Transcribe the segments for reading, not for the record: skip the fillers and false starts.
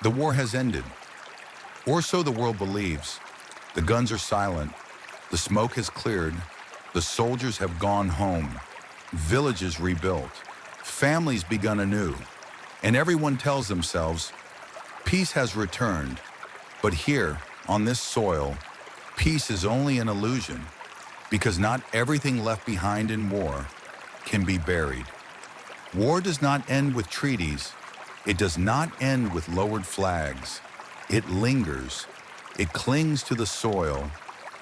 The war has ended, or so the world believes. The guns are silent, the smoke has cleared, the soldiers have gone home, villages rebuilt, families begun anew, and everyone tells themselves, peace has returned. But here, on this soil, peace is only an illusion, because not everything left behind in war can be buried. War does not end with treaties. It does not end with lowered flags. It lingers. It clings to the soil,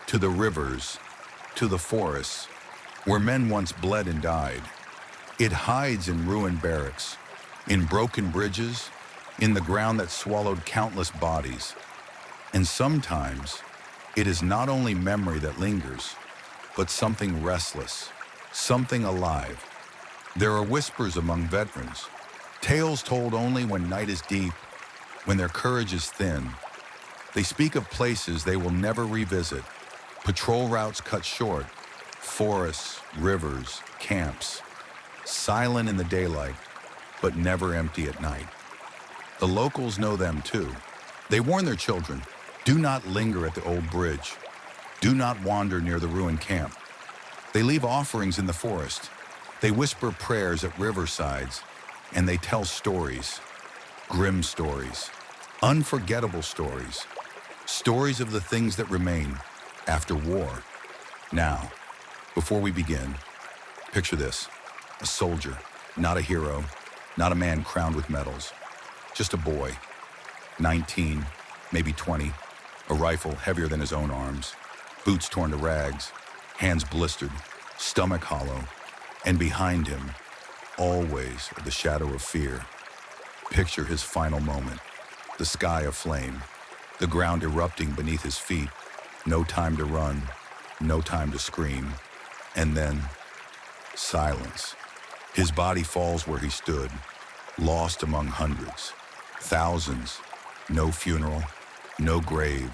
to the rivers, to the forests, where men once bled and died. It hides in ruined barracks, in broken bridges, in the ground that swallowed countless bodies. And sometimes, it is not only memory that lingers, but something restless, something alive. There are whispers among veterans, tales told only when night is deep, when their courage is thin. They speak of places they will never revisit, patrol routes cut short, forests, rivers, camps, silent in the daylight, but never empty at night. The locals know them too. They warn their children, do not linger at the old bridge. Do not wander near the ruined camp. They leave offerings in the forest. They whisper prayers at riversides, and they tell stories, grim stories, unforgettable stories, stories of the things that remain after war. Now, before we begin, picture this: a soldier, not a hero, not a man crowned with medals, just a boy, 19, maybe 20, a rifle heavier than his own arms, boots torn to rags, hands blistered, stomach hollow, and behind him, always the shadow of fear. Picture his final moment, the sky aflame, the ground erupting beneath his feet, no time to run, no time to scream, and then silence. His body falls where he stood, lost among hundreds, thousands, no funeral, no grave,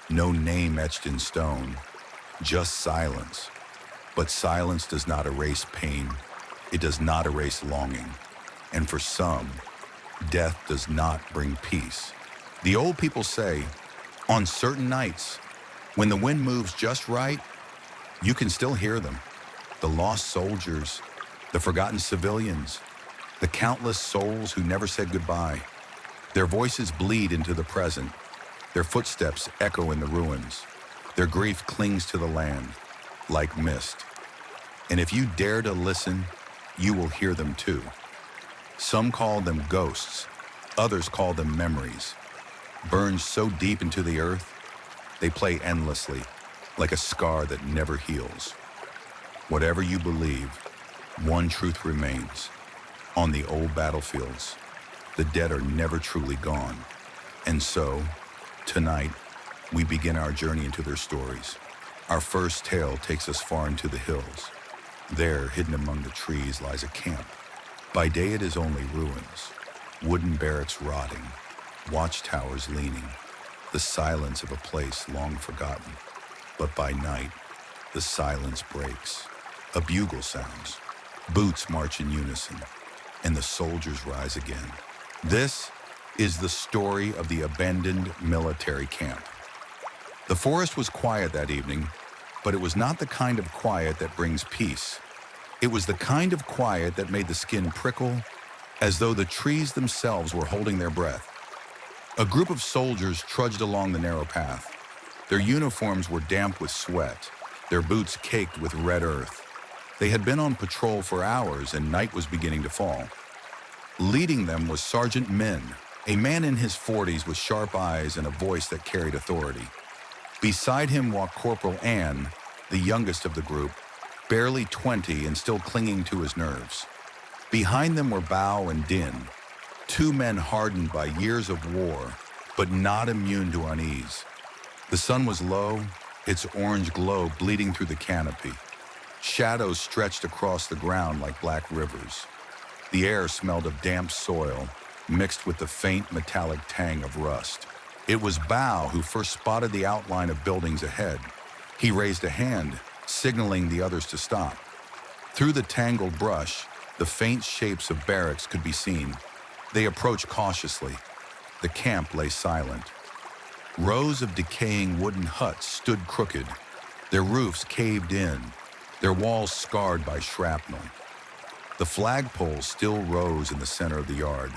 no name etched in stone, just silence. But silence does not erase pain. It does not erase longing. And for some, death does not bring peace. The old people say, on certain nights, when the wind moves just right, you can still hear them. The lost soldiers, the forgotten civilians, the countless souls who never said goodbye. Their voices bleed into the present. Their footsteps echo in the ruins. Their grief clings to the land like mist. And if you dare to listen, you will hear them too. Some call them ghosts. Others call them memories. Burned so deep into the earth, they play endlessly, like a scar that never heals. Whatever you believe, one truth remains. On the old battlefields, the dead are never truly gone. And so, tonight, we begin our journey into their stories. Our first tale takes us far into the hills. There, hidden among the trees, lies a camp. By day it is only ruins, wooden barracks rotting, watchtowers leaning, the silence of a place long forgotten. But by night, the silence breaks. A bugle sounds, boots march in unison, and the soldiers rise again. This is the story of the abandoned military camp. The forest was quiet that evening, but it was not the kind of quiet that brings peace. It was the kind of quiet that made the skin prickle, as though the trees themselves were holding their breath. A group of soldiers trudged along the narrow path. Their uniforms were damp with sweat, their boots caked with red earth. They had been on patrol for hours and night was beginning to fall. Leading them was Sergeant Min, a man in his 40s with sharp eyes and a voice that carried authority. Beside him walked Corporal Ann, the youngest of the group, barely 20 and still clinging to his nerves. Behind them were Bao and Din, two men hardened by years of war, but not immune to unease. The sun was low, its orange glow bleeding through the canopy. Shadows stretched across the ground like black rivers. The air smelled of damp soil, mixed with the faint metallic tang of rust. It was Bao who first spotted the outline of buildings ahead. He raised a hand, signaling the others to stop. Through the tangled brush, the faint shapes of barracks could be seen. They approached cautiously. The camp lay silent. Rows of decaying wooden huts stood crooked, their roofs caved in, their walls scarred by shrapnel. The flagpole still rose in the center of the yard,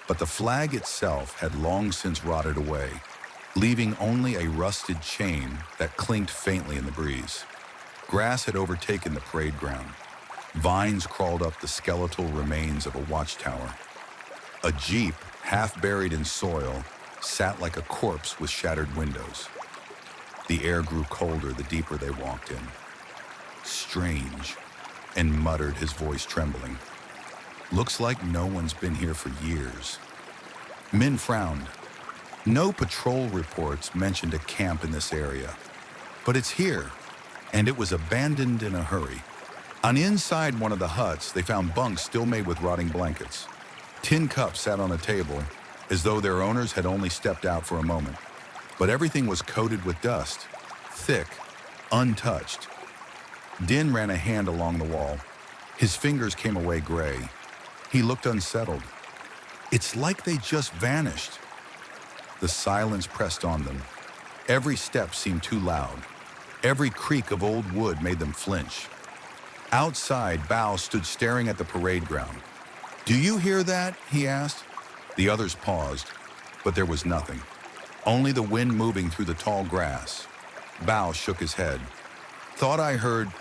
but the flag itself had long since rotted away, leaving only a rusted chain that clinked faintly in the breeze. Grass had overtaken the parade ground. Vines crawled up the skeletal remains of a watchtower. A jeep, half buried in soil, sat like a corpse with shattered windows. The air grew colder the deeper they walked in. Strange, and muttered, his voice trembling. Looks like no one's been here for years. Min frowned. No patrol reports mentioned a camp in this area, but it's here, and it was abandoned in a hurry. On inside one of the huts, they found bunks still made with rotting blankets. Tin cups sat on a table, as though their owners had only stepped out for a moment. But everything was coated with dust, thick, untouched. Din ran a hand along the wall. His fingers came away gray. He looked unsettled. It's like they just vanished. The silence pressed on them. Every step seemed too loud. Every creak of old wood made them flinch. Outside, Bao stood staring at the parade ground. "Do you hear that?" he asked. The others paused, but there was nothing. Only the wind moving through the tall grass. Bao shook his head. "Thought I heard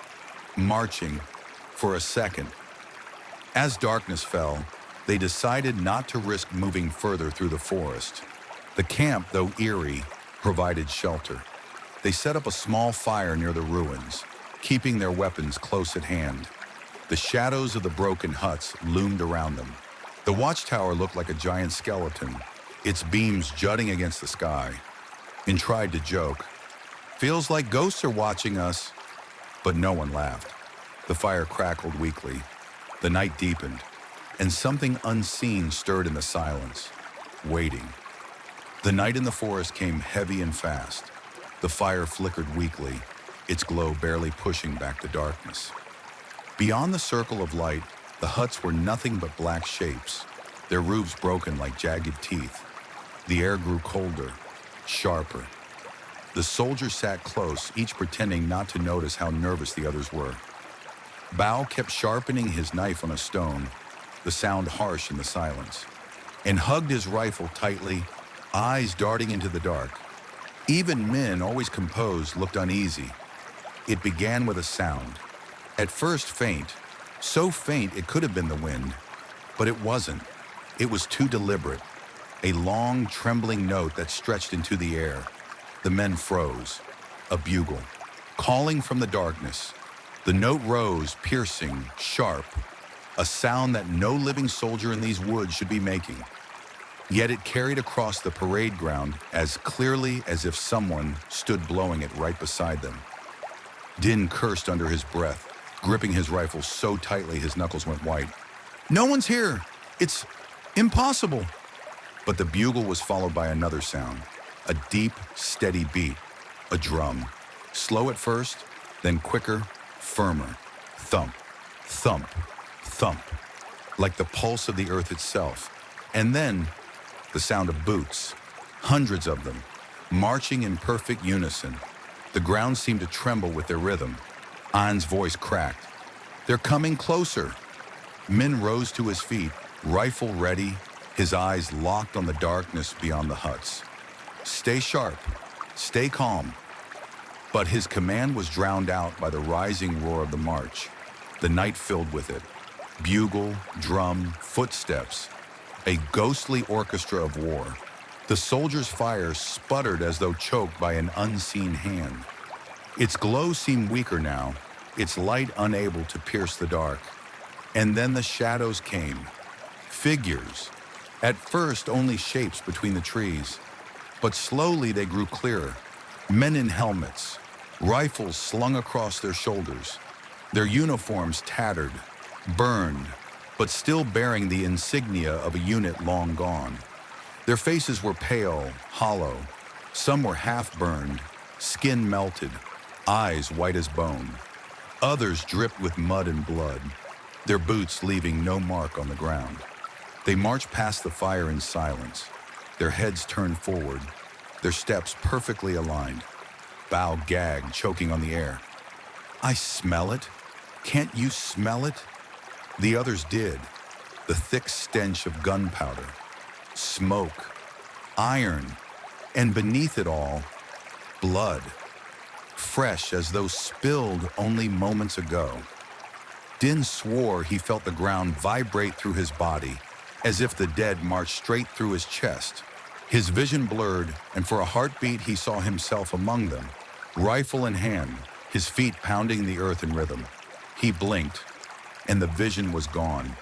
marching for a second." As darkness fell, they decided not to risk moving further through the forest. The camp, though eerie, provided shelter. They set up a small fire near the ruins, keeping their weapons close at hand. The shadows of the broken huts loomed around them. The watchtower looked like a giant skeleton, its beams jutting against the sky. And tried to joke. "Feels like ghosts are watching us." But no one laughed. The fire crackled weakly. The night deepened, and something unseen stirred in the silence, waiting. The night in the forest came heavy and fast. The fire flickered weakly, its glow barely pushing back the darkness. Beyond the circle of light, the huts were nothing but black shapes, their roofs broken like jagged teeth. The air grew colder, sharper. The soldiers sat close, each pretending not to notice how nervous the others were. Bao kept sharpening his knife on a stone, the sound harsh in the silence, and hugged his rifle tightly, eyes darting into the dark. Even Min, always composed, looked uneasy. It began with a sound. At first faint, so faint it could have been the wind, but it wasn't. It was too deliberate, a long, trembling note that stretched into the air. The men froze. A bugle, calling from the darkness. The note rose, piercing, sharp, a sound that no living soldier in these woods should be making. Yet it carried across the parade ground as clearly as if someone stood blowing it right beside them. Din cursed under his breath, gripping his rifle so tightly his knuckles went white. "No one's here! It's impossible!" But the bugle was followed by another sound, a deep, steady beat, a drum. Slow at first, then quicker, firmer. Thump, thump, thump, like the pulse of the earth itself. And then the sound of boots, hundreds of them, marching in perfect unison. The ground seemed to tremble with their rhythm. An's voice cracked. "They're coming closer." Min rose to his feet, rifle ready, his eyes locked on the darkness beyond the huts. "Stay sharp, stay calm." But his command was drowned out by the rising roar of the march, the night filled with it. Bugle, drum, footsteps, a ghostly orchestra of war. The soldiers' fire sputtered as though choked by an unseen hand. Its glow seemed weaker now, its light unable to pierce the dark. And then the shadows came. Figures. At first, only shapes between the trees. But slowly they grew clearer. Men in helmets, rifles slung across their shoulders, their uniforms tattered, burned, but still bearing the insignia of a unit long gone. Their faces were pale, hollow. Some were half-burned, skin melted, eyes white as bone. Others dripped with mud and blood, their boots leaving no mark on the ground. They marched past the fire in silence, their heads turned forward, their steps perfectly aligned. Bao gagged, choking on the air. "I smell it. Can't you smell it?" The others did. The thick stench of gunpowder, smoke, iron, and beneath it all, blood, fresh as though spilled only moments ago. Din swore he felt the ground vibrate through his body, as if the dead marched straight through his chest. His vision blurred, and for a heartbeat he saw himself among them, rifle in hand, his feet pounding the earth in rhythm. He blinked, and the vision was gone.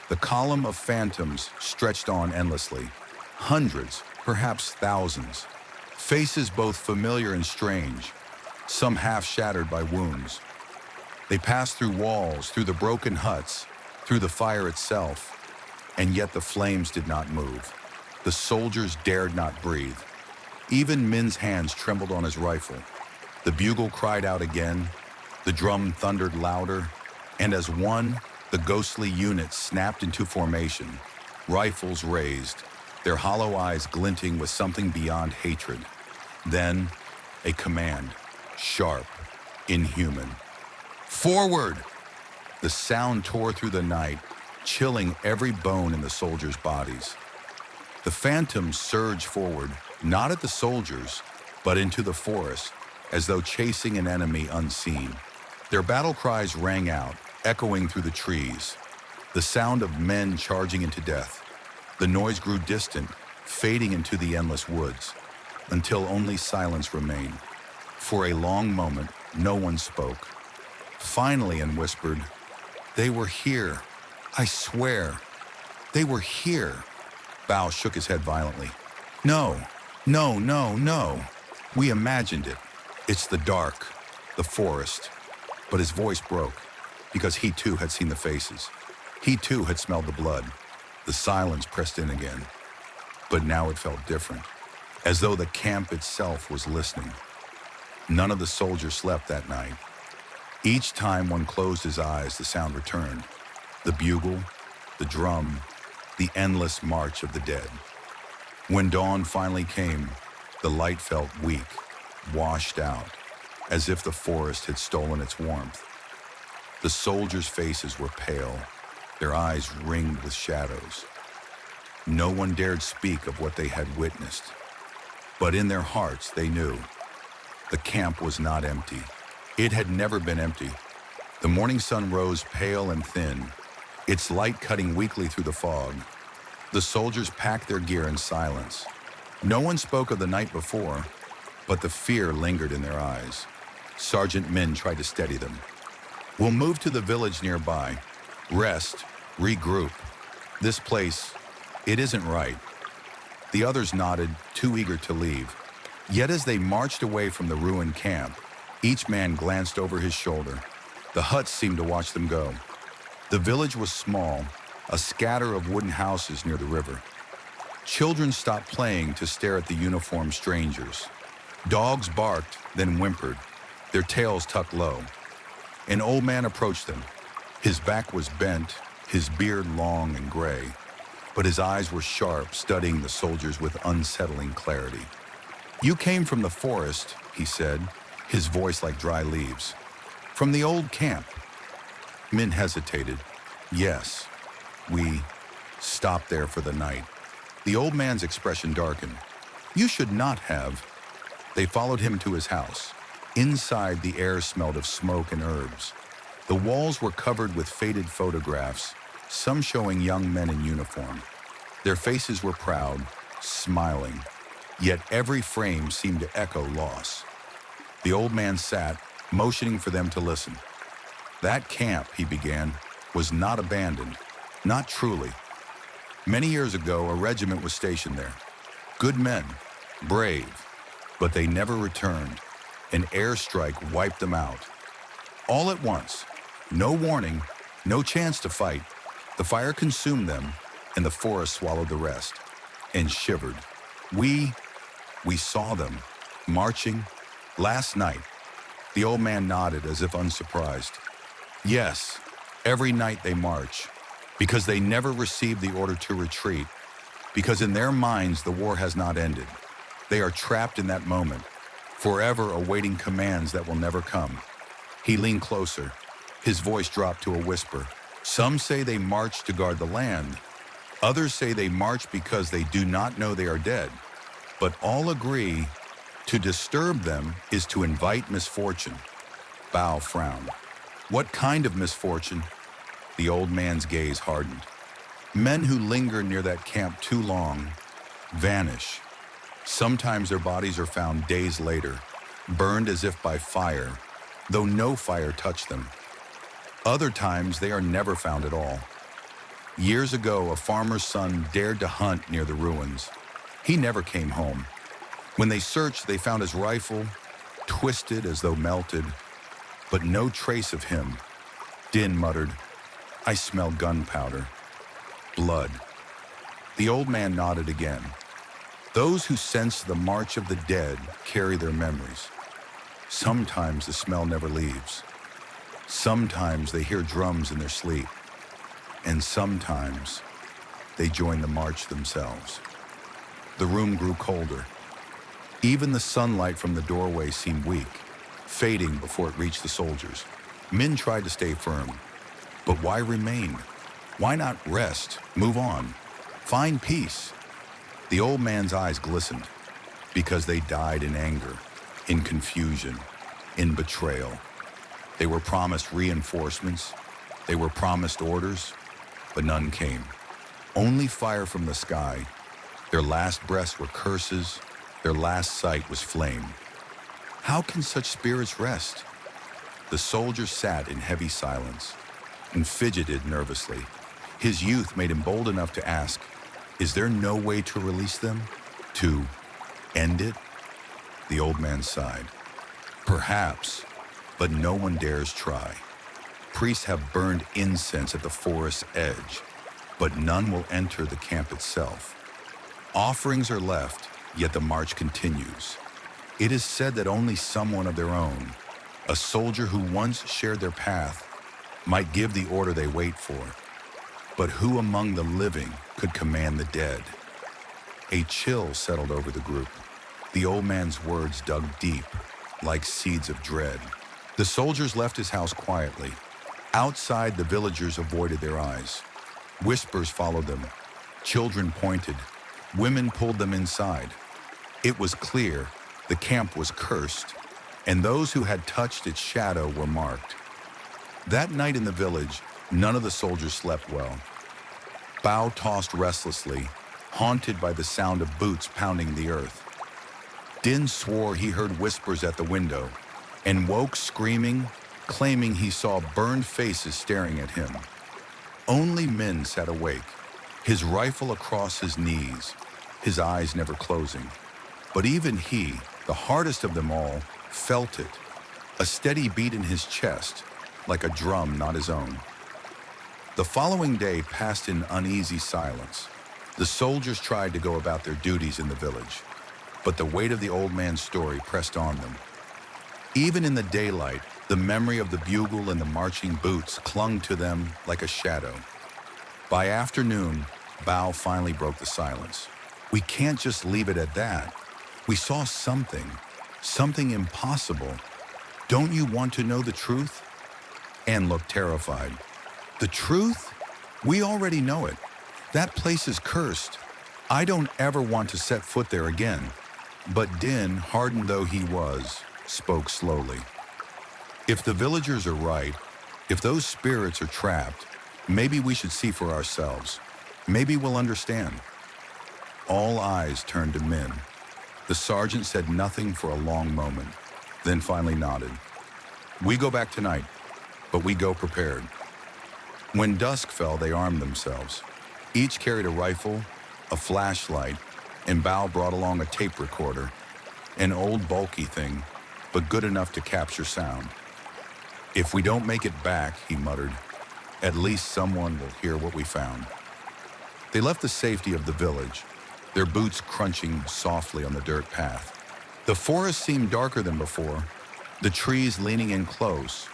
The column of phantoms stretched on endlessly. Hundreds, perhaps thousands. Faces both familiar and strange, some half shattered by wounds. They passed through walls, through the broken huts, through the fire itself, and yet the flames did not move. The soldiers dared not breathe. Even Min's hands trembled on his rifle. The bugle cried out again, the drum thundered louder, and as one, the ghostly unit snapped into formation, rifles raised, their hollow eyes glinting with something beyond hatred. Then, a command, sharp, inhuman. "Forward!" The sound tore through the night, chilling every bone in the soldiers' bodies. The phantoms surged forward, not at the soldiers, but into the forest, as though chasing an enemy unseen. Their battle cries rang out, echoing through the trees, the sound of men charging into death. The noise grew distant, fading into the endless woods, until only silence remained. For a long moment, no one spoke. Finally, and whispered, "They were here. I swear, they were here." Bao shook his head violently. "No, no, no, no. We imagined it. It's the dark, the forest." But his voice broke, because he too had seen the faces. He too had smelled the blood. The silence pressed in again. But now it felt different, as though the camp itself was listening. None of the soldiers slept that night. Each time one closed his eyes, the sound returned. The bugle, the drum, the endless march of the dead. When dawn finally came, the light felt weak, washed out, as if the forest had stolen its warmth. The soldiers' faces were pale, their eyes ringed with shadows. No one dared speak of what they had witnessed, but in their hearts they knew. The camp was not empty. It had never been empty. The morning sun rose pale and thin, its light cutting weakly through the fog. The soldiers packed their gear in silence. No one spoke of the night before, but the fear lingered in their eyes. Sergeant Min tried to steady them. "We'll move to the village nearby. Rest, regroup. This place, it isn't right." The others nodded, too eager to leave. Yet as they marched away from the ruined camp, each man glanced over his shoulder. The huts seemed to watch them go. The village was small, a scatter of wooden houses near the river. Children stopped playing to stare at the uniformed strangers. Dogs barked, then whimpered, their tails tucked low. An old man approached them. His back was bent, his beard long and gray, but his eyes were sharp, studying the soldiers with unsettling clarity. "You came from the forest," he said, his voice like dry leaves. "From the old camp." Min hesitated. "Yes, we stopped there for the night." The old man's expression darkened. "You should not have." They followed him to his house. Inside, the air smelled of smoke and herbs. The walls were covered with faded photographs, some showing young men in uniform. Their faces were proud, smiling, yet every frame seemed to echo loss. The old man sat, motioning for them to listen. "That camp," he began, "was not abandoned, not truly. Many years ago, a regiment was stationed there. Good men, brave, but they never returned. An airstrike wiped them out. All at once, no warning, no chance to fight. The fire consumed them, and the forest swallowed the rest." And shivered. We saw them, marching, last night." The old man nodded as if unsurprised. "Yes, every night they march, because they never received the order to retreat. because in their minds the war has not ended. They are trapped in that moment, forever awaiting commands that will never come. He leaned closer. His voice dropped to a whisper. Some say they march to guard the land. Others say they march because they do not know they are dead. But all agree to disturb them is to invite misfortune. Bao frowned. What kind of misfortune? The old man's gaze hardened. Men who linger near that camp too long vanish. Sometimes their bodies are found days later, burned as if by fire, though no fire touched them. Other times they are never found at all. Years ago, a farmer's son dared to hunt near the ruins. He never came home. When they searched, they found his rifle, twisted as though melted, but no trace of him. Din muttered, I smell gunpowder. Blood. The old man nodded again. Those who sense the march of the dead carry their memories. Sometimes the smell never leaves. Sometimes they hear drums in their sleep. And sometimes they join the march themselves. The room grew colder. Even the sunlight from the doorway seemed weak, fading before it reached the soldiers. Min tried to stay firm. But why remain? Why not rest, move on, find peace? The old man's eyes glistened because they died in anger, in confusion, in betrayal. They were promised reinforcements. They were promised orders, but none came. Only fire from the sky. Their last breaths were curses. Their last sight was flame. How can such spirits rest? The soldier sat in heavy silence and fidgeted nervously. His youth made him bold enough to ask, is there no way to release them? To end it? The old man sighed. Perhaps, but no one dares try. Priests have burned incense at the forest's edge, but none will enter the camp itself. Offerings are left, yet the march continues. It is said that only someone of their own, a soldier who once shared their path, might give the order they wait for. But who among the living could command the dead? A chill settled over the group. The old man's words dug deep, like seeds of dread. The soldiers left his house quietly. Outside, the villagers avoided their eyes. Whispers followed them. Children pointed. Women pulled them inside. It was clear the camp was cursed, and those who had touched its shadow were marked. That night in the village, none of the soldiers slept well. Bao tossed restlessly, haunted by the sound of boots pounding the earth. Din swore he heard whispers at the window and woke screaming, claiming he saw burned faces staring at him. Only Min sat awake, his rifle across his knees, his eyes never closing. But even he, the hardest of them all, felt it, a steady beat in his chest, like a drum not his own. The following day passed in uneasy silence. The soldiers tried to go about their duties in the village, but the weight of the old man's story pressed on them. Even in the daylight, the memory of the bugle and the marching boots clung to them like a shadow. By afternoon, Bao finally broke the silence. We can't just leave it at that. We saw something impossible. Don't you want to know the truth? Anne looked terrified. The truth? We already know it. That place is cursed. I don't ever want to set foot there again. But Din, hardened though he was, spoke slowly. If the villagers are right, if those spirits are trapped, maybe we should see for ourselves. Maybe we'll understand. All eyes turned to Min. The sergeant said nothing for a long moment, then finally nodded. We go back tonight, but we go prepared. When dusk fell, they armed themselves. Each carried a rifle, a flashlight, and Bao brought along a tape recorder, an old bulky thing, but good enough to capture sound. If we don't make it back, he muttered, at least someone will hear what we found. They left the safety of the village, their boots crunching softly on the dirt path. The forest seemed darker than before, the trees leaning in close,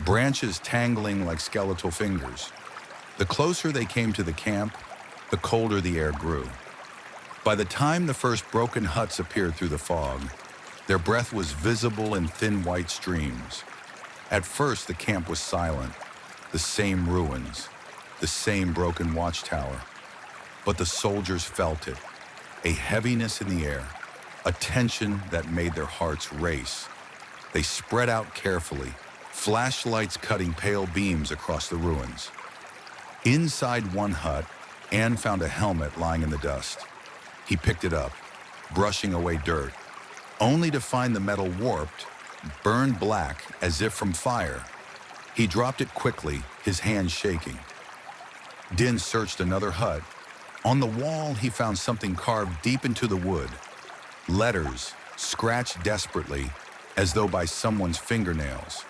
branches tangling like skeletal fingers. The closer they came to the camp, the colder the air grew. By the time the first broken huts appeared through the fog, their breath was visible in thin white streams. At first, the camp was silent, the same ruins, the same broken watchtower. But the soldiers felt it, a heaviness in the air, a tension that made their hearts race. They spread out carefully, flashlights cutting pale beams across the ruins. Inside one hut, Anne found a helmet lying in the dust. He picked it up, brushing away dirt, only to find the metal warped, burned black as if from fire. He dropped it quickly, his hands shaking. Din searched another hut. On the wall, he found something carved deep into the wood. Letters, scratched desperately, as though by someone's fingernails.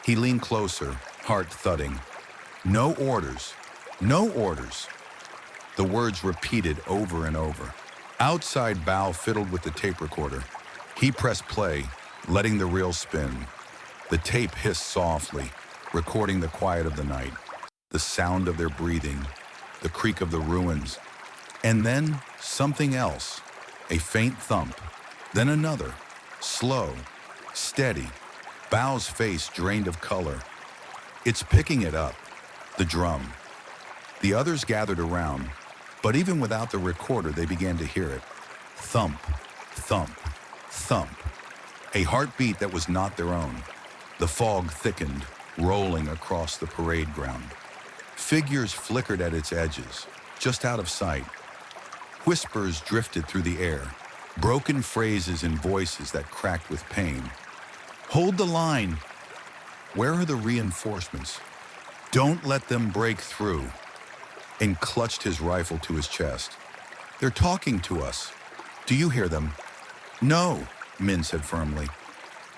He leaned closer, heart thudding. No orders, no orders. The words repeated over and over. Outside, Bao fiddled with the tape recorder. He pressed play, letting the reel spin. The tape hissed softly, recording the quiet of the night, the sound of their breathing, the creak of the ruins, and then something else, a faint thump, then another, slow, steady. Bao's face drained of color. It's picking it up, the drum. The others gathered around, but even without the recorder, they began to hear it. Thump, thump, thump. A heartbeat that was not their own. The fog thickened, rolling across the parade ground. Figures flickered at its edges, just out of sight. Whispers drifted through the air, broken phrases and voices that cracked with pain. Hold the line. Where are the reinforcements? Don't let them break through. And clutched his rifle to his chest. They're talking to us. Do you hear them? No, Min said firmly.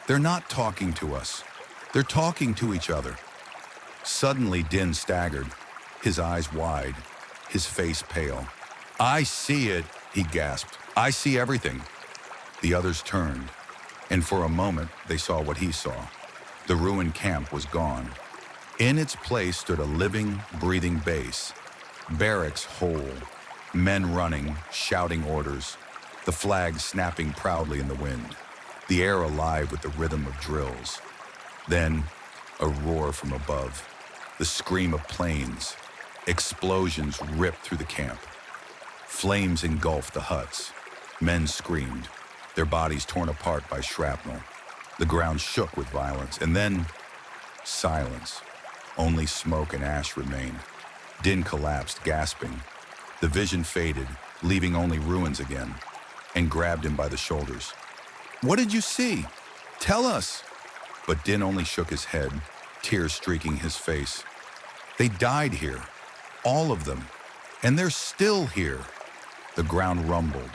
They're not talking to us. They're talking to each other. Suddenly, Din staggered, his eyes wide, his face pale. I see it, he gasped. I see everything. The others turned, and for a moment, they saw what he saw. The ruined camp was gone. In its place stood a living, breathing base. Barracks whole, men running, shouting orders, the flag snapping proudly in the wind, the air alive with the rhythm of drills. Then, a roar from above, the scream of planes. Explosions ripped through the camp. Flames engulfed the huts. Men screamed, their bodies torn apart by shrapnel. The ground shook with violence, and then silence. Only smoke and ash remained. Din collapsed, gasping. The vision faded, leaving only ruins again, and grabbed him by the shoulders. What did you see? Tell us. But Din only shook his head, tears streaking his face. They died here, all of them, and they're still here. The ground rumbled.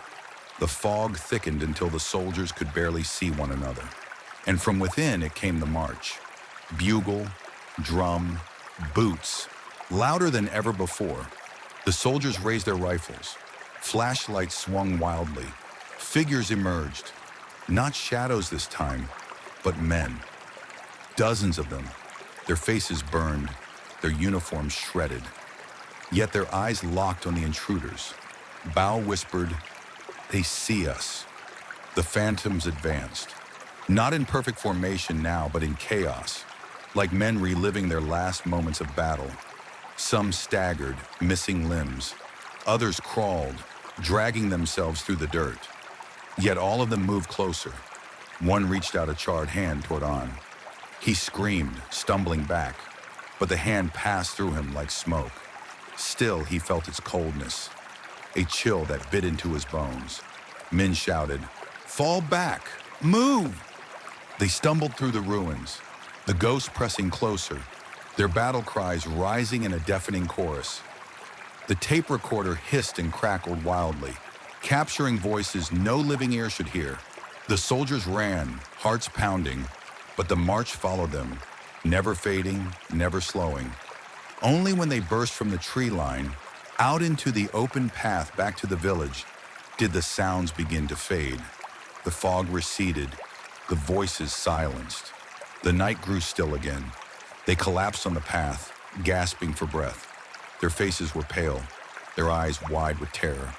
The fog thickened until the soldiers could barely see one another. And from within it came the march. Bugle, drum, boots, louder than ever before. The soldiers raised their rifles. Flashlights swung wildly. Figures emerged. Not shadows this time, but men. Dozens of them, their faces burned, their uniforms shredded. Yet their eyes locked on the intruders. Bao whispered, "They see us." The phantoms advanced. Not in perfect formation now, but in chaos, like men reliving their last moments of battle. Some staggered, missing limbs. Others crawled, dragging themselves through the dirt. Yet all of them moved closer. One reached out a charred hand toward An. He screamed, stumbling back, but the hand passed through him like smoke. Still, he felt its coldness, a chill that bit into his bones. Min shouted, "Fall back! Move!" They stumbled through the ruins, the ghosts pressing closer, their battle cries rising in a deafening chorus. The tape recorder hissed and crackled wildly, capturing voices no living ear should hear. The soldiers ran, hearts pounding, but the march followed them, never fading, never slowing. Only when they burst from the tree line, out into the open path back to the village, did the sounds begin to fade. The fog receded, the voices silenced. The night grew still again. They collapsed on the path, gasping for breath. Their faces were pale, their eyes wide with terror.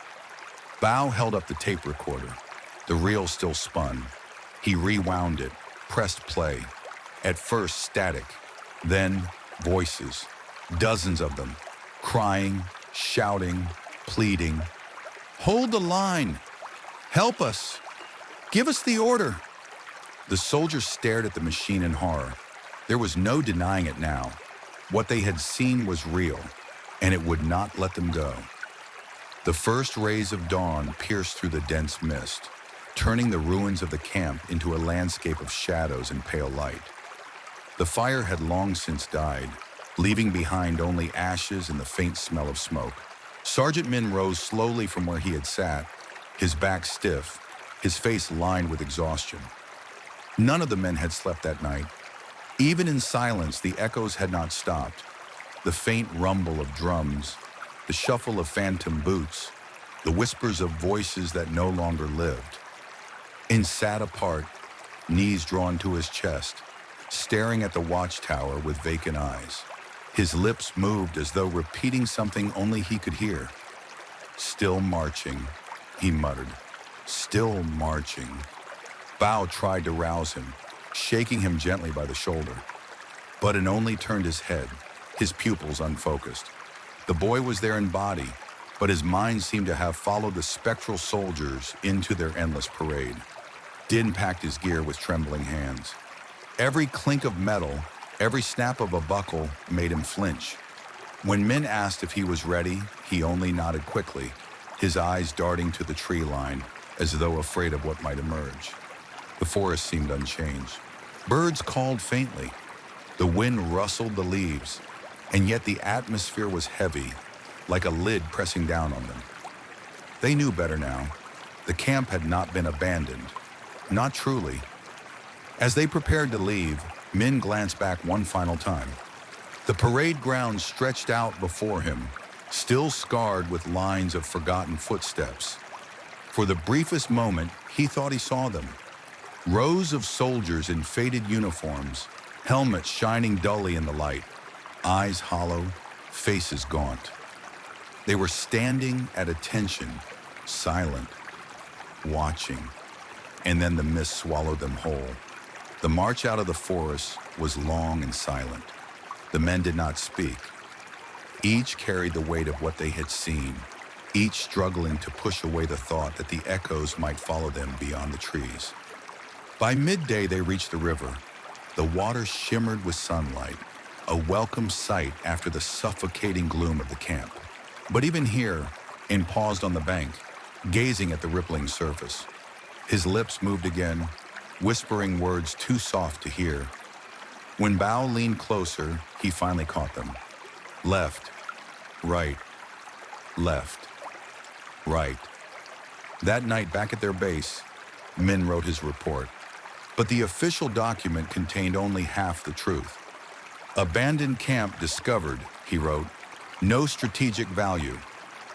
Bao held up the tape recorder. The reel still spun. He rewound it, pressed play. At first, static. Then, voices. Dozens of them. Crying, shouting, pleading. "Hold the line! Help us! Give us the order!" The soldiers stared at the machine in horror. There was no denying it now. What they had seen was real, and it would not let them go. The first rays of dawn pierced through the dense mist, turning the ruins of the camp into a landscape of shadows and pale light. The fire had long since died, leaving behind only ashes and the faint smell of smoke. Sergeant Min rose slowly from where he had sat, his back stiff, his face lined with exhaustion. None of the men had slept that night. Even in silence, the echoes had not stopped. The faint rumble of drums, the shuffle of phantom boots, the whispers of voices that no longer lived. In sat apart, knees drawn to his chest, staring at the watchtower with vacant eyes. His lips moved as though repeating something only he could hear. "Still marching," he muttered. "Still marching." Bao tried to rouse him, shaking him gently by the shoulder. But it only turned his head, his pupils unfocused. The boy was there in body, but his mind seemed to have followed the spectral soldiers into their endless parade. Din packed his gear with trembling hands. Every clink of metal, every snap of a buckle made him flinch. When Min asked if he was ready, he only nodded quickly, his eyes darting to the tree line, as though afraid of what might emerge. The forest seemed unchanged. Birds called faintly. The wind rustled the leaves, and yet the atmosphere was heavy, like a lid pressing down on them. They knew better now. The camp had not been abandoned. Not truly. As they prepared to leave, Min glanced back one final time. The parade ground stretched out before him, still scarred with lines of forgotten footsteps. For the briefest moment, he thought he saw them. Rows of soldiers in faded uniforms, helmets shining dully in the light, eyes hollow, faces gaunt. They were standing at attention, silent, watching, and then the mist swallowed them whole. The march out of the forest was long and silent. The men did not speak. Each carried the weight of what they had seen, each struggling to push away the thought that the echoes might follow them beyond the trees. By midday, they reached the river. The water shimmered with sunlight, a welcome sight after the suffocating gloom of the camp. But even here, In paused on the bank, gazing at the rippling surface. His lips moved again, whispering words too soft to hear. When Bao leaned closer, he finally caught them. Left, right, left, right. That night, back at their base, Min wrote his report. But the official document contained only half the truth. Abandoned camp discovered, he wrote, no strategic value.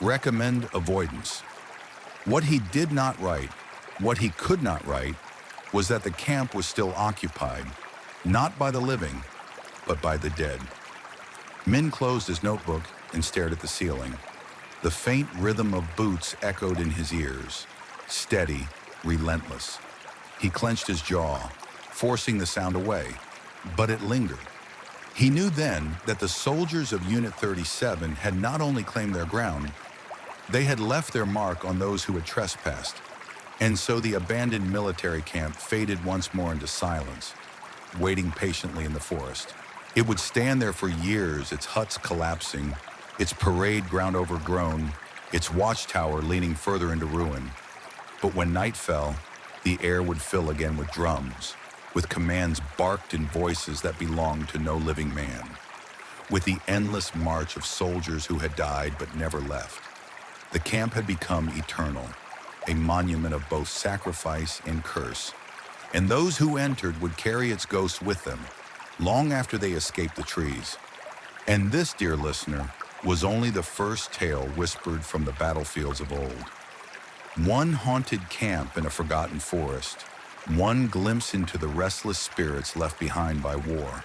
Recommend avoidance. What he did not write, what he could not write, was that the camp was still occupied, not by the living, but by the dead. Min closed his notebook and stared at the ceiling. The faint rhythm of boots echoed in his ears, steady, relentless. He clenched his jaw, forcing the sound away, but it lingered. He knew then that the soldiers of Unit 37 had not only claimed their ground, they had left their mark on those who had trespassed. And so the abandoned military camp faded once more into silence, waiting patiently in the forest. It would stand there for years, its huts collapsing, its parade ground overgrown, its watchtower leaning further into ruin. But when night fell, the air would fill again with drums, with commands barked in voices that belonged to no living man, with the endless march of soldiers who had died but never left. The camp had become eternal, a monument of both sacrifice and curse, and those who entered would carry its ghost with them, long after they escaped the trees. And this, dear listener, was only the first tale whispered from the battlefields of old. One haunted camp in a forgotten forest, one glimpse into the restless spirits left behind by war.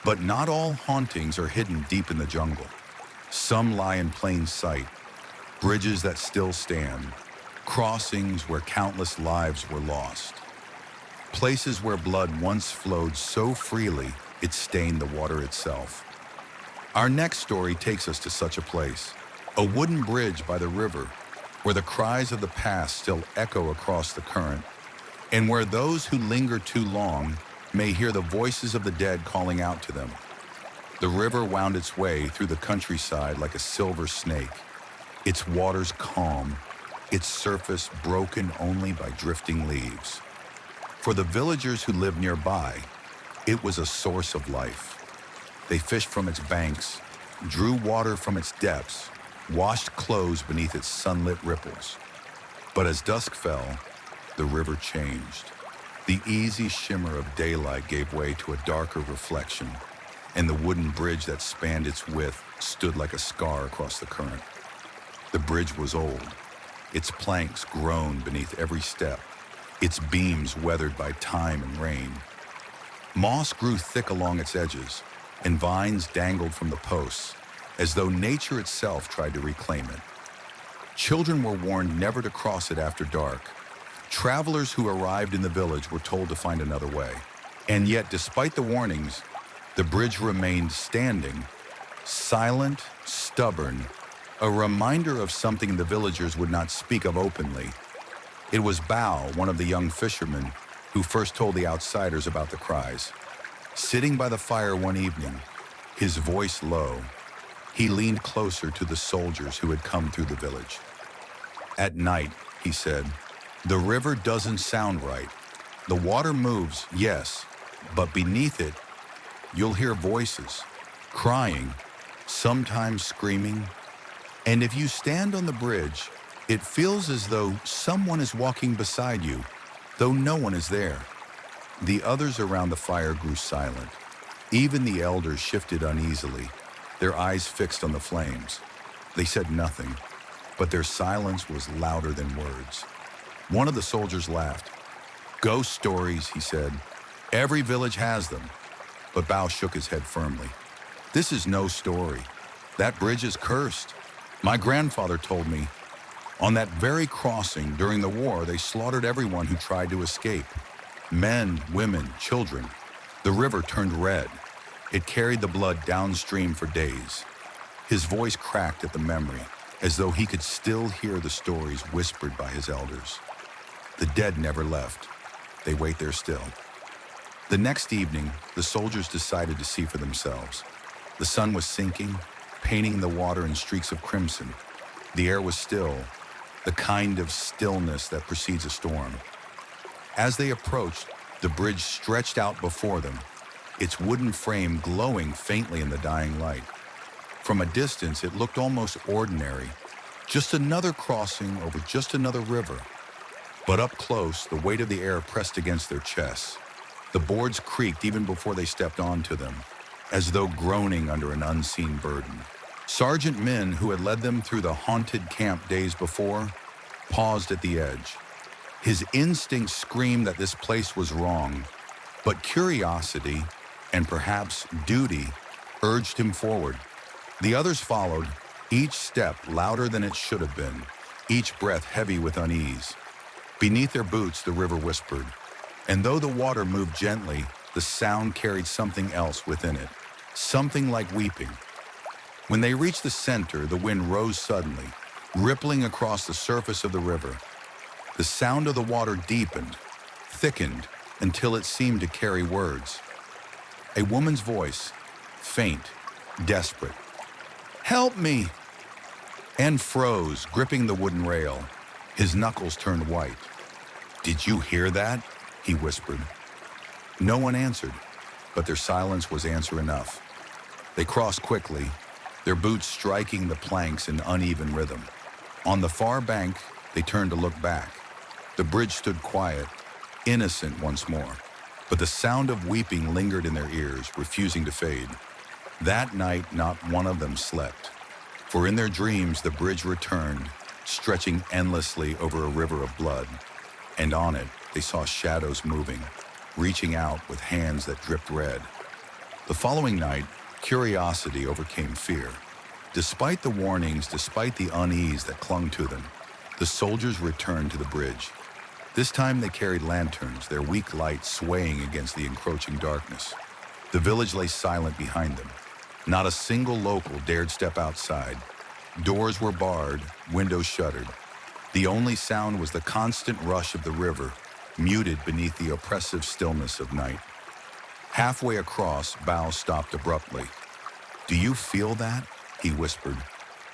But not all hauntings are hidden deep in the jungle. Some lie in plain sight, bridges that still stand, crossings where countless lives were lost, places where blood once flowed so freely it stained the water itself. Our next story takes us to such a place, a wooden bridge by the river, where the cries of the past still echo across the current, and where those who linger too long may hear the voices of the dead calling out to them. The river wound its way through the countryside like a silver snake, its waters calm, its surface broken only by drifting leaves. For the villagers who lived nearby, it was a source of life. They fished from its banks, drew water from its depths, washed clothes beneath its sunlit ripples. But as dusk fell, the river changed. The easy shimmer of daylight gave way to a darker reflection, and the wooden bridge that spanned its width stood like a scar across the current. The bridge was old, its planks groaned beneath every step, its beams weathered by time and rain. Moss grew thick along its edges, and vines dangled from the posts, as though nature itself tried to reclaim it. Children were warned never to cross it after dark. Travelers who arrived in the village were told to find another way. And yet, despite the warnings, the bridge remained standing, silent, stubborn, a reminder of something the villagers would not speak of openly. It was Bao, one of the young fishermen, who first told the outsiders about the cries. Sitting by the fire one evening, his voice low, he leaned closer to the soldiers who had come through the village. At night, he said, the river doesn't sound right. The water moves, yes, but beneath it, you'll hear voices, crying, sometimes screaming. And if you stand on the bridge, it feels as though someone is walking beside you, though no one is there. The others around the fire grew silent. Even the elders shifted uneasily, their eyes fixed on the flames. They said nothing, but their silence was louder than words. One of the soldiers laughed. Ghost stories, he said. Every village has them. But Bao shook his head firmly. This is no story. That bridge is cursed. My grandfather told me. On that very crossing during the war, they slaughtered everyone who tried to escape. Men, women, children. The river turned red. It carried the blood downstream for days. His voice cracked at the memory, as though he could still hear the stories whispered by his elders. The dead never left. They wait there still. The next evening, the soldiers decided to see for themselves. The sun was sinking, painting the water in streaks of crimson. The air was still, the kind of stillness that precedes a storm. As they approached, the bridge stretched out before them, its wooden frame glowing faintly in the dying light. From a distance, it looked almost ordinary, just another crossing over just another river. But up close, the weight of the air pressed against their chests. The boards creaked even before they stepped onto them, as though groaning under an unseen burden. Sergeant Min, who had led them through the haunted camp days before, paused at the edge. His instincts screamed that this place was wrong, but curiosity, and perhaps duty, urged him forward. The others followed, each step louder than it should have been, each breath heavy with unease. Beneath their boots, the river whispered, and though the water moved gently, the sound carried something else within it, something like weeping. When they reached the center, the wind rose suddenly, rippling across the surface of the river. The sound of the water deepened, thickened, until it seemed to carry words. A woman's voice, faint, desperate. "Help me!" And froze, gripping the wooden rail. His knuckles turned white. "Did you hear that?" he whispered. No one answered, but their silence was answer enough. They crossed quickly, their boots striking the planks in uneven rhythm. On the far bank, they turned to look back. The bridge stood quiet, innocent once more, but the sound of weeping lingered in their ears, refusing to fade. That night, not one of them slept, for in their dreams the bridge returned, stretching endlessly over a river of blood, and on it they saw shadows moving, reaching out with hands that dripped red. The following night, curiosity overcame fear. Despite the warnings, despite the unease that clung to them, The soldiers returned to the bridge. This time they carried lanterns, their weak light swaying against the encroaching darkness. The village lay silent behind them. Not a single local dared step outside. Doors were barred, windows shuttered. The only sound was the constant rush of the river, muted beneath the oppressive stillness of night. Halfway across, Bao stopped abruptly. "Do you feel that?" he whispered.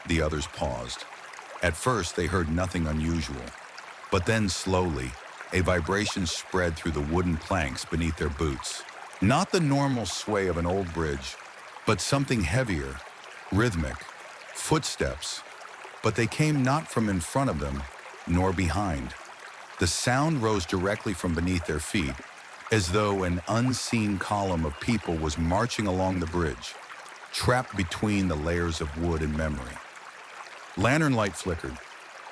The others paused. At first, they heard nothing unusual. But then, slowly, a vibration spread through the wooden planks beneath their boots. Not the normal sway of an old bridge, but something heavier, rhythmic, footsteps. But they came not from in front of them, nor behind. The sound rose directly from beneath their feet, as though an unseen column of people was marching along the bridge, trapped between the layers of wood and memory. Lantern light flickered.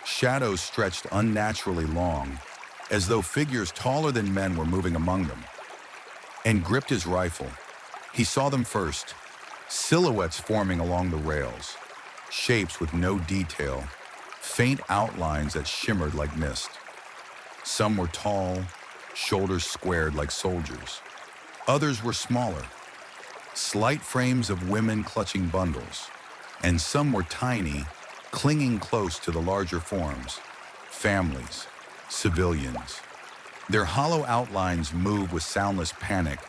Shadows stretched unnaturally long, as though figures taller than men were moving among them. And gripped his rifle. He saw them first, silhouettes forming along the rails, shapes with no detail, faint outlines that shimmered like mist. Some were tall, shoulders squared like soldiers. Others were smaller, slight frames of women clutching bundles, and some were tiny, clinging close to the larger forms, families, civilians. Their hollow outlines moved with soundless panic,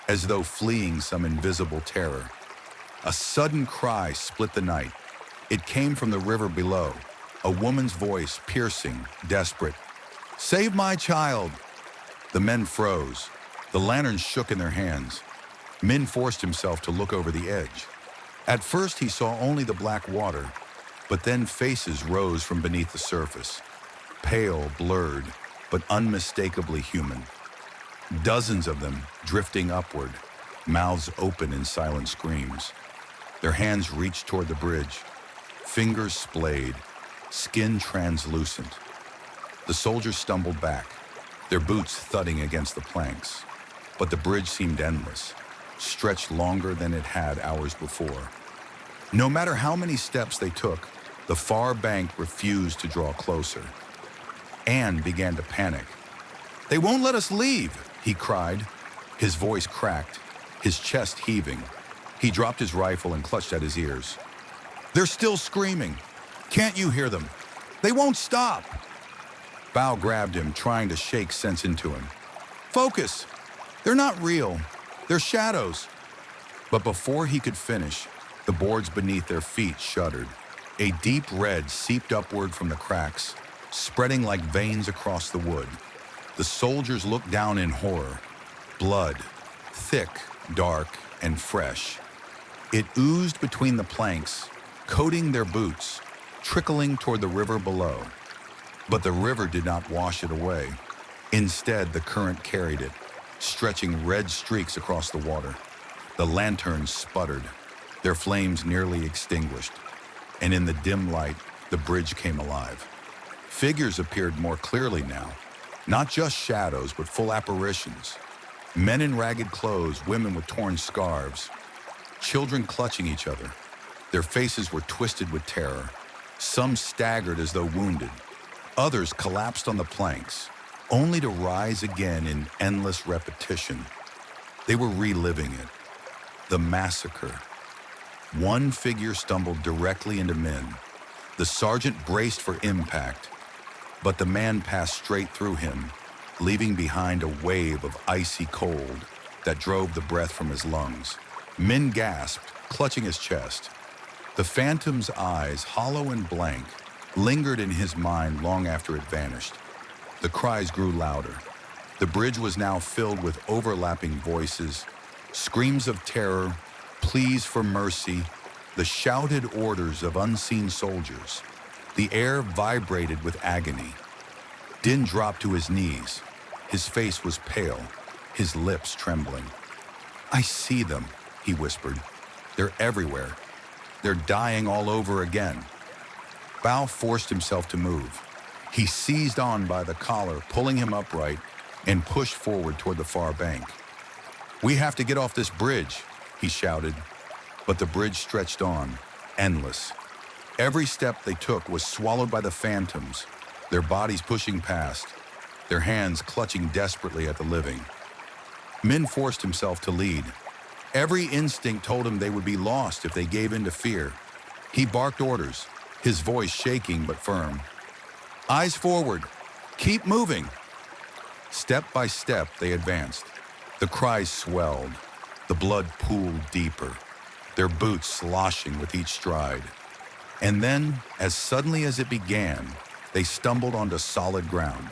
as though fleeing some invisible terror. A sudden cry split the night. It came from the river below, a woman's voice, piercing, desperate. "Save my child!" The men froze. The lanterns shook in their hands. Min forced himself to look over the edge. At first he saw only the black water, but then faces rose from beneath the surface, pale, blurred, but unmistakably human. Dozens of them drifting upward, mouths open in silent screams. Their hands reached toward the bridge, fingers splayed, skin translucent. The soldiers stumbled back, their boots thudding against the planks. But the bridge seemed endless, stretched longer than it had hours before. No matter how many steps they took, the far bank refused to draw closer. Anne began to panic. "They won't let us leave," he cried. His voice cracked, his chest heaving. He dropped his rifle and clutched at his ears. "They're still screaming. Can't you hear them? They won't stop." Bao grabbed him, trying to shake sense into him. "Focus! They're not real. They're shadows." But before he could finish, the boards beneath their feet shuddered. A deep red seeped upward from the cracks, spreading like veins across the wood. The soldiers looked down in horror. Blood, thick, dark, and fresh. It oozed between the planks, coating their boots, trickling toward the river below. But the river did not wash it away. Instead, the current carried it, stretching red streaks across the water. The lanterns sputtered, their flames nearly extinguished. And in the dim light, the bridge came alive. Figures appeared more clearly now, not just shadows, but full apparitions. Men in ragged clothes, women with torn scarves, children clutching each other. Their faces were twisted with terror. Some staggered as though wounded. Others collapsed on the planks, only to rise again in endless repetition. They were reliving it. The massacre. One figure stumbled directly into Min. The sergeant braced for impact, but the man passed straight through him, leaving behind a wave of icy cold that drove the breath from his lungs. Min gasped, clutching his chest. The phantom's eyes, hollow and blank, lingered in his mind long after it vanished. The cries grew louder. The bridge was now filled with overlapping voices, screams of terror, pleas for mercy, the shouted orders of unseen soldiers. The air vibrated with agony. Din dropped to his knees. His face was pale, his lips trembling. "I see them," he whispered. "They're everywhere. They're dying all over again." Bao forced himself to move. He seized on by the collar, pulling him upright, and pushed forward toward the far bank. "We have to get off this bridge," he shouted. But the bridge stretched on, endless. Every step they took was swallowed by the phantoms, their bodies pushing past, their hands clutching desperately at the living. Min forced himself to lead. Every instinct told him they would be lost if they gave in to fear. He barked orders, his voice shaking but firm. Eyes forward. Keep moving. Step by step, they advanced. The cries swelled. The blood pooled deeper, their boots sloshing with each stride. And then, as suddenly as it began, they stumbled onto solid ground.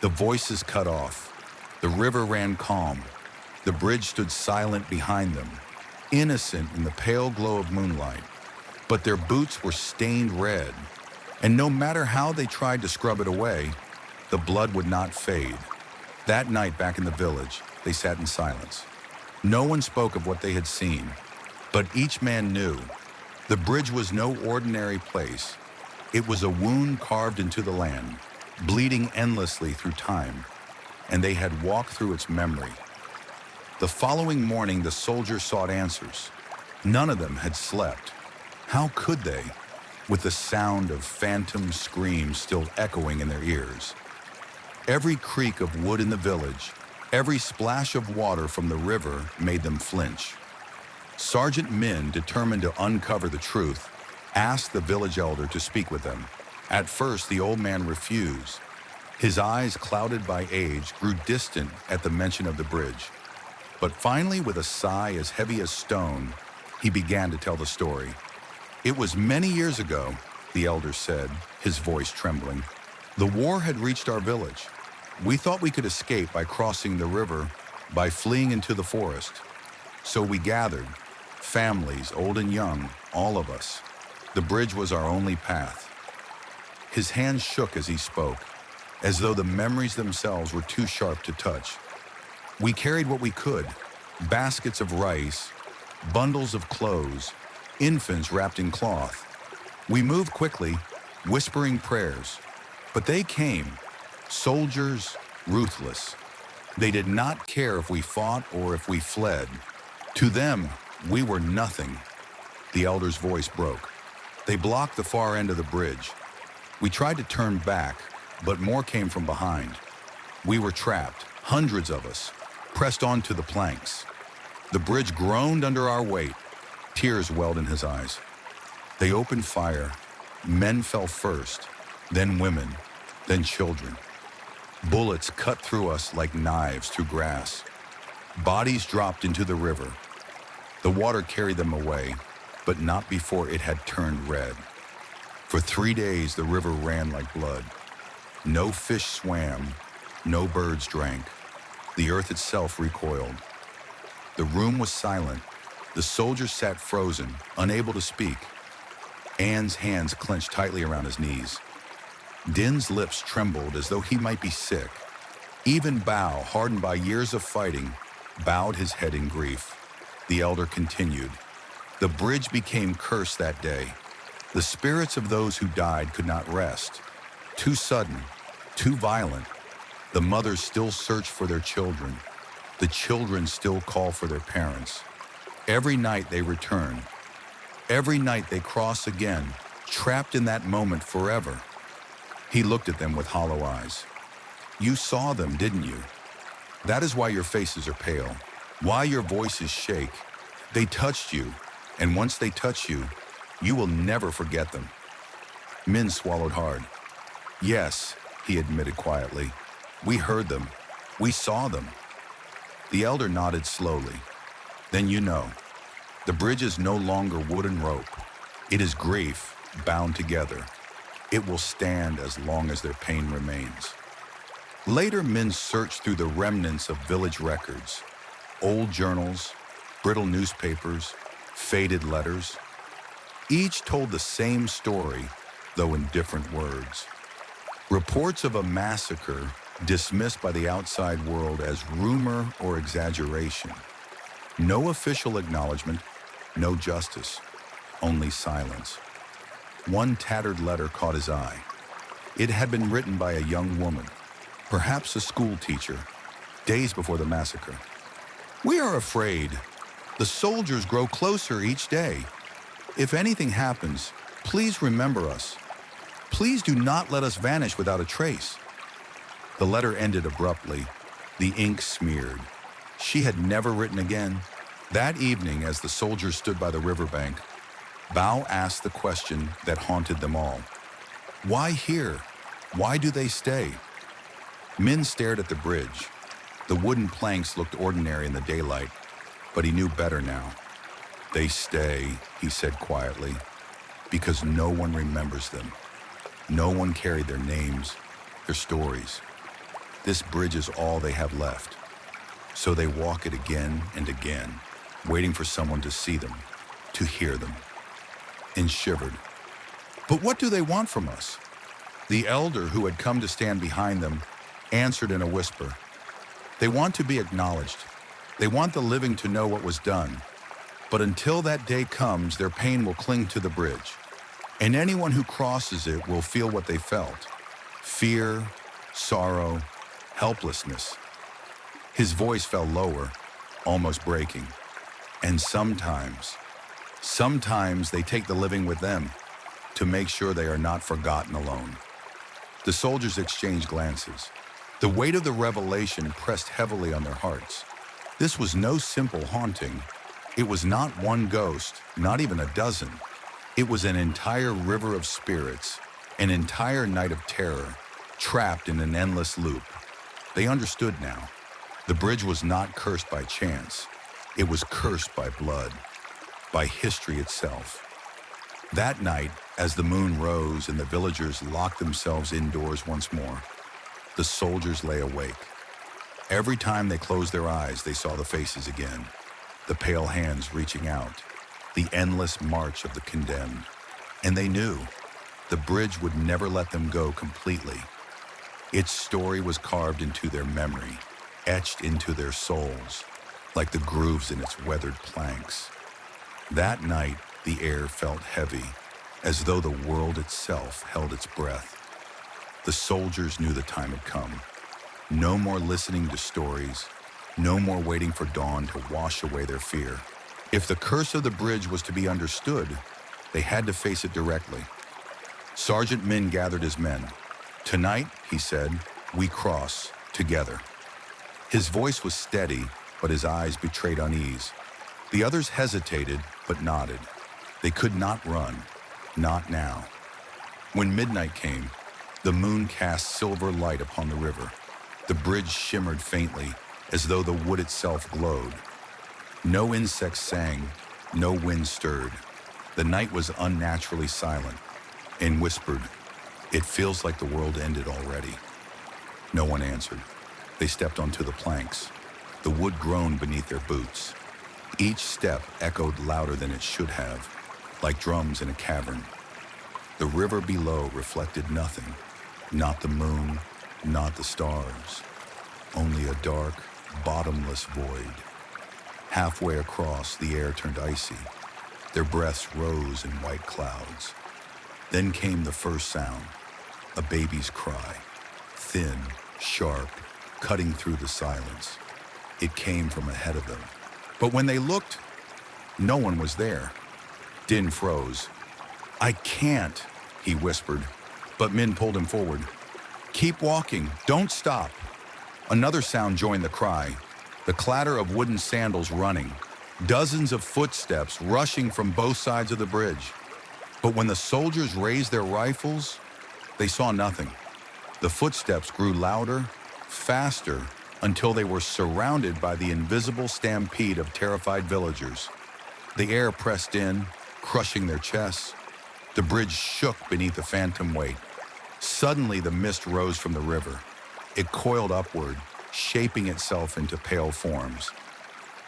The voices cut off. The river ran calm. The bridge stood silent behind them, innocent in the pale glow of moonlight. But their boots were stained red, and no matter how they tried to scrub it away, the blood would not fade. That night back in the village, they sat in silence. No one spoke of what they had seen, but each man knew the bridge was no ordinary place. It was a wound carved into the land, bleeding endlessly through time, and they had walked through its memory. The following morning, the soldiers sought answers. None of them had slept. How could they, with the sound of phantom screams still echoing in their ears? Every creak of wood in the village, every splash of water from the river made them flinch. Sergeant Min, determined to uncover the truth, asked the village elder to speak with them. At first, the old man refused. His eyes, clouded by age, grew distant at the mention of the bridge. But finally, with a sigh as heavy as stone, he began to tell the story. It was many years ago, the elder said, his voice trembling. The war had reached our village. We thought we could escape by crossing the river, by fleeing into the forest. So we gathered, families, old and young, all of us. The bridge was our only path. His hands shook as he spoke, as though the memories themselves were too sharp to touch. We carried what we could, baskets of rice, bundles of clothes, infants wrapped in cloth. We moved quickly, whispering prayers. But they came, soldiers, ruthless. They did not care if we fought or if we fled. To them, we were nothing. The elder's voice broke. They blocked the far end of the bridge. We tried to turn back, but more came from behind. We were trapped, hundreds of us, pressed onto the planks. The bridge groaned under our weight. Tears welled in his eyes. They opened fire. Men fell first, then women, then children. Bullets cut through us like knives through grass. Bodies dropped into the river. The water carried them away, but not before it had turned red. For 3 days, the river ran like blood. No fish swam, no birds drank. The earth itself recoiled. The room was silent. The soldiers sat frozen, unable to speak. Anne's hands clenched tightly around his knees. Din's lips trembled as though he might be sick. Even Bao, hardened by years of fighting, bowed his head in grief. The elder continued. The bridge became cursed that day. The spirits of those who died could not rest. Too sudden, too violent. The mothers still search for their children. The children still call for their parents. Every night they return. Every night they cross again, trapped in that moment forever. He looked at them with hollow eyes. You saw them, didn't you? That is why your faces are pale, why your voices shake. They touched you, and once they touch you, you will never forget them. Min swallowed hard. Yes, he admitted quietly. We heard them. We saw them. The elder nodded slowly. Then you know. The bridge is no longer wooden rope. It is grief bound together. It will stand as long as their pain remains. Later, Min searched through the remnants of village records, old journals, brittle newspapers, faded letters. Each told the same story, though in different words. Reports of a massacre dismissed by the outside world as rumor or exaggeration. No official acknowledgement, no justice, only silence. One tattered letter caught his eye. It had been written by a young woman, perhaps a school teacher, days before the massacre. We are afraid. The soldiers grow closer each day. If anything happens, please remember us. Please do not let us vanish without a trace." The letter ended abruptly. The ink smeared. She had never written again. That evening, as the soldiers stood by the riverbank, Bao asked the question that haunted them all. Why here? Why do they stay? Min stared at the bridge. The wooden planks looked ordinary in the daylight, but he knew better now. "They stay," he said quietly, "because no one remembers them. No one carried their names, their stories. This bridge is all they have left. So they walk it again and again, waiting for someone to see them, to hear them." And shivered. "But what do they want from us?" The elder who had come to stand behind them answered in a whisper. "They want to be acknowledged. They want the living to know what was done. But until that day comes, their pain will cling to the bridge. And anyone who crosses it will feel what they felt. Fear, sorrow, helplessness." His voice fell lower, almost breaking. "And sometimes they take the living with them to make sure they are not forgotten alone." The soldiers exchanged glances. The weight of the revelation pressed heavily on their hearts. This was no simple haunting. It was not one ghost, not even a dozen. It was an entire river of spirits, an entire night of terror, trapped in an endless loop. They understood now. The bridge was not cursed by chance. It was cursed by blood, by history itself. That night, as the moon rose and the villagers locked themselves indoors once more, the soldiers lay awake. Every time they closed their eyes, they saw the faces again, the pale hands reaching out, the endless march of the condemned. And they knew the bridge would never let them go completely. Its story was carved into their memory, etched into their souls, like the grooves in its weathered planks. That night, the air felt heavy, as though the world itself held its breath. The soldiers knew the time had come. No more listening to stories, no more waiting for dawn to wash away their fear. If the curse of the bridge was to be understood, they had to face it directly. Sergeant Min gathered his men. "Tonight," he said, "we cross together." His voice was steady, but his eyes betrayed unease. The others hesitated, but nodded. They could not run, not now. When midnight came, the moon cast silver light upon the river. The bridge shimmered faintly, as though the wood itself glowed. No insects sang, no wind stirred. The night was unnaturally silent, and whispered, "It feels like the world ended already." No one answered. They stepped onto the planks. The wood groaned beneath their boots. Each step echoed louder than it should have, like drums in a cavern. The river below reflected nothing, not the moon, not the stars, only a dark, bottomless void. Halfway across, the air turned icy. Their breaths rose in white clouds. Then came the first sound, a baby's cry, thin, sharp, cutting through the silence. It came from ahead of them. But when they looked, no one was there. Din froze. "I can't," he whispered, but Min pulled him forward. "Keep walking, don't stop." Another sound joined the cry, the clatter of wooden sandals running, dozens of footsteps rushing from both sides of the bridge. But when the soldiers raised their rifles, they saw nothing. The footsteps grew louder, faster, until they were surrounded by the invisible stampede of terrified villagers. The air pressed in, crushing their chests. The bridge shook beneath the phantom weight. Suddenly, the mist rose from the river. It coiled upward, shaping itself into pale forms.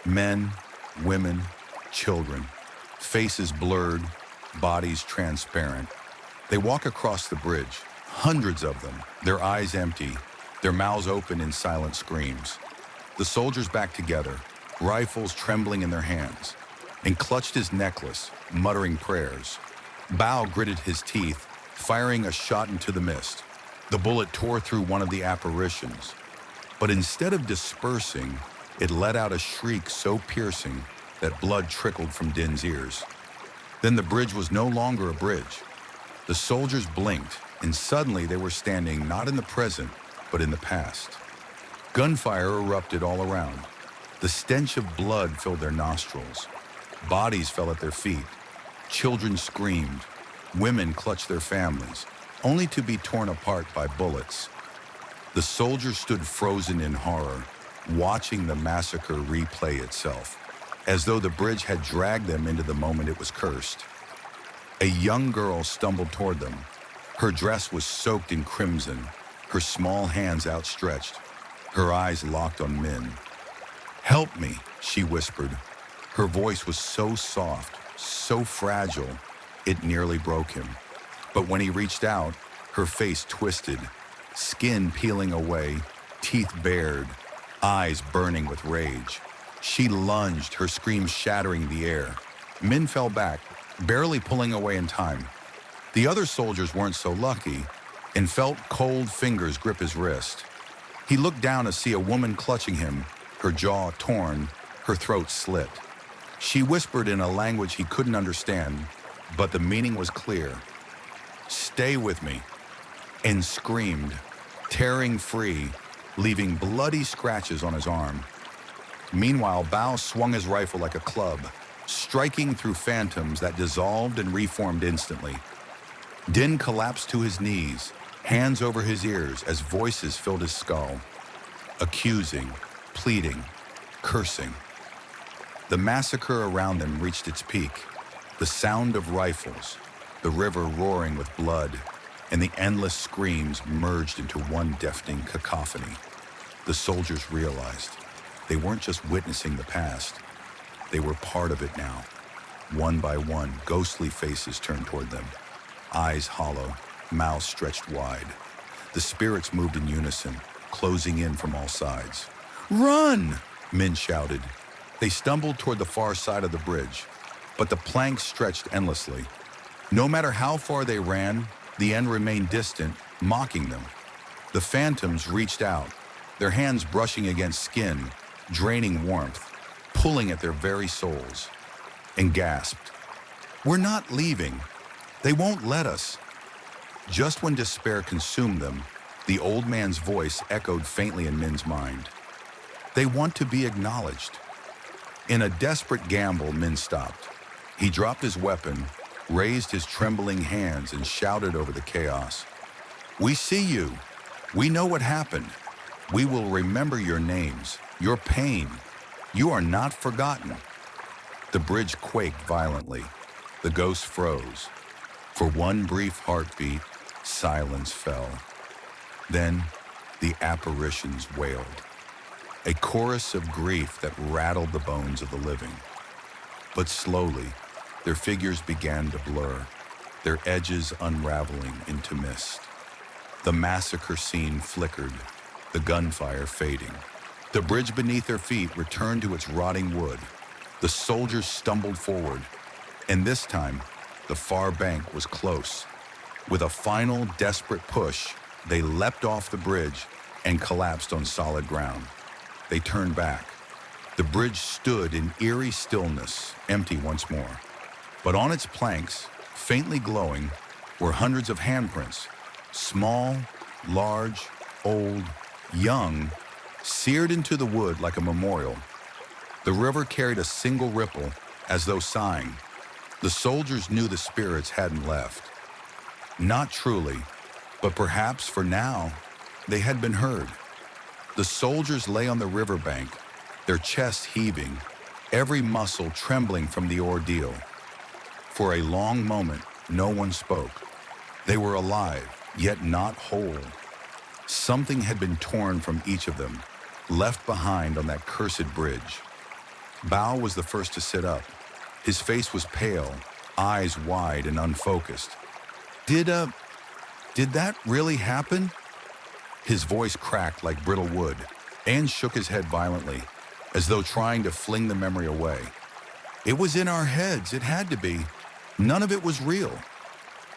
Men, women, children, faces blurred, bodies transparent. They walk across the bridge, hundreds of them, their eyes empty, their mouths open in silent screams. The soldiers backed together, rifles trembling in their hands, and clutched his necklace, muttering prayers. Bao gritted his teeth, firing a shot into the mist. The bullet tore through one of the apparitions, but instead of dispersing, it let out a shriek so piercing that blood trickled from Din's ears. Then the bridge was no longer a bridge. The The soldiers blinked, and suddenly they were standing not in the present, but in the past. Gunfire erupted all around. The stench of blood filled their nostrils. Bodies fell at their feet. Children screamed. Women clutched their families, only to be torn apart by bullets. The soldiers stood frozen in horror, watching the massacre replay itself, as though the bridge had dragged them into the moment it was cursed. A young girl stumbled toward them. Her dress was soaked in crimson, her small hands outstretched, her eyes locked on Min. "Help me," she whispered. Her voice was so soft, so fragile, it nearly broke him. But when he reached out, her face twisted, skin peeling away, teeth bared, eyes burning with rage. She lunged, her scream shattering the air. Min fell back, barely pulling away in time. The other soldiers weren't so lucky and felt cold fingers grip his wrist. He looked down to see a woman clutching him, her jaw torn, her throat slit. She whispered in a language he couldn't understand, but the meaning was clear. "Stay with me," and screamed, tearing free, leaving bloody scratches on his arm. Meanwhile, Bao swung his rifle like a club, striking through phantoms that dissolved and reformed instantly. Din collapsed to his knees, hands over his ears as voices filled his skull, accusing, pleading, cursing. The massacre around them reached its peak. The sound of rifles, the river roaring with blood, and the endless screams merged into one deafening cacophony. The soldiers realized they weren't just witnessing the past, they were part of it now. One by one, ghostly faces turned toward them, eyes hollow, mouths stretched wide. The spirits moved in unison, closing in from all sides. "Run!" Min shouted. They stumbled toward the far side of the bridge, but the planks stretched endlessly. No matter how far they ran, the end remained distant, mocking them. The phantoms reached out, their hands brushing against skin, draining warmth, pulling at their very souls, and gasped, "We're not leaving. They won't let us." Just when despair consumed them, the old man's voice echoed faintly in Min's mind. "They want to be acknowledged." In a desperate gamble, Min stopped. He dropped his weapon, raised his trembling hands, and shouted over the chaos. "We see you. We know what happened. We will remember your names, your pain. You are not forgotten." The bridge quaked violently. The ghosts froze. For one brief heartbeat, silence fell. Then the apparitions wailed, a chorus of grief that rattled the bones of the living. But slowly, their figures began to blur, their edges unraveling into mist. The massacre scene flickered, the gunfire fading. The bridge beneath their feet returned to its rotting wood. The soldiers stumbled forward, and this time, the far bank was close. With a final desperate push, they leapt off the bridge and collapsed on solid ground. They turned back. The bridge stood in eerie stillness, empty once more. But on its planks, faintly glowing, were hundreds of handprints, small, large, old, young, seared into the wood like a memorial. The river carried a single ripple, as though sighing. The soldiers knew the spirits hadn't left. Not truly, but perhaps for now, they had been heard. The soldiers lay on the riverbank, their chests heaving, every muscle trembling from the ordeal. For a long moment, no one spoke. They were alive, yet not whole. Something had been torn from each of them, left behind on that cursed bridge. Bao was the first to sit up. His face was pale, eyes wide and unfocused. Did that really happen?" His voice cracked like brittle wood, and shook his head violently, as though trying to fling the memory away. "It was in our heads, it had to be. None of it was real."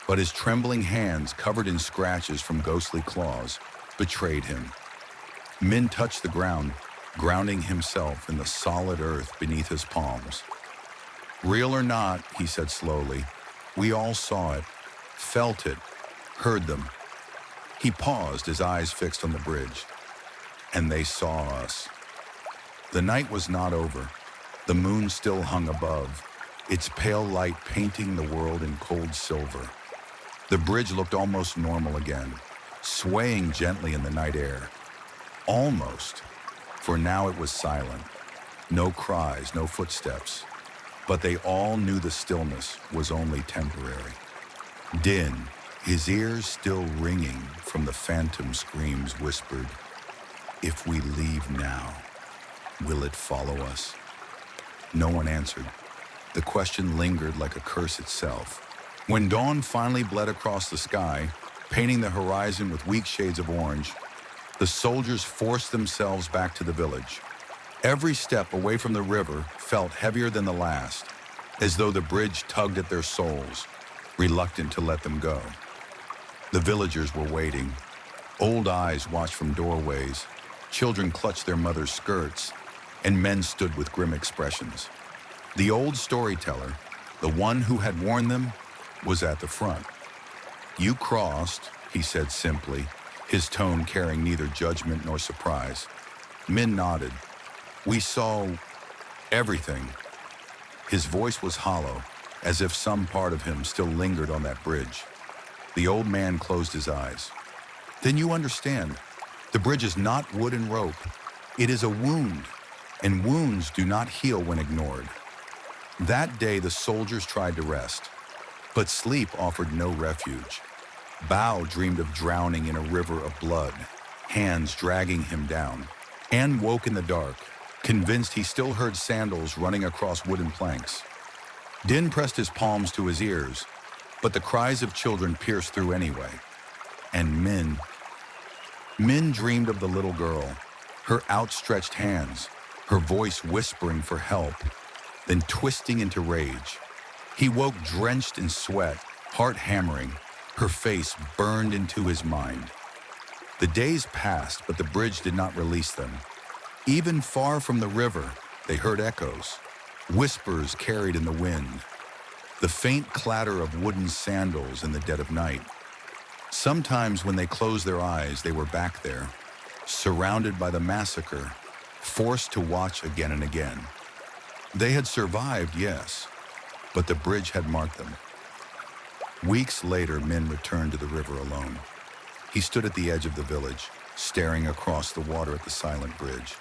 But his trembling hands, covered in scratches from ghostly claws, betrayed him. Min touched the ground, grounding himself in the solid earth beneath his palms. "Real or not," he said slowly, "we all saw it. felt it, heard them. He paused, his eyes fixed on the bridge, and they saw us. The night was not over. The moon still hung above, its pale light painting the world in cold silver. The bridge looked almost normal again, swaying gently in the night air. Almost, for now it was silent. No cries, no footsteps. But they all knew the stillness was only temporary. Din, his ears still ringing from the phantom screams, whispered, "If we leave now, will it follow us?" No one answered. The question lingered like a curse itself. When dawn finally bled across the sky, painting the horizon with weak shades of orange, the soldiers forced themselves back to the village. Every step away from the river felt heavier than the last, as though the bridge tugged at their souls, reluctant to let them go. The villagers were waiting. Old eyes watched from doorways, children clutched their mothers' skirts, and men stood with grim expressions. The old storyteller, the one who had warned them, was at the front. "You crossed," he said simply, his tone carrying neither judgment nor surprise. Men nodded. "We saw everything." His voice was hollow, as if some part of him still lingered on that bridge. The old man closed his eyes. "Then you understand. The bridge is not wood and rope. It is a wound, and wounds do not heal when ignored." That day the soldiers tried to rest, but sleep offered no refuge. Bao dreamed of drowning in a river of blood, hands dragging him down, and woke in the dark, convinced he still heard sandals running across wooden planks. Din pressed his palms to his ears, but the cries of children pierced through anyway. And Min dreamed of the little girl, her outstretched hands, her voice whispering for help, then twisting into rage. He woke drenched in sweat, heart hammering, her face burned into his mind. The days passed, but the bridge did not release them. Even far from the river, they heard echoes, whispers carried in the wind, the faint clatter of wooden sandals in the dead of night. Sometimes when they closed their eyes, they were back there, surrounded by the massacre, forced to watch again and again. They had survived, yes, but the bridge had marked them. Weeks later, Min returned to the river alone. He stood at the edge of the village, staring across the water at the silent bridge.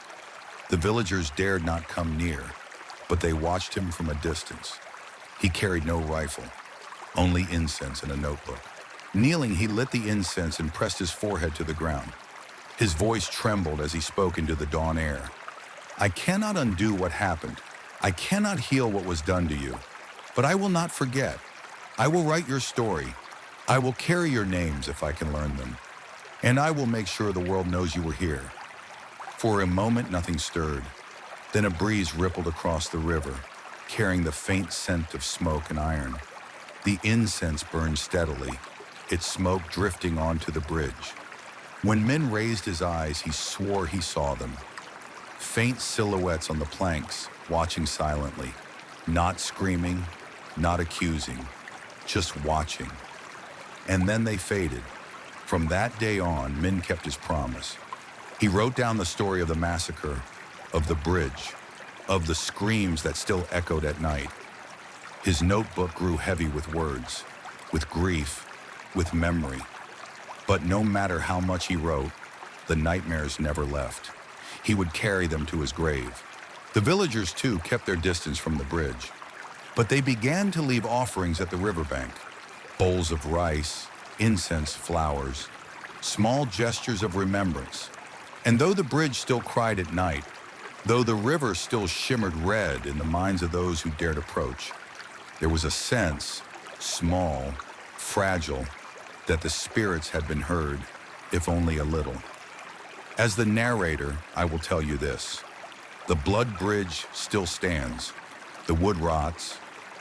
The villagers dared not come near, but they watched him from a distance. He carried no rifle, only incense and a notebook. Kneeling, he lit the incense and pressed his forehead to the ground. His voice trembled as he spoke into the dawn air. "I cannot undo what happened. I cannot heal what was done to you, but I will not forget. I will write your story. I will carry your names if I can learn them. And I will make sure the world knows you were here." For a moment, nothing stirred. Then a breeze rippled across the river, carrying the faint scent of smoke and iron. The incense burned steadily, its smoke drifting onto the bridge. When Min raised his eyes, he swore he saw them. Faint silhouettes on the planks, watching silently, not screaming, not accusing, just watching. And then they faded. From that day on, Min kept his promise. He wrote down the story of the massacre, of the bridge, of the screams that still echoed at night. His notebook grew heavy with words, with grief, with memory. But no matter how much he wrote, the nightmares never left. He would carry them to his grave. The villagers, too, kept their distance from the bridge. But they began to leave offerings at the riverbank. Bowls of rice, incense, flowers, small gestures of remembrance. And though the bridge still cried at night, though the river still shimmered red in the minds of those who dared approach, there was a sense, small, fragile, that the spirits had been heard, if only a little. As the narrator, I will tell you this. The blood bridge still stands. The wood rots,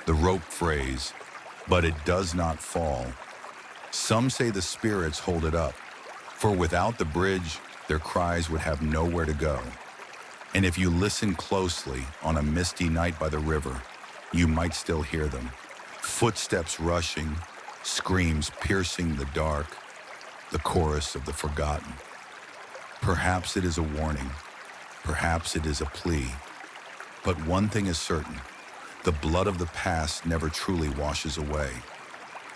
the rope frays, but it does not fall. Some say the spirits hold it up, for without the bridge, their cries would have nowhere to go. And if you listen closely on a misty night by the river, you might still hear them. Footsteps rushing, screams piercing the dark, the chorus of the forgotten. Perhaps it is a warning, perhaps it is a plea, but one thing is certain, the blood of the past never truly washes away.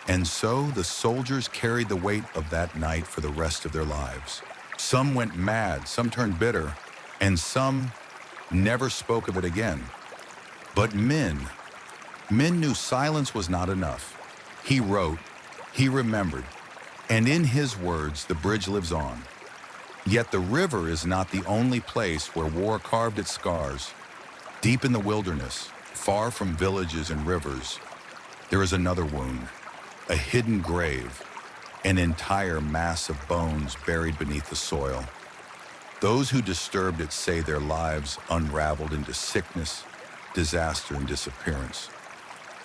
And so the soldiers carried the weight of that night for the rest of their lives. Some went mad, some turned bitter, and some never spoke of it again. But Min knew silence was not enough. He wrote, he remembered, and in his words, the bridge lives on. Yet the river is not the only place where war carved its scars. Deep in the wilderness, far from villages and rivers, there is another wound, a hidden grave, an entire mass of bones buried beneath the soil. Those who disturbed it say their lives unraveled into sickness, disaster, and disappearance.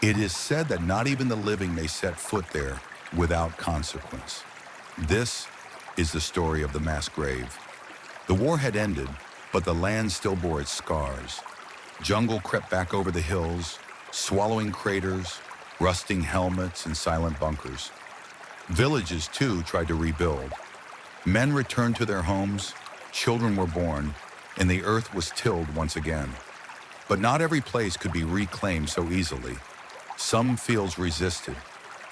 It is said that not even the living may set foot there without consequence. This is the story of the mass grave. The war had ended, but the land still bore its scars. Jungle crept back over the hills, swallowing craters, rusting helmets, and silent bunkers. Villages, too, tried to rebuild. Men returned to their homes, children were born, and the earth was tilled once again. But not every place could be reclaimed so easily. Some fields resisted.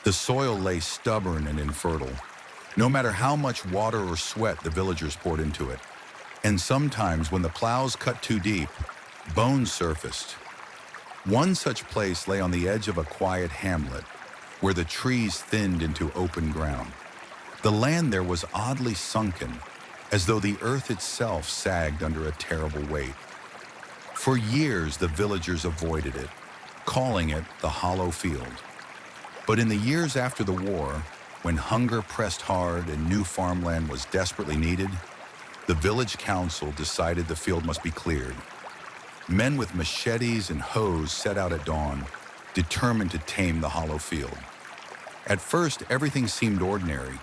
The soil lay stubborn and infertile, no matter how much water or sweat the villagers poured into it. And sometimes, when the plows cut too deep, bones surfaced. One such place lay on the edge of a quiet hamlet, where the trees thinned into open ground. The land there was oddly sunken, as though the earth itself sagged under a terrible weight. For years, the villagers avoided it, calling it the Hollow Field. But in the years after the war, when hunger pressed hard and new farmland was desperately needed, the village council decided the field must be cleared. Men with machetes and hoes set out at dawn, determined to tame the Hollow Field. At first, everything seemed ordinary.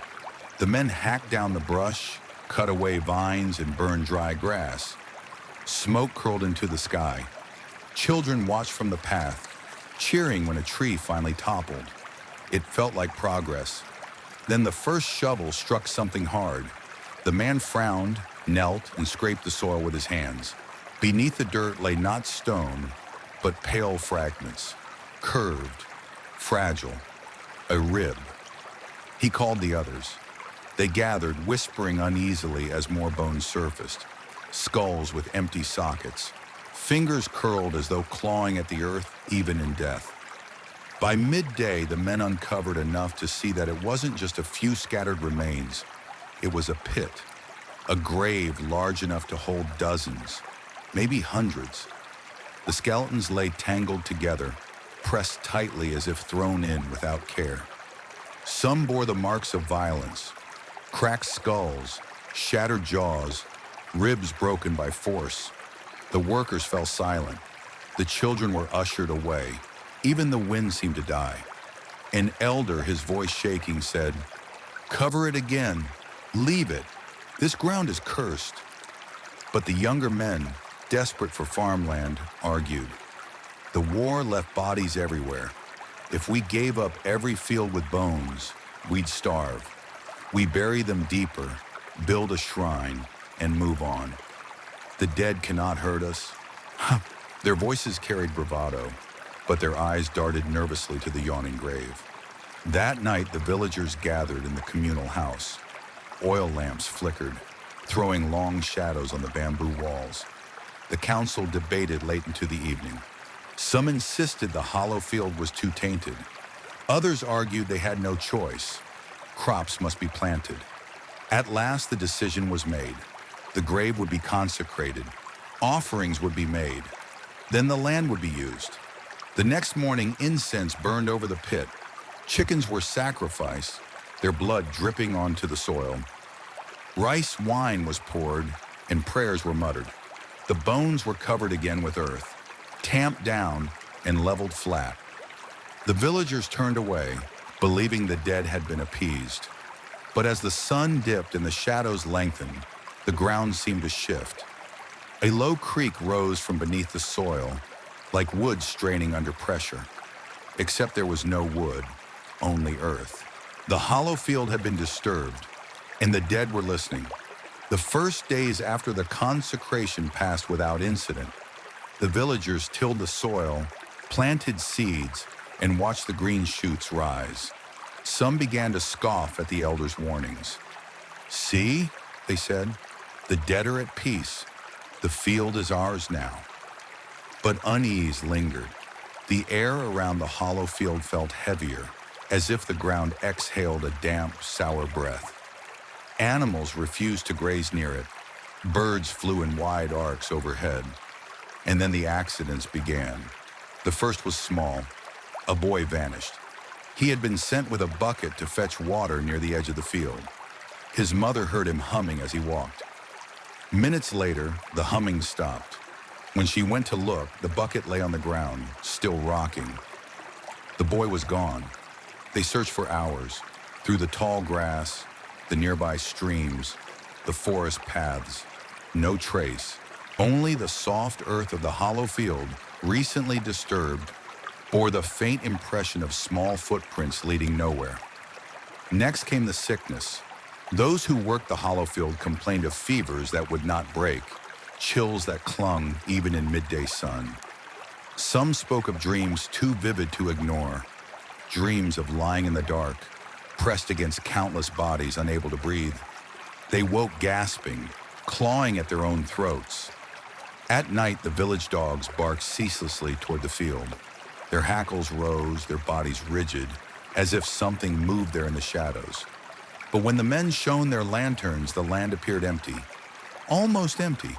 The men hacked down the brush, cut away vines, and burned dry grass. Smoke curled into the sky. Children watched from the path, cheering when a tree finally toppled. It felt like progress. Then the first shovel struck something hard. The man frowned, knelt, and scraped the soil with his hands. Beneath the dirt lay not stone, but pale fragments, curved, fragile, a rib. He called the others. They gathered, whispering uneasily as more bones surfaced, skulls with empty sockets, fingers curled as though clawing at the earth even in death. By midday, the men uncovered enough to see that it wasn't just a few scattered remains. It was a pit, a grave large enough to hold dozens, maybe hundreds. The skeletons lay tangled together, pressed tightly as if thrown in without care. Some bore the marks of violence, cracked skulls, shattered jaws, ribs broken by force. The workers fell silent. The children were ushered away. Even the wind seemed to die. An elder, his voice shaking, said, "Cover it again. Leave it. This ground is cursed." But the younger men, desperate for farmland, argued. The war left bodies everywhere. If we gave up every field with bones, we'd starve. We bury them deeper, build a shrine, and move on. The dead cannot hurt us. Their voices carried bravado, but their eyes darted nervously to the yawning grave. That night, the villagers gathered in the communal house. Oil lamps flickered, throwing long shadows on the bamboo walls. The council debated late into the evening. Some insisted the Hollow Field was too tainted. Others argued they had no choice. Crops must be planted. At last, the decision was made. The grave would be consecrated. Offerings would be made. Then the land would be used. The next morning, incense burned over the pit. Chickens were sacrificed, their blood dripping onto the soil. Rice wine was poured, and prayers were muttered. The bones were covered again with earth, tamped down and leveled flat. The villagers turned away, believing the dead had been appeased. But as the sun dipped and the shadows lengthened, the ground seemed to shift. A low creek rose from beneath the soil, like wood straining under pressure. Except there was no wood, only earth. The hollow field had been disturbed, and the dead were listening. The first days after the consecration passed without incident. The villagers tilled the soil, planted seeds, and watched the green shoots rise. Some began to scoff at the elders' warnings. "See," they said, "the dead are at peace. The field is ours now." But unease lingered. The air around the hollow field felt heavier, as if the ground exhaled a damp, sour breath. Animals refused to graze near it. Birds flew in wide arcs overhead. And then the accidents began. The first was small. A boy vanished. He had been sent with a bucket to fetch water near the edge of the field. His mother heard him humming as he walked. Minutes later, the humming stopped. When she went to look, the bucket lay on the ground, still rocking. The boy was gone. They searched for hours, through the tall grass, the nearby streams, the forest paths. No trace. Only the soft earth of the hollow field, recently disturbed, bore the faint impression of small footprints leading nowhere. Next came the sickness. Those who worked the hollow field complained of fevers that would not break, chills that clung even in midday sun. Some spoke of dreams too vivid to ignore, dreams of lying in the dark, pressed against countless bodies unable to breathe. They woke gasping, clawing at their own throats. At night, the village dogs barked ceaselessly toward the field. Their hackles rose, their bodies rigid, as if something moved there in the shadows. But when the men shone their lanterns, the land appeared empty, almost empty.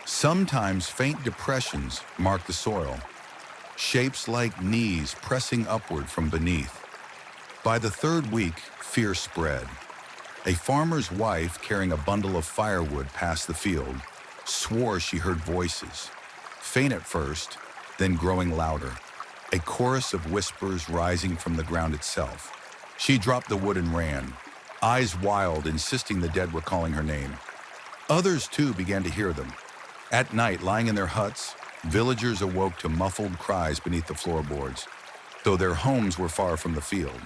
Sometimes faint depressions marked the soil, shapes like knees pressing upward from beneath. By the third week, fear spread. A farmer's wife carrying a bundle of firewood past the field swore she heard voices, faint at first, then growing louder, a chorus of whispers rising from the ground itself. She dropped the wood and ran, eyes wild, insisting the dead were calling her name. Others, too, began to hear them. At night, lying in their huts, villagers awoke to muffled cries beneath the floorboards, though their homes were far from the field.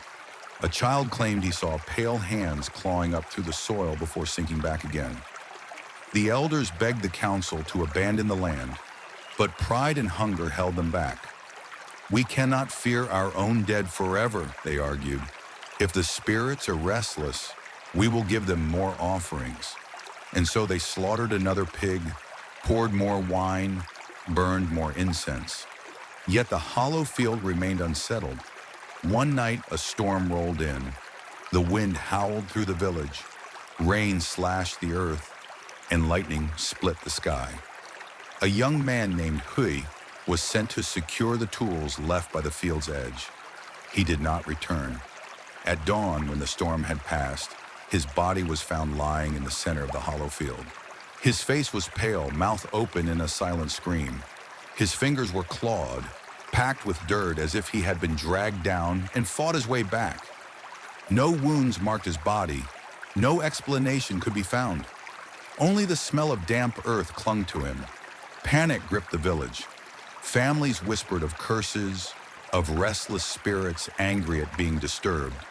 A child claimed he saw pale hands clawing up through the soil before sinking back again. The elders begged the council to abandon the land, but pride and hunger held them back. "We cannot fear our own dead forever," they argued. "If the spirits are restless, we will give them more offerings." And so they slaughtered another pig, poured more wine, burned more incense. Yet the hollow field remained unsettled. One night, a storm rolled in. The wind howled through the village. Rain slashed the earth, and lightning split the sky. A young man named Hui was sent to secure the tools left by the field's edge. He did not return. At dawn, when the storm had passed, his body was found lying in the center of the hollow field. His face was pale, mouth open in a silent scream. His fingers were clawed, packed with dirt as if he had been dragged down and fought his way back. No wounds marked his body. No explanation could be found. Only the smell of damp earth clung to him. Panic gripped the village. Families whispered of curses, of restless spirits angry at being disturbed.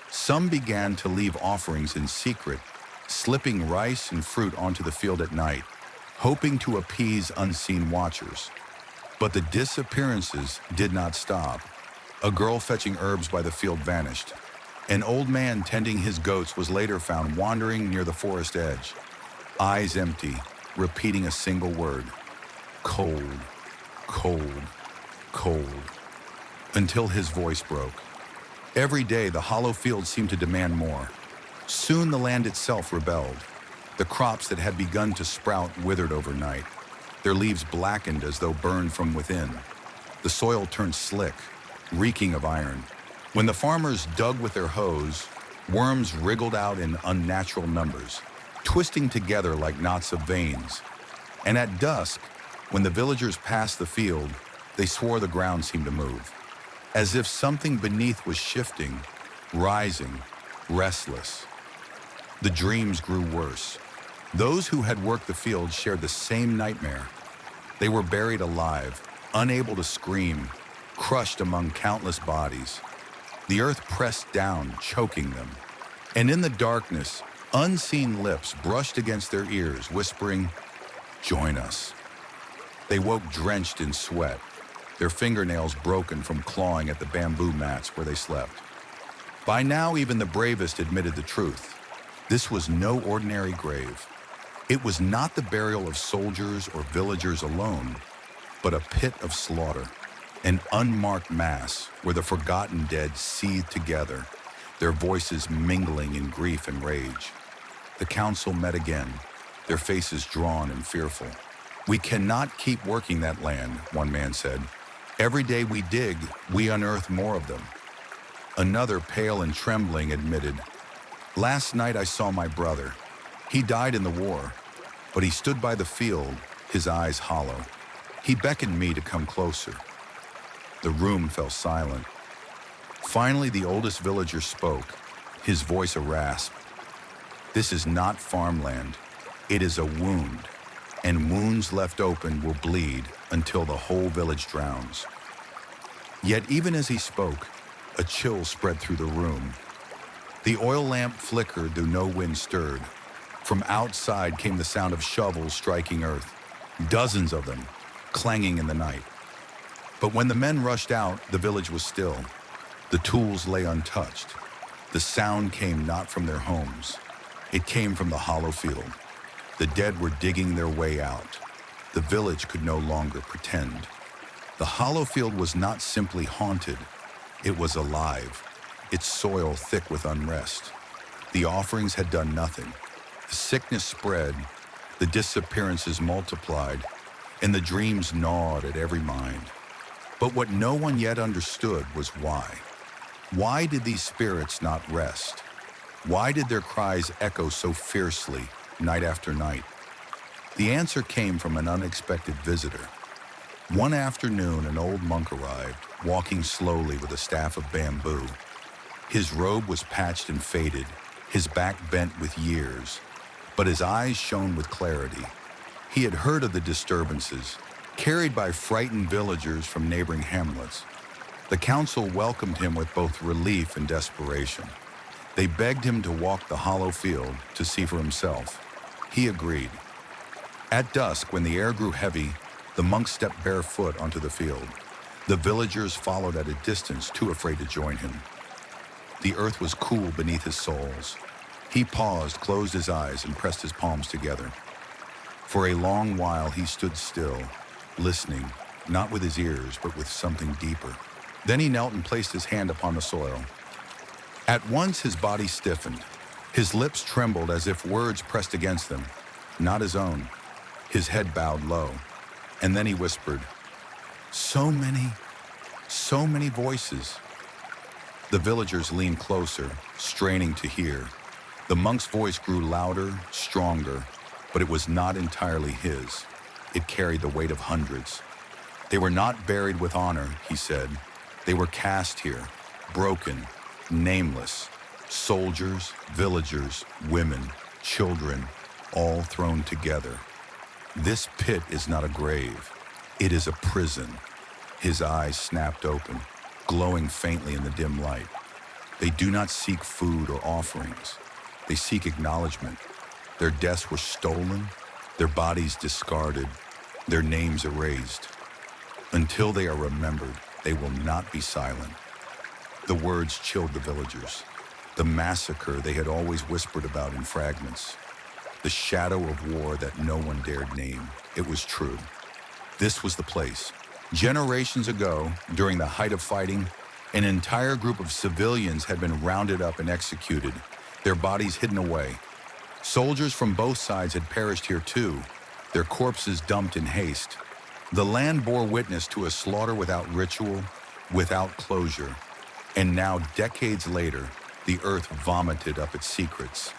Some began to leave offerings in secret, slipping rice and fruit onto the field at night, hoping to appease unseen watchers. But the disappearances did not stop. A girl fetching herbs by the field vanished. An old man tending his goats was later found wandering near the forest edge, eyes empty, repeating a single word: cold, cold, cold, until his voice broke. Every day, the hollow field seemed to demand more. Soon the land itself rebelled. The crops that had begun to sprout withered overnight. Their leaves blackened as though burned from within. The soil turned slick, reeking of iron. When the farmers dug with their hoes, worms wriggled out in unnatural numbers, twisting together like knots of veins. And at dusk, when the villagers passed the field, they swore the ground seemed to move, as if something beneath was shifting, rising, restless. The dreams grew worse. Those who had worked the field shared the same nightmare. They were buried alive, unable to scream, crushed among countless bodies. The earth pressed down, choking them. And in the darkness, unseen lips brushed against their ears, whispering, "Join us." They woke drenched in sweat, their fingernails broken from clawing at the bamboo mats where they slept. By now, even the bravest admitted the truth. This was no ordinary grave. It was not the burial of soldiers or villagers alone, but a pit of slaughter, an unmarked mass where the forgotten dead seethed together, their voices mingling in grief and rage. The council met again, their faces drawn and fearful. "We cannot keep working that land," one man said. "Every day we dig, we unearth more of them." Another, pale and trembling, admitted, "Last night I saw my brother. He died in the war, but he stood by the field, his eyes hollow. He beckoned me to come closer." The room fell silent. Finally, the oldest villager spoke, his voice a rasp. "This is not farmland. It is a wound, and wounds left open will bleed until the whole village drowns." Yet even as he spoke, a chill spread through the room. The oil lamp flickered though no wind stirred. From outside came the sound of shovels striking earth, dozens of them, clanging in the night. But when the men rushed out, the village was still. The tools lay untouched. The sound came not from their homes. It came from the hollow field. The dead were digging their way out. The village could no longer pretend. The hollow field was not simply haunted. It was alive, its soil thick with unrest. The offerings had done nothing. The sickness spread, the disappearances multiplied, and the dreams gnawed at every mind. But what no one yet understood was why. Why did these spirits not rest? Why did their cries echo so fiercely, night after night? The answer came from an unexpected visitor. One afternoon, an old monk arrived, walking slowly with a staff of bamboo. His robe was patched and faded, his back bent with years, but his eyes shone with clarity. He had heard of the disturbances, carried by frightened villagers from neighboring hamlets. The council welcomed him with both relief and desperation. They begged him to walk the hollow field to see for himself. He agreed. At dusk, when the air grew heavy, the monk stepped barefoot onto the field. The villagers followed at a distance, too afraid to join him. The earth was cool beneath his soles. He paused, closed his eyes, and pressed his palms together. For a long while, he stood still, listening, not with his ears, but with something deeper. Then he knelt and placed his hand upon the soil. At once, his body stiffened. His lips trembled as if words pressed against them, not his own. His head bowed low. And then he whispered, so many voices." The villagers leaned closer, straining to hear. The monk's voice grew louder, stronger, but it was not entirely his. It carried the weight of hundreds. "They were not buried with honor," he said. "They were cast here, broken, nameless. Soldiers, villagers, women, children, all thrown together. This pit is not a grave. It is a prison." His eyes snapped open, glowing faintly in the dim light. "They do not seek food or offerings. They seek acknowledgement. Their deaths were stolen, their bodies discarded, their names erased. Until they are remembered, they will not be silent." The words chilled the villagers. The massacre they had always whispered about in fragments. The shadow of war that no one dared name. It was true. This was the place. Generations ago, during the height of fighting, an entire group of civilians had been rounded up and executed, their bodies hidden away. Soldiers from both sides had perished here too, their corpses dumped in haste. The land bore witness to a slaughter without ritual, without closure. And now, decades later, the earth vomited up its secrets.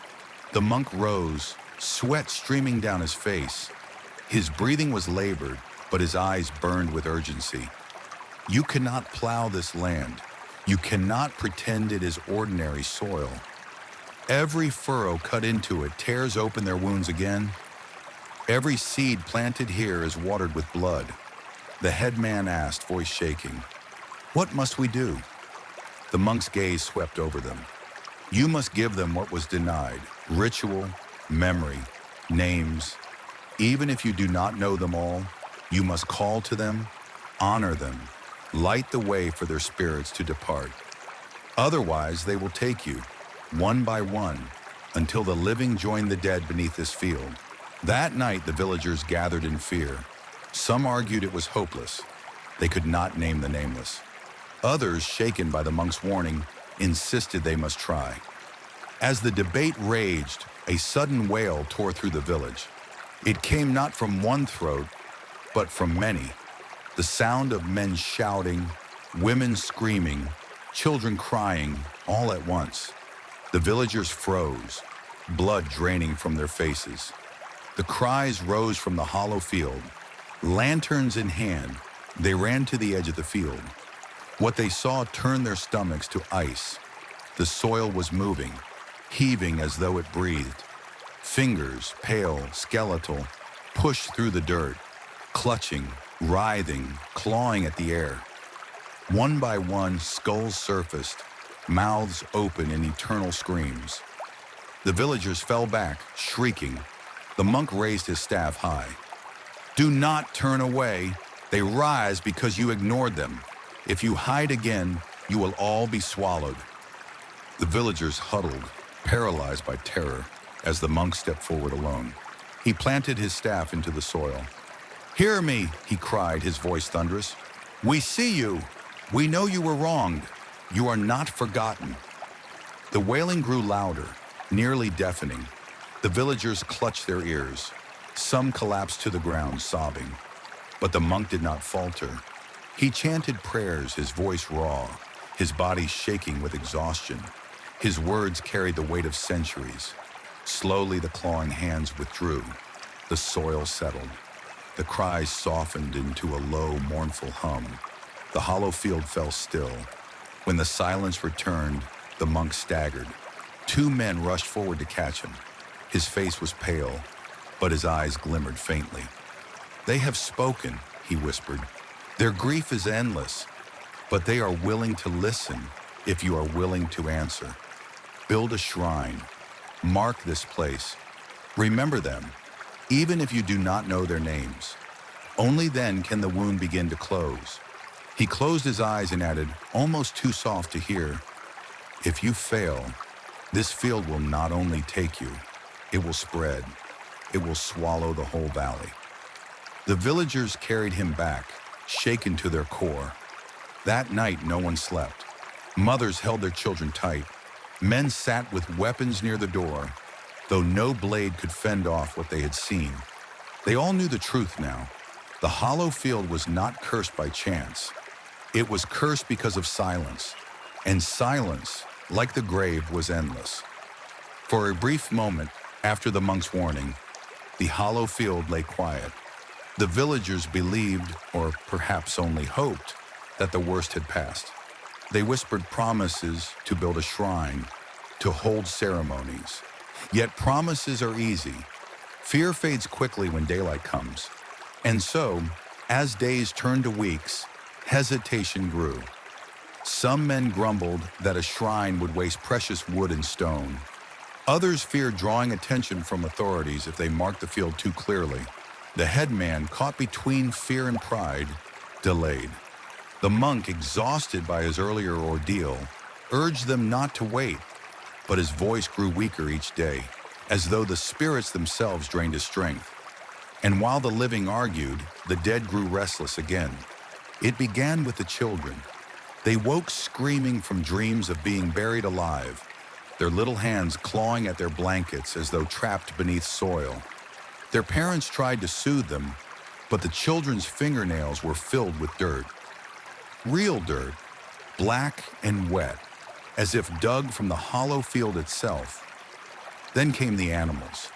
The monk rose, sweat streaming down his face. His breathing was labored, but his eyes burned with urgency. You cannot plow this land. You cannot pretend it is ordinary soil. Every furrow cut into it tears open their wounds again. Every seed planted here is watered with blood. The headman asked, voice shaking, "What must we do?" The monk's gaze swept over them. You must give them what was denied: ritual, memory, names. Even if you do not know them all, you must call to them, honor them, light the way for their spirits to depart. Otherwise, they will take you, one by one, until the living join the dead beneath this field. That night, the villagers gathered in fear. Some argued it was hopeless. They could not name the nameless. Others, shaken by the monk's warning, insisted they must try. As the debate raged, a sudden wail tore through the village. It came not from one throat, but from many. The sound of men shouting, women screaming, children crying, all at once. The villagers froze, blood draining from their faces. The cries rose from the hollow field. Lanterns in hand, they ran to the edge of the field. What they saw turned their stomachs to ice. The soil was moving, heaving as though it breathed. Fingers, pale, skeletal, pushed through the dirt, clutching, writhing, clawing at the air. One by one, skulls surfaced, mouths open in eternal screams. The villagers fell back, shrieking. The monk raised his staff high. Do not turn away. They rise because you ignored them. If you hide again, you will all be swallowed. The villagers huddled, paralyzed by terror, as the monk stepped forward alone. He planted his staff into the soil. Hear me, he cried, his voice thunderous. We see you. We know you were wronged. You are not forgotten. The wailing grew louder, nearly deafening. The villagers clutched their ears. Some collapsed to the ground, sobbing. But the monk did not falter. He chanted prayers, his voice raw, his body shaking with exhaustion. His words carried the weight of centuries. Slowly, the clawing hands withdrew. The soil settled. The cries softened into a low, mournful hum. The hollow field fell still. When the silence returned, the monk staggered. Two men rushed forward to catch him. His face was pale, but his eyes glimmered faintly. They have spoken, he whispered. Their grief is endless, but they are willing to listen if you are willing to answer. Build a shrine. Mark this place. Remember them, even if you do not know their names. Only then can the wound begin to close. He closed his eyes and added, almost too soft to hear, if you fail, this field will not only take you, it will spread. It will swallow the whole valley. The villagers carried him back, shaken to their core. That night, no one slept. Mothers held their children tight. Men sat with weapons near the door, though no blade could fend off what they had seen. They all knew the truth now. The hollow field was not cursed by chance. It was cursed because of silence, and silence, like the grave, was endless. For a brief moment, after the monk's warning, the hollow field lay quiet. The villagers believed, or perhaps only hoped, that the worst had passed. They whispered promises to build a shrine, to hold ceremonies. Yet promises are easy. Fear fades quickly when daylight comes. And so, as days turned to weeks, hesitation grew. Some men grumbled that a shrine would waste precious wood and stone. Others feared drawing attention from authorities if they marked the field too clearly. The headman, caught between fear and pride, delayed. The monk, exhausted by his earlier ordeal, urged them not to wait, but his voice grew weaker each day, as though the spirits themselves drained his strength. And while the living argued, the dead grew restless again. It began with the children. They woke screaming from dreams of being buried alive, their little hands clawing at their blankets as though trapped beneath soil. Their parents tried to soothe them, but the children's fingernails were filled with dirt. Real dirt, black and wet, as if dug from the hollow field itself. Then came the animals.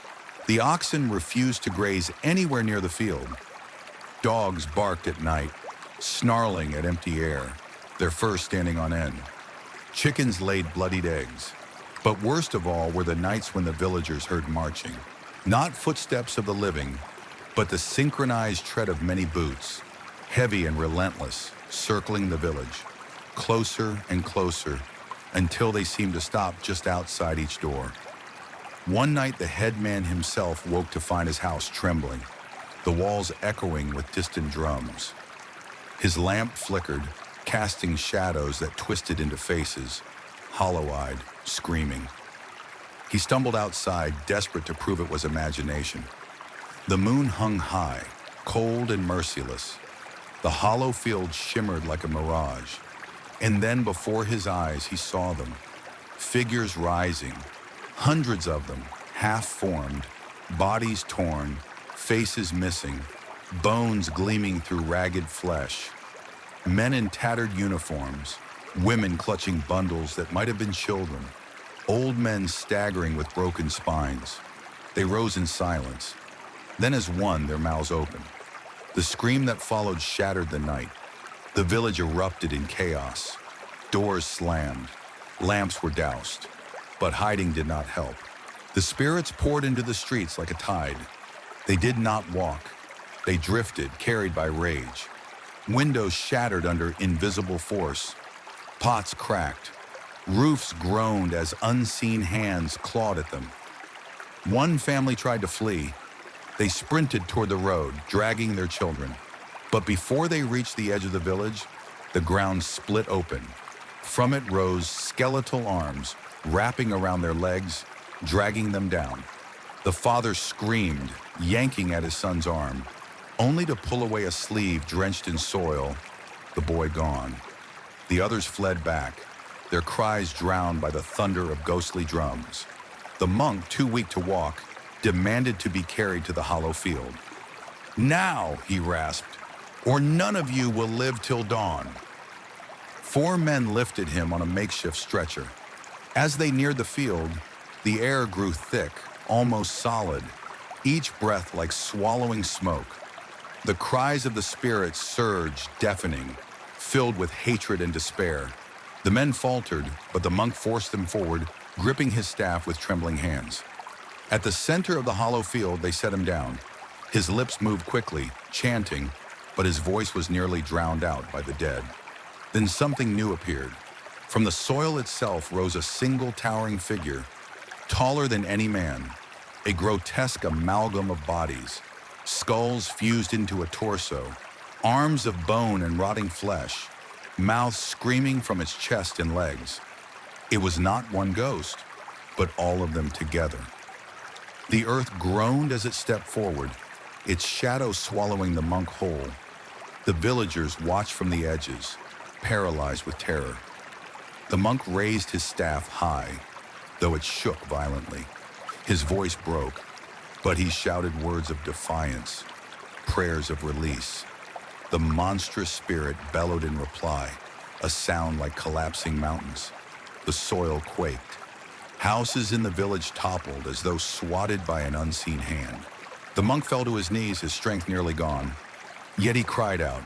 The oxen refused to graze anywhere near the field. Dogs barked at night, snarling at empty air, their fur standing on end. Chickens laid bloodied eggs. But worst of all were the nights when the villagers heard marching. Not footsteps of the living, but the synchronized tread of many boots, heavy and relentless, circling the village. closer and closer, until they seemed to stop just outside each door. One night, the headman himself woke to find his house trembling, the walls echoing with distant drums. His lamp flickered, casting shadows that twisted into faces, hollow-eyed, screaming. He stumbled outside, desperate to prove it was imagination. The moon hung high, cold and merciless. The hollow field shimmered like a mirage. And then before his eyes, he saw them. Figures rising, hundreds of them, half-formed, bodies torn, faces missing, bones gleaming through ragged flesh. Men in tattered uniforms, women clutching bundles that might have been children, old men staggering with broken spines. They rose in silence. Then as one, their mouths opened. The scream that followed shattered the night. The village erupted in chaos. Doors slammed. Lamps were doused. But hiding did not help. The spirits poured into the streets like a tide. They did not walk. They drifted, carried by rage. Windows shattered under invisible force. Pots cracked. Roofs groaned as unseen hands clawed at them. One family tried to flee. They sprinted toward the road, dragging their children. But before they reached the edge of the village, the ground split open. From it rose skeletal arms, wrapping around their legs, dragging them down. The father screamed, yanking at his son's arm, only to pull away a sleeve drenched in soil, the boy gone. The others fled back, their cries drowned by the thunder of ghostly drums. The monk, too weak to walk, demanded to be carried to the hollow field. "Now," he rasped, "or none of you will live till dawn." 4 men lifted him on a makeshift stretcher. As they neared the field, the air grew thick, almost solid, each breath like swallowing smoke. The cries of the spirits surged, deafening, filled with hatred and despair. The men faltered, but the monk forced them forward, gripping his staff with trembling hands. At the center of the hollow field, they set him down. His lips moved quickly, chanting, but his voice was nearly drowned out by the dead. Then something new appeared. From the soil itself rose a single towering figure, taller than any man, a grotesque amalgam of bodies, skulls fused into a torso, arms of bone and rotting flesh, mouth screaming from its chest and legs. It was not one ghost, but all of them together. The earth groaned as it stepped forward, its shadow swallowing the monk whole. The villagers watched from the edges, paralyzed with terror. The monk raised his staff high, though it shook violently. His voice broke, but he shouted words of defiance, prayers of release. The monstrous spirit bellowed in reply, a sound like collapsing mountains. The soil quaked. Houses in the village toppled as though swatted by an unseen hand. The monk fell to his knees, his strength nearly gone. Yet he cried out,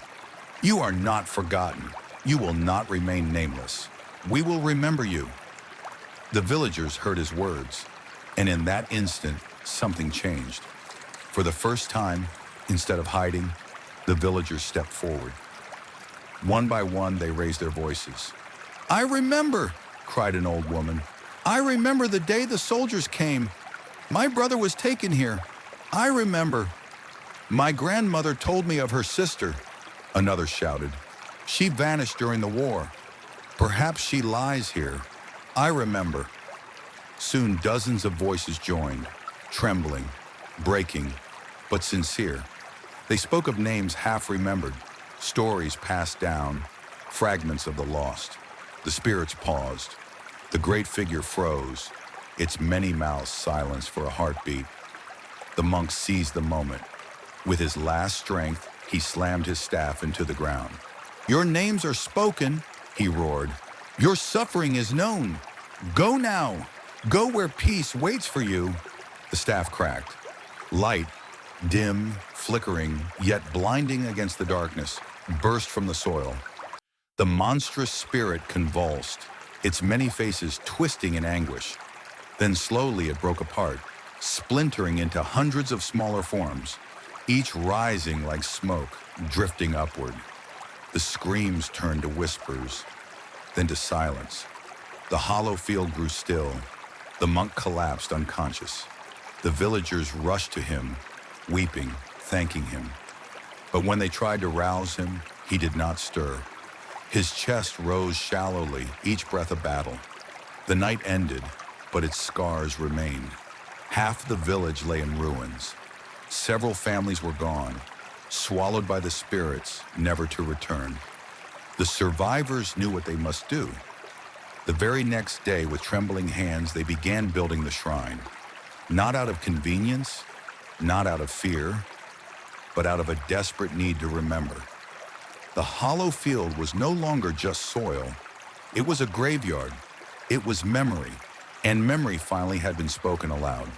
"You are not forgotten. You will not remain nameless. We will remember you." The villagers heard his words, and in that instant, something changed. For the first time, instead of hiding, the villagers stepped forward. One by one, they raised their voices. "I remember," cried an old woman. "I remember the day the soldiers came. My brother was taken here. I remember. My grandmother told me of her sister," another shouted. "She vanished during the war. Perhaps she lies here. I remember." Soon dozens of voices joined, trembling, breaking, but sincere. They spoke of names half remembered, stories passed down, fragments of the lost. The spirits paused. The great figure froze, its many mouths silenced for a heartbeat. The monk seized the moment. With his last strength, he slammed his staff into the ground. "Your names are spoken," he roared. "Your suffering is known. Go now. Go where peace waits for you." The staff cracked. Light, dim, flickering, yet blinding against the darkness, burst from the soil. The monstrous spirit convulsed, its many faces twisting in anguish. Then slowly it broke apart, splintering into hundreds of smaller forms, each rising like smoke, drifting upward. The screams turned to whispers, then to silence. The hollow field grew still. The monk collapsed unconscious. The villagers rushed to him, weeping, thanking him. But when they tried to rouse him, he did not stir. His chest rose shallowly, each breath a battle. The night ended, but its scars remained. Half the village lay in ruins. Several families were gone, swallowed by the spirits, never to return. The survivors knew what they must do. The very next day, with trembling hands, they began building the shrine. Not out of convenience, not out of fear, but out of a desperate need to remember. The hollow field was no longer just soil. It was a graveyard. It was memory, and memory finally had been spoken aloud.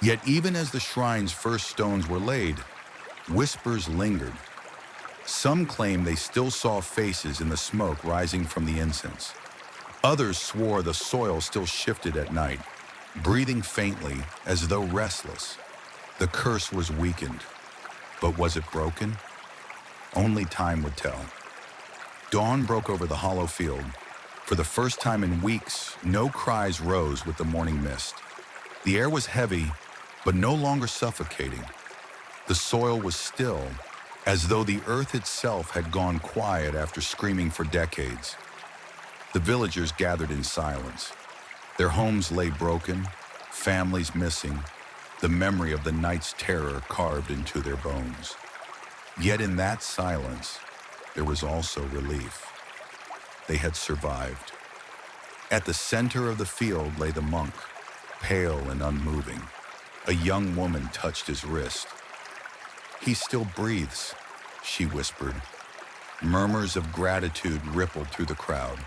Yet even as the shrine's first stones were laid, whispers lingered. Some claimed they still saw faces in the smoke rising from the incense. Others swore the soil still shifted at night, breathing faintly as though restless. The curse was weakened, but was it broken? Only time would tell. Dawn broke over the hollow field. For the first time in weeks, no cries rose with the morning mist. The air was heavy, but no longer suffocating. The soil was still, as though the earth itself had gone quiet after screaming for decades. The villagers gathered in silence. Their homes lay broken, families missing, the memory of the night's terror carved into their bones. Yet in that silence, there was also relief. They had survived. At the center of the field lay the monk, pale and unmoving. A young woman touched his wrist. "He still breathes," she whispered. Murmurs of gratitude rippled through the crowd.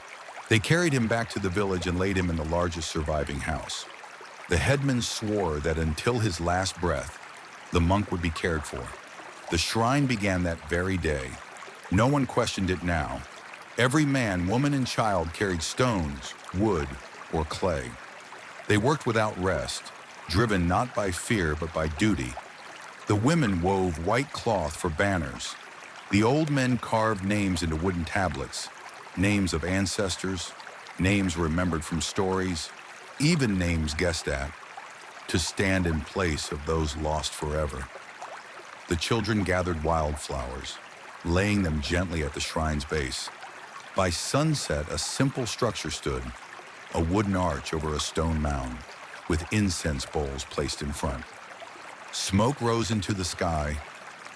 They carried him back to the village and laid him in the largest surviving house. The headman swore that until his last breath, the monk would be cared for. The shrine began that very day. No one questioned it now. Every man, woman, and child carried stones, wood, or clay. They worked without rest, driven not by fear but by duty. The women wove white cloth for banners. The old men carved names into wooden tablets, names of ancestors, names remembered from stories, even names guessed at, to stand in place of those lost forever. The children gathered wildflowers, laying them gently at the shrine's base. By sunset, a simple structure stood, a wooden arch over a stone mound, with incense bowls placed in front. Smoke rose into the sky,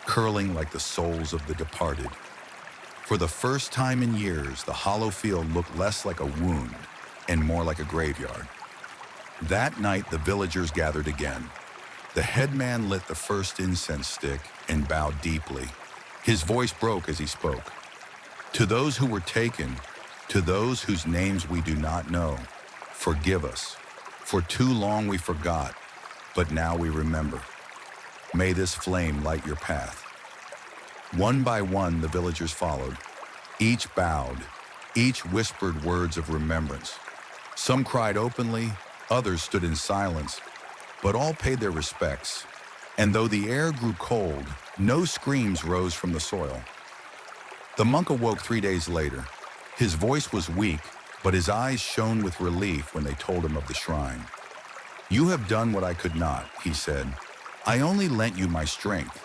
curling like the souls of the departed. For the first time in years, the hollow field looked less like a wound and more like a graveyard. That night, the villagers gathered again. The headman lit the first incense stick and bowed deeply. His voice broke as he spoke. "To those who were taken, to those whose names we do not know, forgive us. For too long we forgot, but now we remember. May this flame light your path." One by one, the villagers followed. Each bowed, each whispered words of remembrance. Some cried openly, others stood in silence, but all paid their respects. And though the air grew cold, no screams rose from the soil. The monk awoke 3 days later. His voice was weak, but his eyes shone with relief when they told him of the shrine. "You have done what I could not," he said. "I only lent you my strength,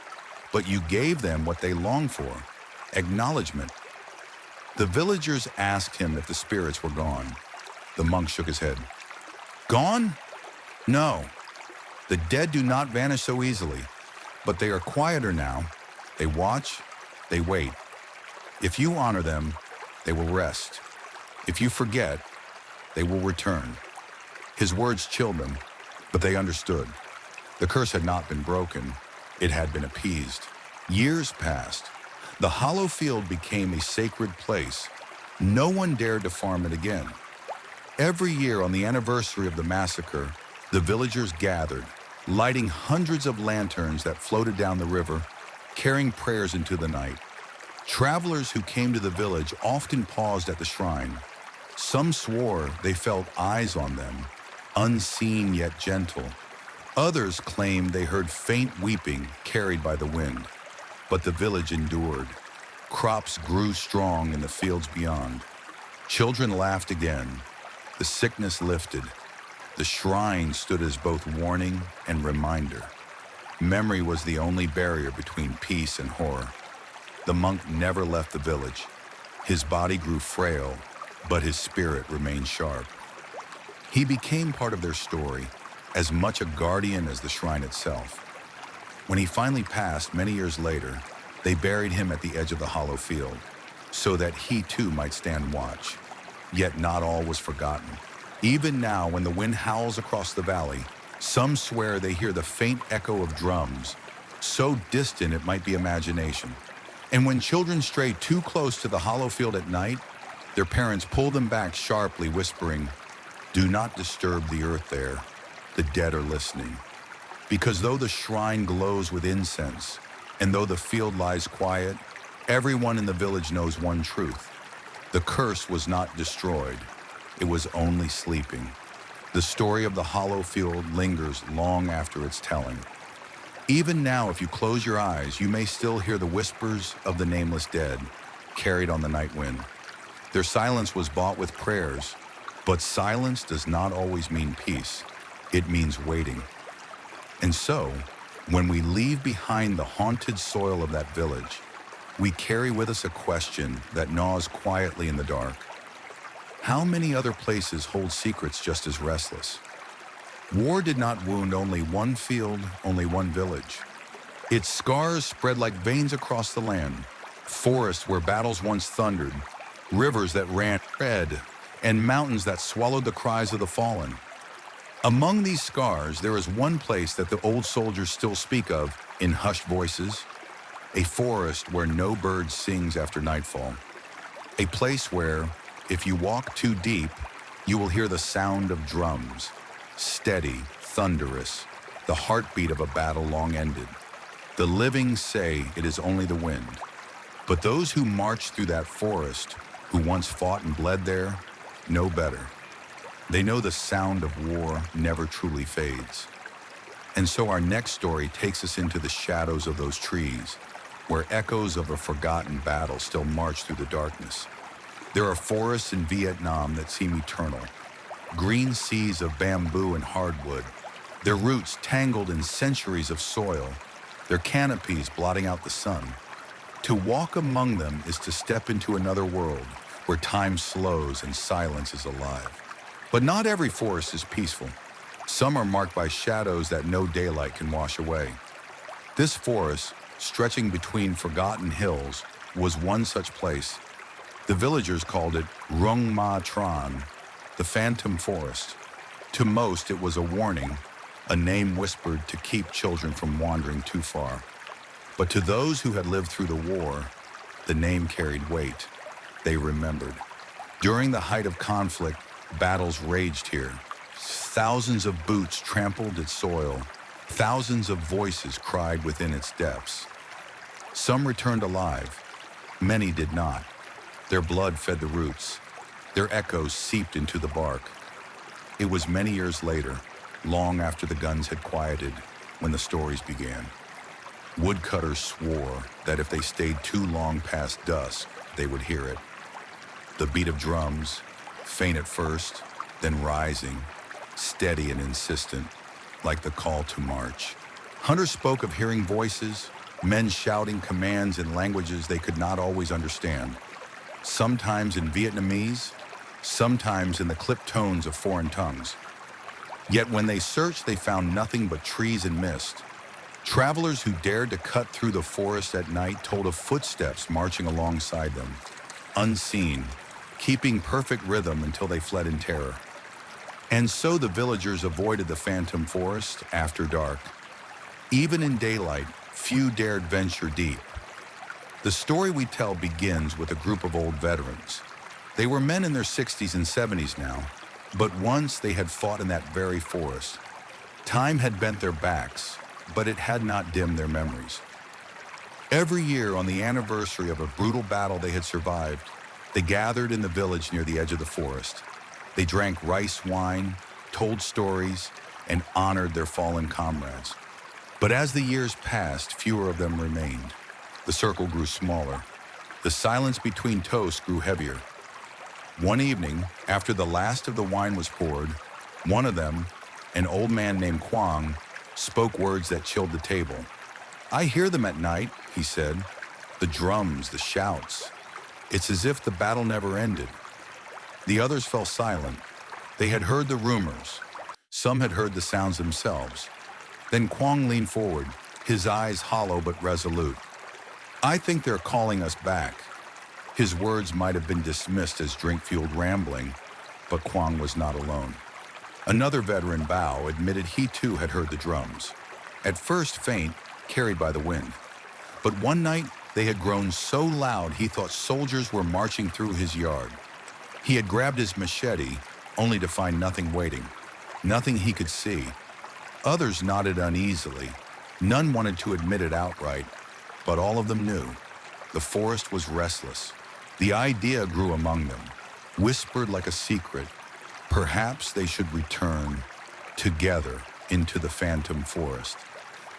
but you gave them what they longed for, acknowledgement." The villagers asked him if the spirits were gone. The monk shook his head. "Gone? No. The dead do not vanish so easily, but they are quieter now. They watch, they wait. If you honor them, they will rest. If you forget, they will return." His words chilled them, but they understood. The curse had not been broken. It had been appeased. Years passed. The hollow field became a sacred place. No one dared to farm it again. Every year on the anniversary of the massacre, the villagers gathered, lighting hundreds of lanterns that floated down the river, carrying prayers into the night. Travelers who came to the village often paused at the shrine. Some swore they felt eyes on them, unseen yet gentle. Others claimed they heard faint weeping carried by the wind. But the village endured. Crops grew strong in the fields beyond. Children laughed again. The sickness lifted. The shrine stood as both warning and reminder. Memory was the only barrier between peace and horror. The monk never left the village. His body grew frail, but his spirit remained sharp. He became part of their story, as much a guardian as the shrine itself. When he finally passed many years later, they buried him at the edge of the hollow field, so that he too might stand watch. Yet not all was forgotten. Even now, when the wind howls across the valley, some swear they hear the faint echo of drums, so distant it might be imagination. And when children stray too close to the hollow field at night, their parents pull them back sharply, whispering, "Do not disturb the earth there. The dead are listening." Because though the shrine glows with incense, and though the field lies quiet, everyone in the village knows one truth. The curse was not destroyed. It was only sleeping. The story of the hollow field lingers long after its telling. Even now, if you close your eyes, you may still hear the whispers of the nameless dead, carried on the night wind. Their silence was bought with prayers, but silence does not always mean peace. It means waiting. And so, when we leave behind the haunted soil of that village, we carry with us a question that gnaws quietly in the dark. How many other places hold secrets just as restless? War did not wound only one field, only one village. Its scars spread like veins across the land, forests where battles once thundered, rivers that ran red, and mountains that swallowed the cries of the fallen. Among these scars, there is one place that the old soldiers still speak of in hushed voices, a forest where no bird sings after nightfall, a place where, if you walk too deep, you will hear the sound of drums, steady, thunderous, the heartbeat of a battle long ended. The living say it is only the wind, but those who march through that forest, who once fought and bled there, know better. They know the sound of war never truly fades. And so our next story takes us into the shadows of those trees, where echoes of a forgotten battle still march through the darkness. There are forests in Vietnam that seem eternal, green seas of bamboo and hardwood, their roots tangled in centuries of soil, their canopies blotting out the sun. To walk among them is to step into another world where time slows and silence is alive. But not every forest is peaceful. Some are marked by shadows that no daylight can wash away. This forest, stretching between forgotten hills, was one such place. The villagers called it Rung Ma Tran, the Phantom Forest. To most, it was a warning, a name whispered to keep children from wandering too far. But to those who had lived through the war, the name carried weight. They remembered. During the height of conflict, battles raged here. Thousands of boots trampled its soil. Thousands of voices cried within its depths. Some returned alive. Many did not. Their blood fed the roots. Their echoes seeped into the bark. It was many years later, long after the guns had quieted, when the stories began. Woodcutters swore that if they stayed too long past dusk, they would hear it. The beat of drums, faint at first, then rising, steady and insistent, like the call to march. Hunters spoke of hearing voices, men shouting commands in languages they could not always understand, sometimes in Vietnamese, sometimes in the clipped tones of foreign tongues. Yet when they searched, they found nothing but trees and mist. Travelers who dared to cut through the forest at night told of footsteps marching alongside them, unseen, keeping perfect rhythm until they fled in terror. And so the villagers avoided the phantom forest after dark. Even in daylight, few dared venture deep. The story we tell begins with a group of old veterans. They were men in their 60s and 70s now, but once they had fought in that very forest. Time had bent their backs, but it had not dimmed their memories. Every year on the anniversary of a brutal battle they had survived, they gathered in the village near the edge of the forest. They drank rice wine, told stories, and honored their fallen comrades. But as the years passed, fewer of them remained. The circle grew smaller. The silence between toasts grew heavier. One evening, after the last of the wine was poured, one of them, an old man named Quang, spoke words that chilled the table. "I hear them at night," he said. "The drums, the shouts. It's as if the battle never ended." The others fell silent. They had heard the rumors. Some had heard the sounds themselves. Then Quang leaned forward, his eyes hollow but resolute. "I think they're calling us back." His words might have been dismissed as drink-fueled rambling, but Quang was not alone. Another veteran, Bao, admitted he too had heard the drums. At first faint, carried by the wind. But one night, they had grown so loud he thought soldiers were marching through his yard. He had grabbed his machete, only to find nothing waiting, nothing he could see. Others nodded uneasily. None wanted to admit it outright, but all of them knew. The forest was restless. The idea grew among them, whispered like a secret. Perhaps they should return together into the phantom forest.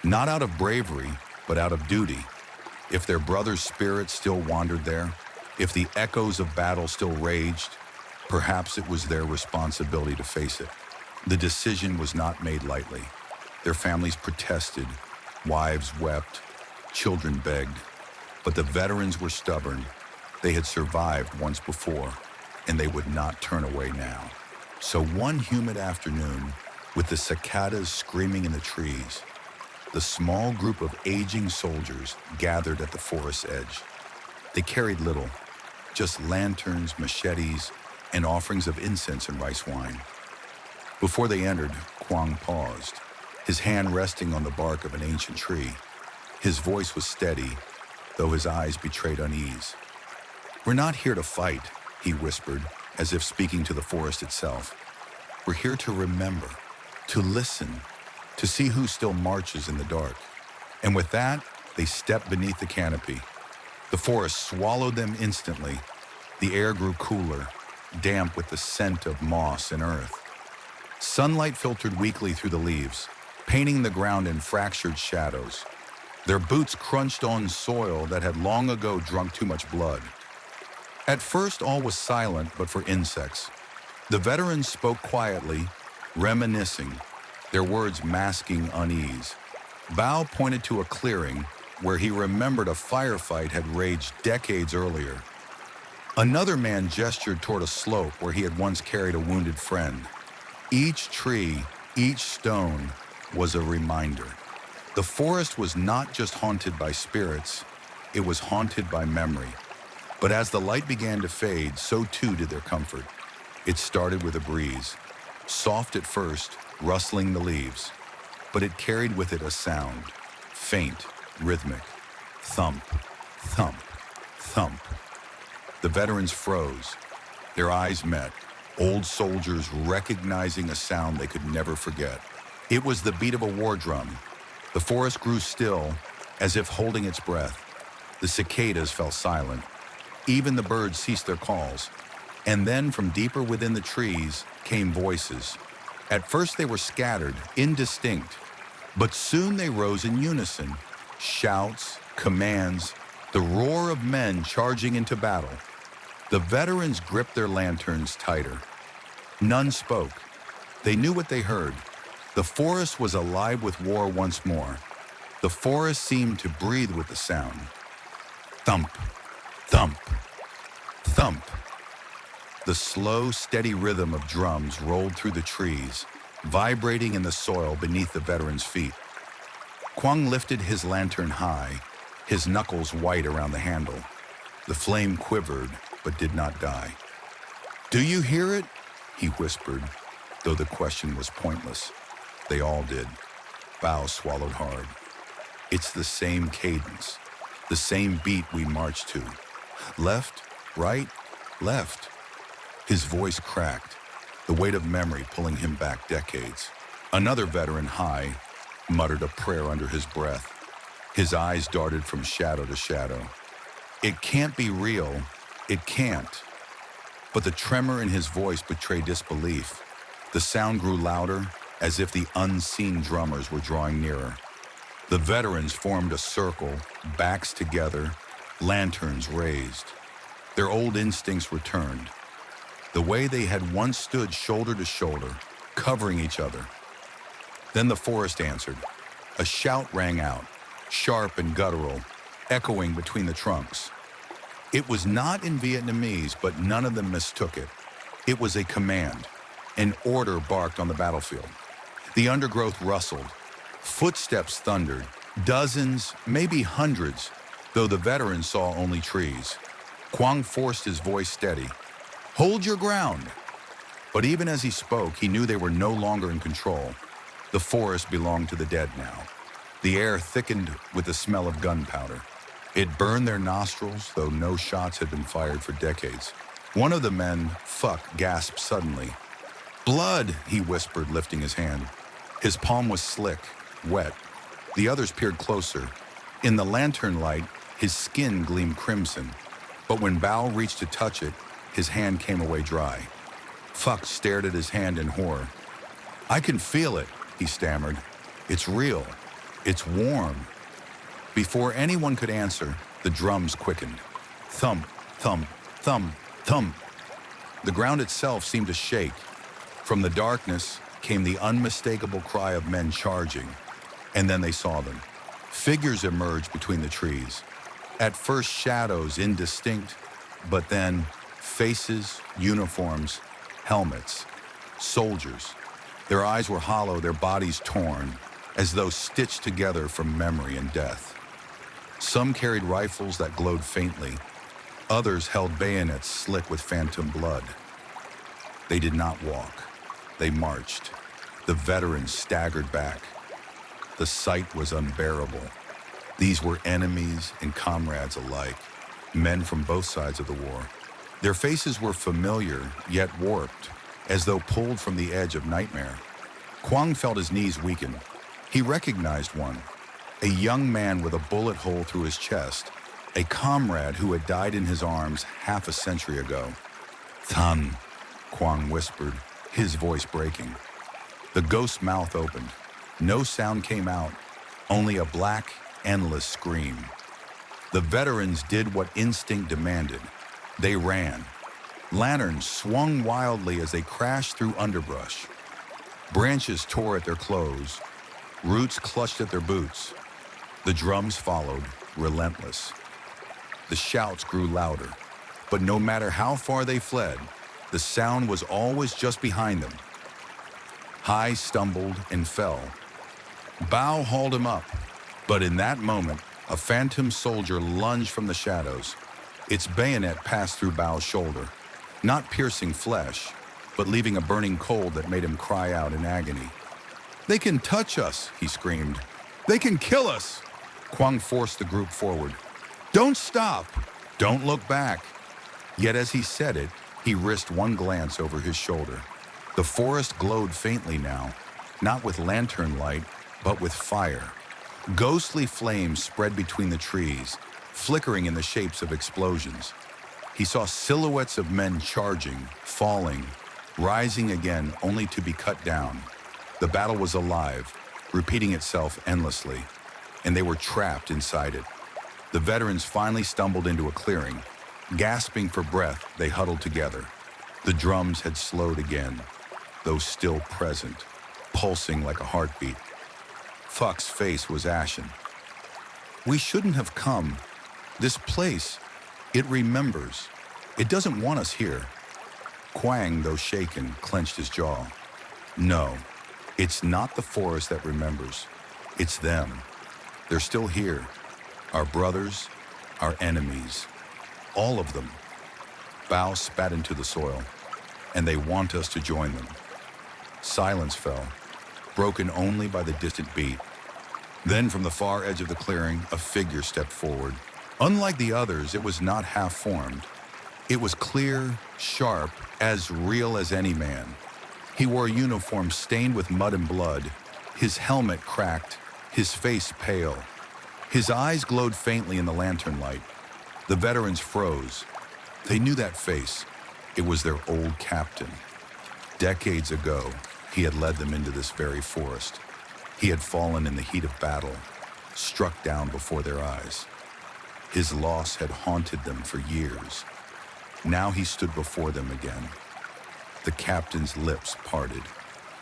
Not out of bravery, but out of duty. If their brother's spirit still wandered there, if the echoes of battle still raged, perhaps it was their responsibility to face it. The decision was not made lightly. Their families protested, wives wept, children begged. But the veterans were stubborn. They had survived once before, and they would not turn away now. So one humid afternoon, with the cicadas screaming in the trees, the small group of aging soldiers gathered at the forest's edge. They carried little, just lanterns, machetes, and offerings of incense and rice wine. Before they entered, Quang paused, his hand resting on the bark of an ancient tree. His voice was steady, though his eyes betrayed unease. "We're not here to fight," he whispered, as if speaking to the forest itself. "We're here to remember, to listen, to see who still marches in the dark." And with that, they stepped beneath the canopy. The forest swallowed them instantly. The air grew cooler, damp with the scent of moss and earth. Sunlight filtered weakly through the leaves, painting the ground in fractured shadows. Their boots crunched on soil that had long ago drunk too much blood. At first, all was silent but for insects. The veterans spoke quietly, reminiscing, their words masking unease. Bao pointed to a clearing where he remembered a firefight had raged decades earlier. Another man gestured toward a slope where he had once carried a wounded friend. Each tree, each stone was a reminder. The forest was not just haunted by spirits, it was haunted by memory. But as the light began to fade, so too did their comfort. It started with a breeze, soft at first, rustling the leaves, but it carried with it a sound, faint, rhythmic, thump, thump, thump. The veterans froze. Their eyes met, old soldiers recognizing a sound they could never forget. It was the beat of a war drum. The forest grew still, as if holding its breath. The cicadas fell silent. Even the birds ceased their calls. And then from deeper within the trees came voices. At first they were scattered, indistinct, but soon they rose in unison. Shouts, commands, the roar of men charging into battle. The veterans gripped their lanterns tighter. None spoke. They knew what they heard. The forest was alive with war once more. The forest seemed to breathe with the sound. Thump, thump, thump. The slow, steady rhythm of drums rolled through the trees, vibrating in the soil beneath the veterans' feet. Quang lifted his lantern high, his knuckles white around the handle. The flame quivered, but did not die. "Do you hear it?" he whispered, though the question was pointless. They all did. Bao swallowed hard. "It's the same cadence, the same beat we march to. Left, right, left." His voice cracked, the weight of memory pulling him back decades. Another veteran, Hai, muttered a prayer under his breath. His eyes darted from shadow to shadow. "It can't be real. It can't." But the tremor in his voice betrayed disbelief. The sound grew louder, as if the unseen drummers were drawing nearer. The veterans formed a circle, backs together, lanterns raised. Their old instincts returned. the way they had once stood shoulder to shoulder, covering each other. Then the forest answered. A shout rang out, sharp and guttural, echoing between the trunks. It was not in Vietnamese, but none of them mistook it. It was a command. An order barked on the battlefield. The undergrowth rustled. Footsteps thundered. Dozens, maybe hundreds, though the veterans saw only trees. Quang forced his voice steady. "Hold your ground." But even as he spoke, he knew they were no longer in control. The forest belonged to the dead now. The air thickened with the smell of gunpowder. It burned their nostrils, though no shots had been fired for decades. One of the men, Fuck, gasped suddenly. "Blood," he whispered, lifting his hand. His palm was slick, wet. The others peered closer. In the lantern light, his skin gleamed crimson. But when Bao reached to touch it, his hand came away dry. Fuck stared at his hand in horror. "I can feel it," he stammered. "It's real. It's warm." Before anyone could answer, the drums quickened. Thump, thump, thump, thump. The ground itself seemed to shake. From the darkness came the unmistakable cry of men charging. And then they saw them. Figures emerged between the trees. At first shadows, indistinct, but then faces, uniforms, helmets, soldiers. Their eyes were hollow, their bodies torn, as though stitched together from memory and death. Some carried rifles that glowed faintly. Others held bayonets slick with phantom blood. They did not walk. They marched. The veterans staggered back. The sight was unbearable. These were enemies and comrades alike, men from both sides of the war. Their faces were familiar, yet warped, as though pulled from the edge of nightmare. Quang felt his knees weaken. He recognized one, a young man with a bullet hole through his chest, a comrade who had died in his arms half a century ago. "Than," Quang whispered, his voice breaking. The ghost's mouth opened. No sound came out, only a black, endless scream. The veterans did what instinct demanded. They ran. Lanterns swung wildly as they crashed through underbrush. Branches tore at their clothes. Roots clutched at their boots. The drums followed, relentless. The shouts grew louder, but no matter how far they fled, the sound was always just behind them. Hai stumbled and fell. Bao hauled him up, but in that moment, a phantom soldier lunged from the shadows. Its bayonet passed through Bao's shoulder, not piercing flesh, but leaving a burning cold that made him cry out in agony. "They can touch us," he screamed. "They can kill us!" Quang forced the group forward. "Don't stop! Don't look back!" Yet as he said it, he risked one glance over his shoulder. The forest glowed faintly now, not with lantern light, but with fire. Ghostly flames spread between the trees, flickering in the shapes of explosions. He saw silhouettes of men charging, falling, rising again only to be cut down. The battle was alive, repeating itself endlessly, and they were trapped inside it. The veterans finally stumbled into a clearing. Gasping for breath, they huddled together. The drums had slowed again, though still present, pulsing like a heartbeat. Fuck's face was ashen. "We shouldn't have come. This place, it remembers. It doesn't want us here." Quang, though shaken, clenched his jaw. "No, it's not the forest that remembers. It's them. They're still here. Our brothers, our enemies. All of them." Bao spat into the soil. "And they want us to join them." Silence fell, broken only by the distant beat. Then from the far edge of the clearing, a figure stepped forward. Unlike the others, it was not half-formed. It was clear, sharp, as real as any man. He wore a uniform stained with mud and blood, his helmet cracked, his face pale. His eyes glowed faintly in the lantern light. The veterans froze. They knew that face. It was their old captain. Decades ago, he had led them into this very forest. He had fallen in the heat of battle, struck down before their eyes. His loss had haunted them for years. Now he stood before them again, The captain's lips parted.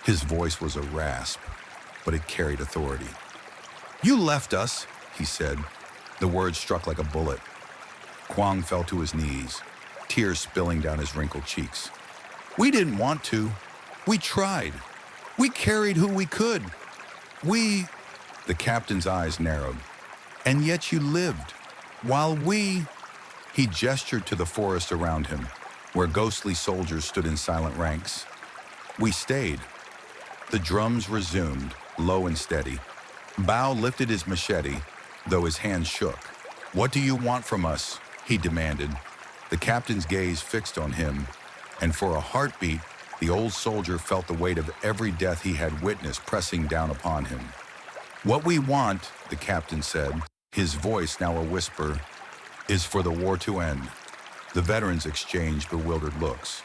His voice was a rasp, but it carried authority. "You left us," he said. The words struck like a bullet. Kwang fell to his knees, tears spilling down his wrinkled cheeks. "We didn't want to. We tried. We carried who we could. We—" The captain's eyes narrowed. "And yet you lived. While we—" He gestured to the forest around him, where ghostly soldiers stood in silent ranks. "We stayed." The drums resumed, low and steady. Bao lifted his machete, though his hands shook. "What do you want from us?" he demanded. The captain's gaze fixed on him, and for a heartbeat, the old soldier felt the weight of every death he had witnessed pressing down upon him. "What we want," the captain said, his voice now a whisper, "is for the war to end." The veterans exchanged bewildered looks.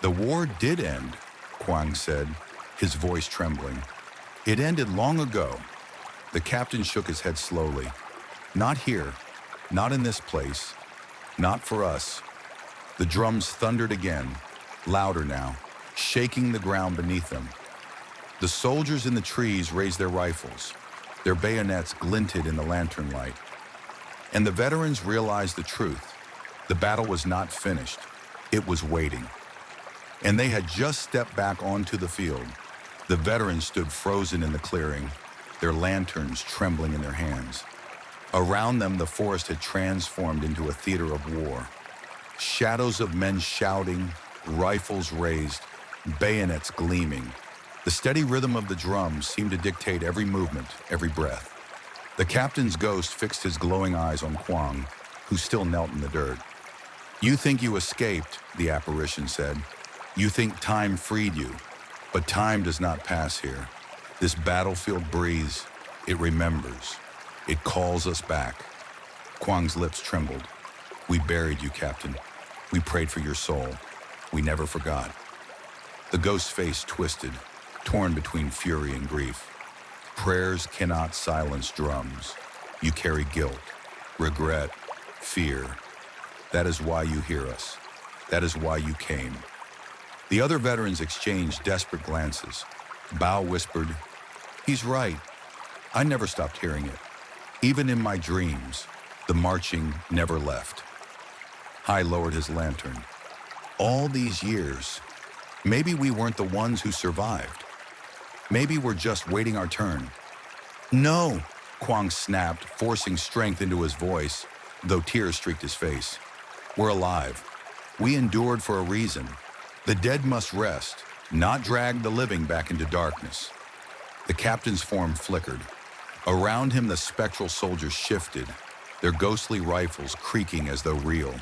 "The war did end," Kwang said, his voice trembling. "It ended long ago." The captain shook his head slowly. "Not here, not in this place, not for us." The drums thundered again, louder now, shaking the ground beneath them. The soldiers in the trees raised their rifles. Their bayonets glinted in the lantern light. And the veterans realized the truth. The battle was not finished. It was waiting. And they had just stepped back onto the field. The veterans stood frozen in the clearing, their lanterns trembling in their hands. Around them, the forest had transformed into a theater of war. Shadows of men shouting, rifles raised, bayonets gleaming. The steady rhythm of the drums seemed to dictate every movement, every breath. The captain's ghost fixed his glowing eyes on Kwang, who still knelt in the dirt. "You think you escaped," the apparition said. "You think time freed you, but time does not pass here. This battlefield breathes, it remembers, it calls us back." Kwang's lips trembled. "We buried you, Captain. We prayed for your soul. We never forgot." The ghost's face twisted, torn between fury and grief. "Prayers cannot silence drums. You carry guilt, regret, fear. That is why you hear us. That is why you came." The other veterans exchanged desperate glances. Bao whispered, "He's right. I never stopped hearing it. Even in my dreams, the marching never left." Hai lowered his lantern. "All these years, maybe we weren't the ones who survived. Maybe we're just waiting our turn." "No," Kwang snapped, forcing strength into his voice, though tears streaked his face. "We're alive. We endured for a reason. The dead must rest, not drag the living back into darkness." The captain's form flickered. Around him, the spectral soldiers shifted, their ghostly rifles creaking as though real.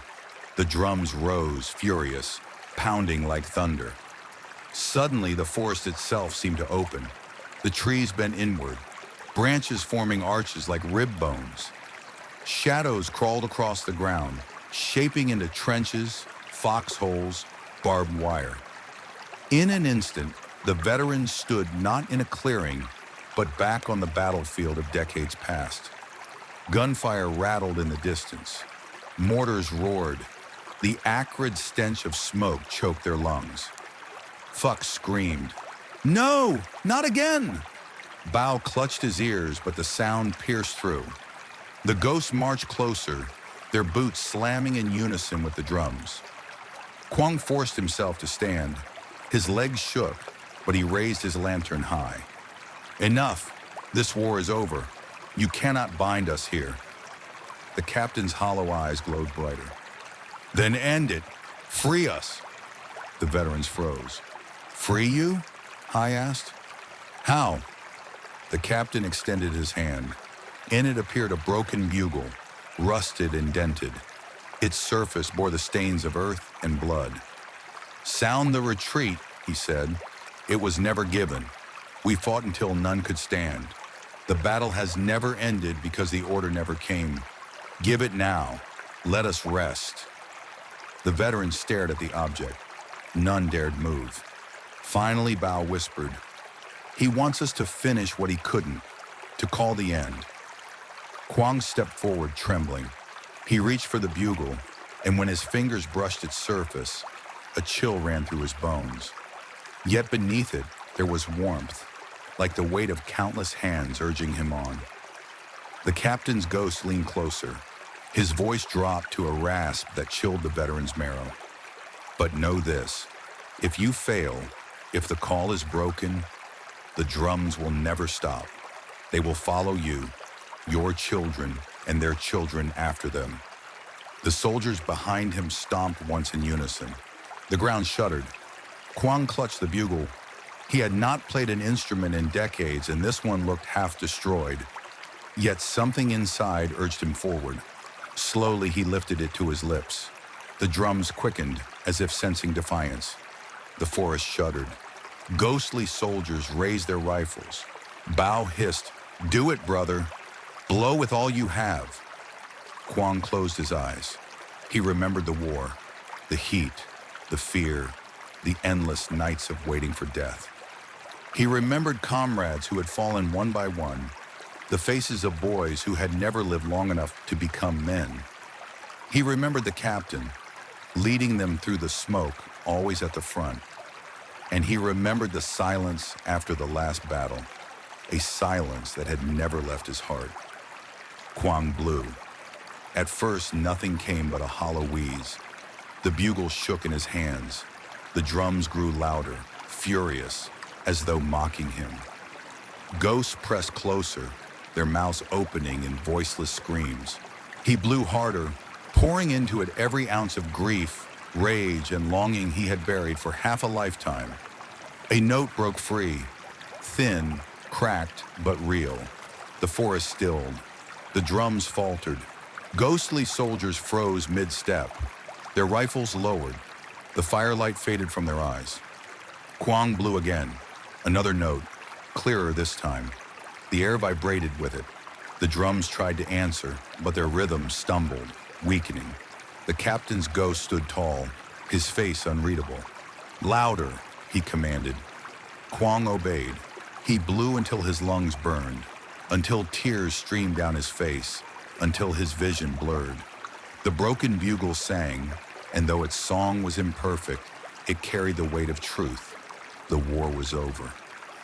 The drums rose, furious, pounding like thunder. Suddenly, the forest itself seemed to open. The trees bent inward, branches forming arches like rib bones. Shadows crawled across the ground, shaping into trenches, foxholes, barbed wire. In an instant, the veterans stood not in a clearing, but back on the battlefield of decades past. Gunfire rattled in the distance. Mortars roared. The acrid stench of smoke choked their lungs. Fuck screamed, "No, not again!" Bao clutched his ears, but the sound pierced through. The ghosts marched closer, their boots slamming in unison with the drums. Kwang forced himself to stand. His legs shook, but he raised his lantern high. "Enough! This war is over. You cannot bind us here." The captain's hollow eyes glowed brighter. "Then end it! Free us!" The veterans froze. "Free you?" Hai asked. "How?" The captain extended his hand. In it appeared a broken bugle, rusted and dented. Its surface bore the stains of earth and blood. "Sound the retreat," he said. "It was never given. We fought until none could stand. The battle has never ended because the order never came. Give it now. Let us rest." The veterans stared at the object. None dared move. Finally, Bao whispered, "He wants us to finish what he couldn't, to call the end." Kwang stepped forward, trembling. He reached for the bugle, and when his fingers brushed its surface, a chill ran through his bones. Yet beneath it, there was warmth, like the weight of countless hands urging him on. The captain's ghost leaned closer. His voice dropped to a rasp that chilled the veteran's marrow. But know this, if you fail, if the call is broken, the drums will never stop. They will follow you, your children, and their children after them. The soldiers behind him stomped once in unison. The ground shuddered. Quang clutched the bugle. He had not played an instrument in decades, and this one looked half destroyed. Yet something inside urged him forward. Slowly, he lifted it to his lips. The drums quickened, as if sensing defiance. The forest shuddered. Ghostly soldiers raised their rifles. Bao hissed, "Do it, brother. Blow with all you have." Quang closed his eyes. He remembered the war, the heat, the fear, the endless nights of waiting for death. He remembered comrades who had fallen one by one, the faces of boys who had never lived long enough to become men. He remembered the captain, leading them through the smoke, always at the front. And he remembered the silence after the last battle, a silence that had never left his heart. Quang blew. At first, nothing came but a hollow wheeze. The bugle shook in his hands. The drums grew louder, furious, as though mocking him. Ghosts pressed closer, their mouths opening in voiceless screams. He blew harder, pouring into it every ounce of grief, rage, and longing he had buried for half a lifetime. A note broke free, thin, cracked, but real. The forest stilled. The drums faltered. Ghostly soldiers froze mid-step. Their rifles lowered. The firelight faded from their eyes. Quang blew again. Another note, clearer this time. The air vibrated with it. The drums tried to answer, but their rhythm stumbled, weakening. The captain's ghost stood tall, his face unreadable. "Louder," he commanded. Quang obeyed. He blew until his lungs burned, until tears streamed down his face, until his vision blurred. The broken bugle sang, and though its song was imperfect, it carried the weight of truth. The war was over.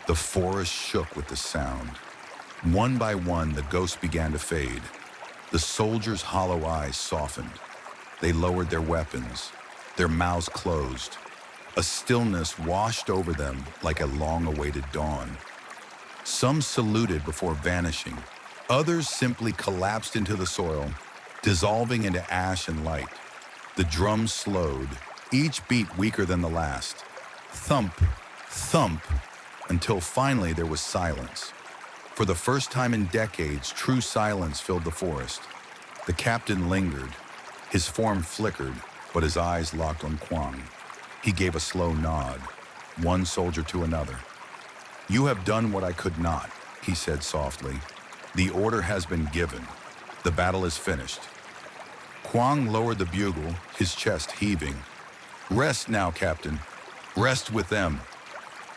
The forest shook with the sound. One by one, the ghosts began to fade. The soldiers' hollow eyes softened. They lowered their weapons. Their mouths closed. A stillness washed over them like a long-awaited dawn. Some saluted before vanishing. Others simply collapsed into the soil, dissolving into ash and light. The drums slowed, each beat weaker than the last. Thump, thump, until finally there was silence. For the first time in decades, true silence filled the forest. The captain lingered. His form flickered, but his eyes locked on Quang. He gave a slow nod, one soldier to another. "You have done what I could not," he said softly. "The order has been given. The battle is finished." Quang lowered the bugle, his chest heaving. "Rest now, Captain. Rest with them."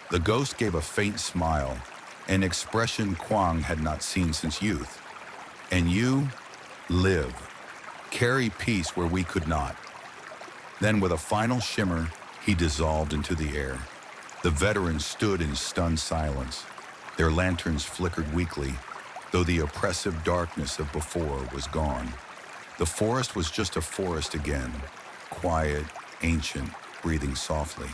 The ghost gave a faint smile, an expression Quang had not seen since youth. "And you, live. Carry peace where we could not." Then with a final shimmer, he dissolved into the air. The veterans stood in stunned silence. Their lanterns flickered weakly, though the oppressive darkness of before was gone. The forest was just a forest again, quiet, ancient, breathing softly.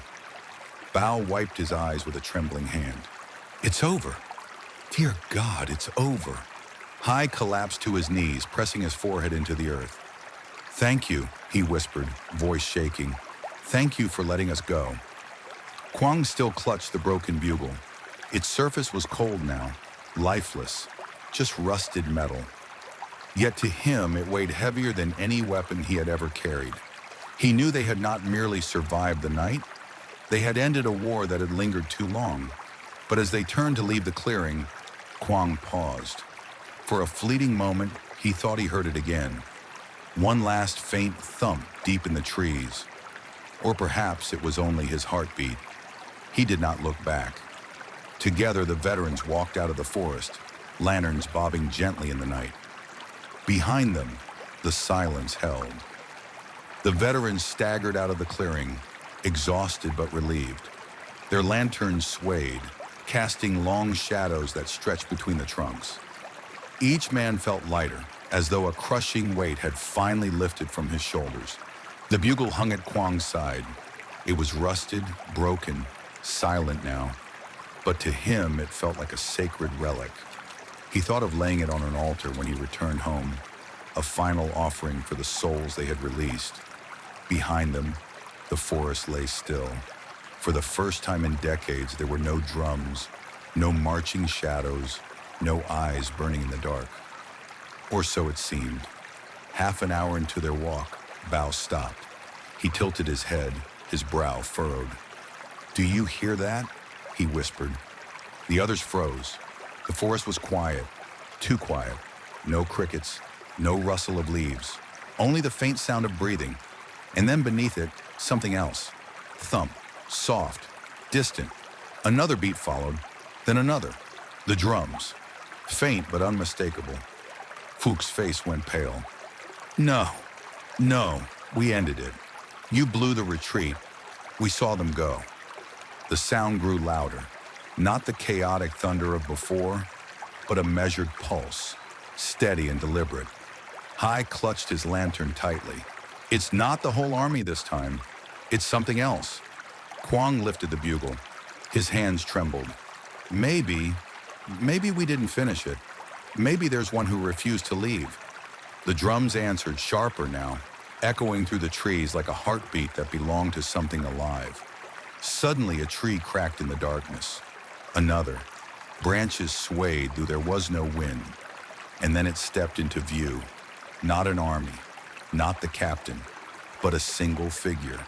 Bao wiped his eyes with a trembling hand. "It's over. Dear God, it's over." Hai collapsed to his knees, pressing his forehead into the earth. "Thank you," he whispered, voice shaking. "Thank you for letting us go." Quang still clutched the broken bugle. Its surface was cold now, lifeless, just rusted metal. Yet to him it weighed heavier than any weapon he had ever carried. He knew they had not merely survived the night, they had ended a war that had lingered too long. But as they turned to leave the clearing, Quang paused. For a fleeting moment, he thought he heard it again. One last faint thump deep in the trees. Or perhaps it was only his heartbeat. He did not look back. Together, the veterans walked out of the forest, lanterns bobbing gently in the night. Behind them, the silence held. The veterans staggered out of the clearing, exhausted but relieved. Their lanterns swayed, casting long shadows that stretched between the trunks. Each man felt lighter, as though a crushing weight had finally lifted from his shoulders. The bugle hung at Kwang's side. It was rusted, broken, silent now, but to him it felt like a sacred relic. He thought of laying it on an altar when he returned home, a final offering for the souls they had released. Behind them, the forest lay still. For the first time in decades, there were no drums, no marching shadows, no eyes burning in the dark. Or so it seemed. Half an hour into their walk, Bao stopped. He tilted his head, his brow furrowed. "Do you hear that?" he whispered. The others froze. The forest was quiet, too quiet. No crickets, no rustle of leaves, only the faint sound of breathing. And then beneath it, something else. Thump, soft, distant. Another beat followed, then another. The drums, faint but unmistakable. Fuchs' face went pale. No, we ended it. You blew the retreat. We saw them go." The sound grew louder, not the chaotic thunder of before, but a measured pulse, steady and deliberate. Hai clutched his lantern tightly. "It's not the whole army this time. It's something else." Kwang lifted the bugle. His hands trembled. Maybe we didn't finish it. Maybe there's one who refused to leave." The drums answered, sharper now, echoing through the trees like a heartbeat that belonged to something alive. Suddenly, a tree cracked in the darkness. Another. Branches swayed, though there was no wind. And then it stepped into view. Not an army, not the captain, but a single figure.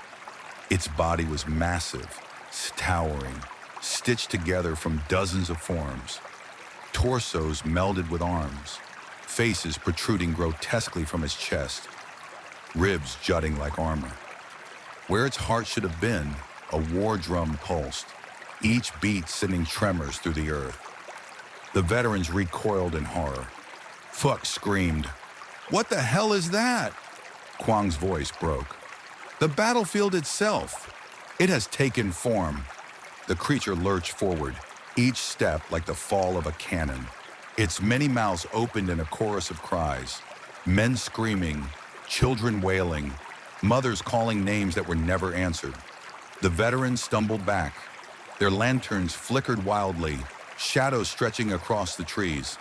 Its body was massive, towering, stitched together from dozens of forms. Torsos melded with arms, faces protruding grotesquely from its chest, ribs jutting like armor. Where its heart should have been, a war drum pulsed, each beat sending tremors through the earth. The veterans recoiled in horror. Fuck screamed, "What the hell is that?" Kwang's voice broke. "The battlefield itself. It has taken form." The creature lurched forward, each step like the fall of a cannon. Its many mouths opened in a chorus of cries. Men screaming, children wailing, mothers calling names that were never answered. The veterans stumbled back. Their lanterns flickered wildly, shadows stretching across the trees.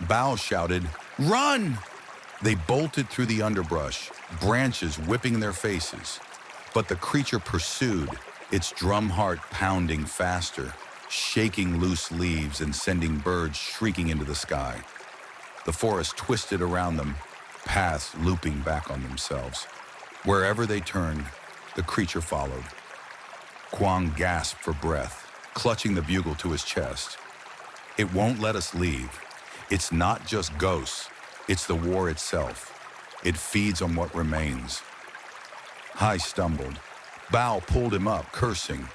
Bao shouted, "Run!" They bolted through the underbrush, branches whipping their faces. But the creature pursued, its drum heart pounding faster, shaking loose leaves and sending birds shrieking into the sky. The forest twisted around them, paths looping back on themselves. Wherever they turned, the creature followed. Kwang gasped for breath, clutching the bugle to his chest. "It won't let us leave. It's not just ghosts, it's the war itself. It feeds on what remains." Hai stumbled. Bao pulled him up, cursing.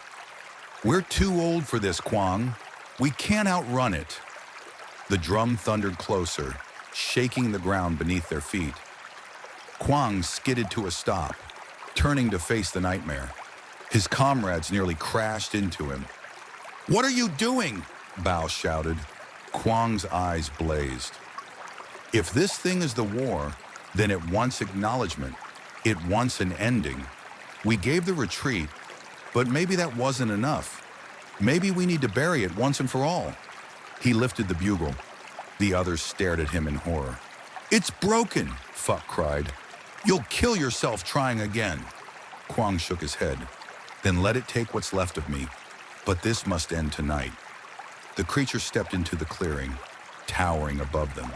"We're too old for this, Kwang. We can't outrun it." The drum thundered closer, shaking the ground beneath their feet. Kwang skidded to a stop, turning to face the nightmare. His comrades nearly crashed into him. "What are you doing?" Bao shouted. Kwang's eyes blazed. "If this thing is the war, then it wants acknowledgement. It wants an ending. We gave the retreat, but maybe that wasn't enough. Maybe we need to bury it once and for all." He lifted the bugle. The others stared at him in horror. "It's broken," Fuck cried. "You'll kill yourself trying again." Kwang shook his head. "Then let it take what's left of me. But this must end tonight." The creature stepped into the clearing, towering above them.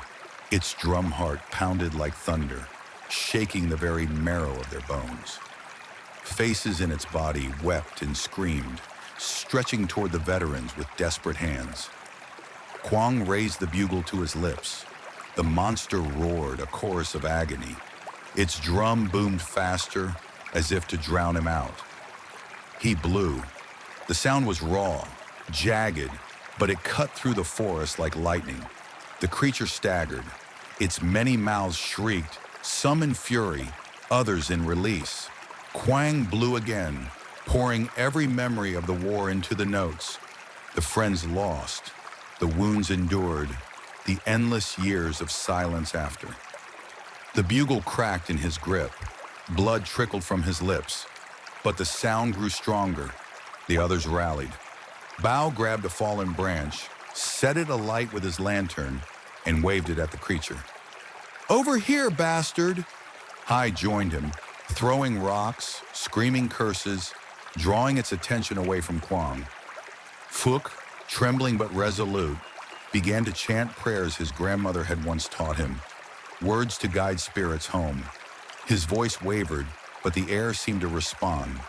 Its drum heart pounded like thunder, shaking the very marrow of their bones. Faces in its body wept and screamed, stretching toward the veterans with desperate hands. Kwang raised the bugle to his lips. The monster roared, a chorus of agony. Its drum boomed faster, as if to drown him out. He blew. The sound was raw, jagged, but it cut through the forest like lightning. The creature staggered. Its many mouths shrieked, some in fury, others in release. Kwang blew again, pouring every memory of the war into the notes. The friends lost, the wounds endured, the endless years of silence after. The bugle cracked in his grip. Blood trickled from his lips, but the sound grew stronger. The others rallied. Bao grabbed a fallen branch, set it alight with his lantern, and waved it at the creature. "Over here, bastard!" Hai joined him, throwing rocks, screaming curses, drawing its attention away from Kwang. Phuc, trembling but resolute, began to chant prayers his grandmother had once taught him, words to guide spirits home. His voice wavered, but the air seemed to respond,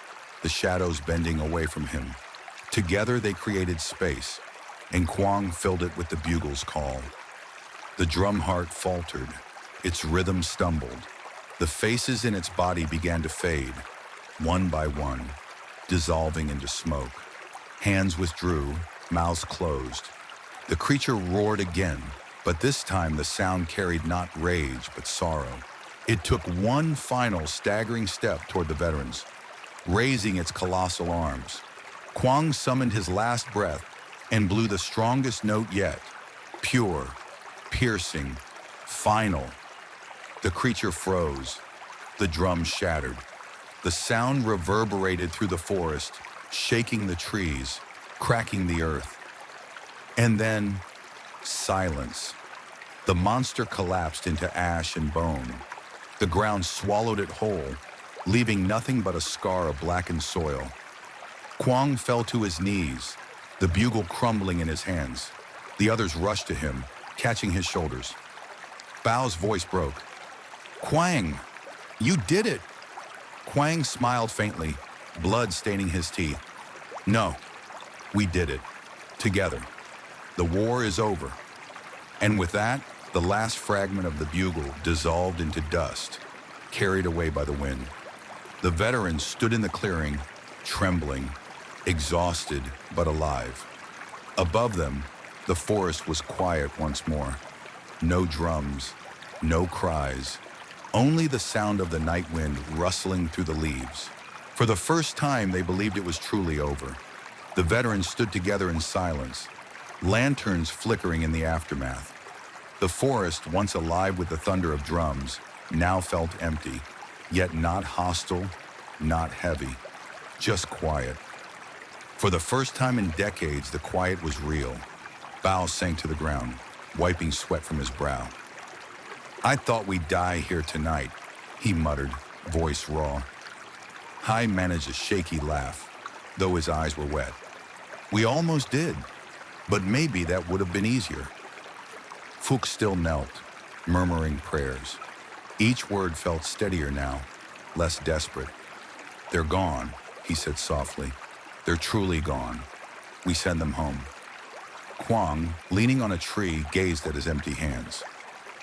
the shadows bending away from him. Together they created space, and Kwang filled it with the bugle's call. The drum heart faltered, its rhythm stumbled. The faces in its body began to fade, one by one, dissolving into smoke. Hands withdrew, mouths closed. The creature roared again, but this time the sound carried not rage, but sorrow. It took one final staggering step toward the veterans, raising its colossal arms. Kwang summoned his last breath and blew the strongest note yet, pure, piercing, final. The creature froze. The drum shattered. The sound reverberated through the forest, shaking the trees, cracking the earth. And then, silence. The monster collapsed into ash and bone. The ground swallowed it whole, leaving nothing but a scar of blackened soil. Kwang fell to his knees, the bugle crumbling in his hands. The others rushed to him, catching his shoulders. Bao's voice broke. "Kwang, you did it!" Kwang smiled faintly, blood staining his teeth. "No, we did it. Together. The war is over." And with that, the last fragment of the bugle dissolved into dust, carried away by the wind. The veterans stood in the clearing, trembling, exhausted but alive. Above them, the forest was quiet once more. No drums, no cries, only the sound of the night wind rustling through the leaves. For the first time, they believed it was truly over. The veterans stood together in silence, lanterns flickering in the aftermath. The forest, once alive with the thunder of drums, now felt empty, yet not hostile, not heavy, just quiet. For the first time in decades, the quiet was real. Bao sank to the ground, wiping sweat from his brow. "I thought we'd die here tonight," he muttered, voice raw. Hai managed a shaky laugh, though his eyes were wet. "We almost did, but maybe that would have been easier." Phuc still knelt, murmuring prayers. Each word felt steadier now, less desperate. "They're gone," he said softly. "They're truly gone. We send them home." Kwang, leaning on a tree, gazed at his empty hands.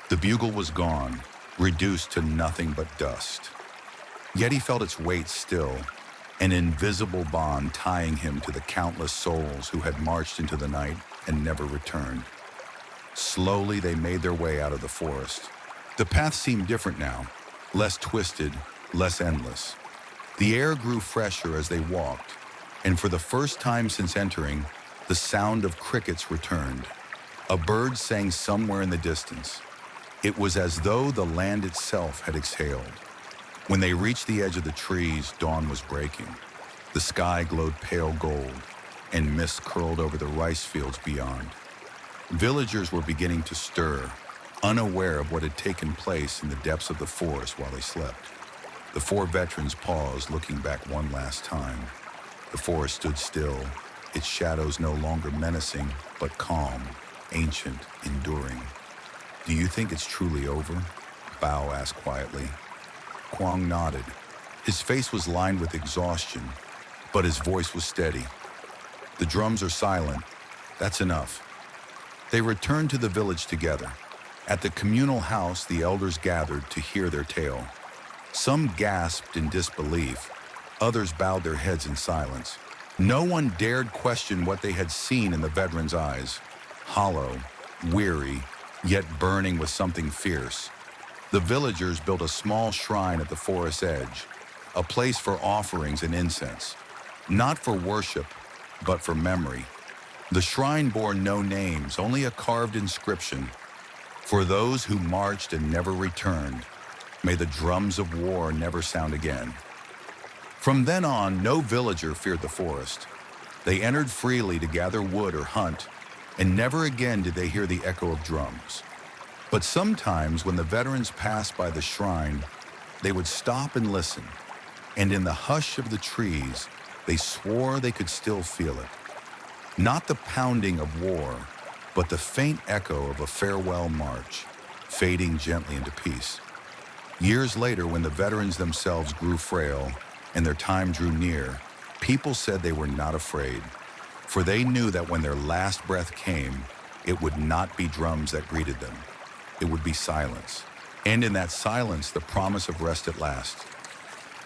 The bugle was gone, reduced to nothing but dust. Yet he felt its weight still, an invisible bond tying him to the countless souls who had marched into the night and never returned. Slowly they made their way out of the forest. The path seemed different now, less twisted, less endless. The air grew fresher as they walked, and for the first time since entering, the sound of crickets returned. A bird sang somewhere in the distance. It was as though the land itself had exhaled. When they reached the edge of the trees, dawn was breaking. The sky glowed pale gold, and mist curled over the rice fields beyond. Villagers were beginning to stir, unaware of what had taken place in the depths of the forest while they slept. The four veterans paused, looking back one last time. The forest stood still, its shadows no longer menacing, but calm, ancient, enduring. "Do you think it's truly over?" Bao asked quietly. Kwang nodded. His face was lined with exhaustion, but his voice was steady. "The drums are silent. That's enough." They returned to the village together. At the communal house, the elders gathered to hear their tale. Some gasped in disbelief. Others bowed their heads in silence. No one dared question what they had seen in the veterans' eyes. Hollow, weary, yet burning with something fierce. The villagers built a small shrine at the forest's edge, a place for offerings and incense. not for worship, but for memory. The shrine bore no names, only a carved inscription. For those who marched and never returned, may the drums of war never sound again. From then on, no villager feared the forest. They entered freely to gather wood or hunt, and never again did they hear the echo of drums. But sometimes when the veterans passed by the shrine, they would stop and listen, and in the hush of the trees, they swore they could still feel it. Not the pounding of war, but the faint echo of a farewell march, fading gently into peace. Years later, when the veterans themselves grew frail and their time drew near, people said they were not afraid, for they knew that when their last breath came, it would not be drums that greeted them. It would be silence. And in that silence, the promise of rest at last.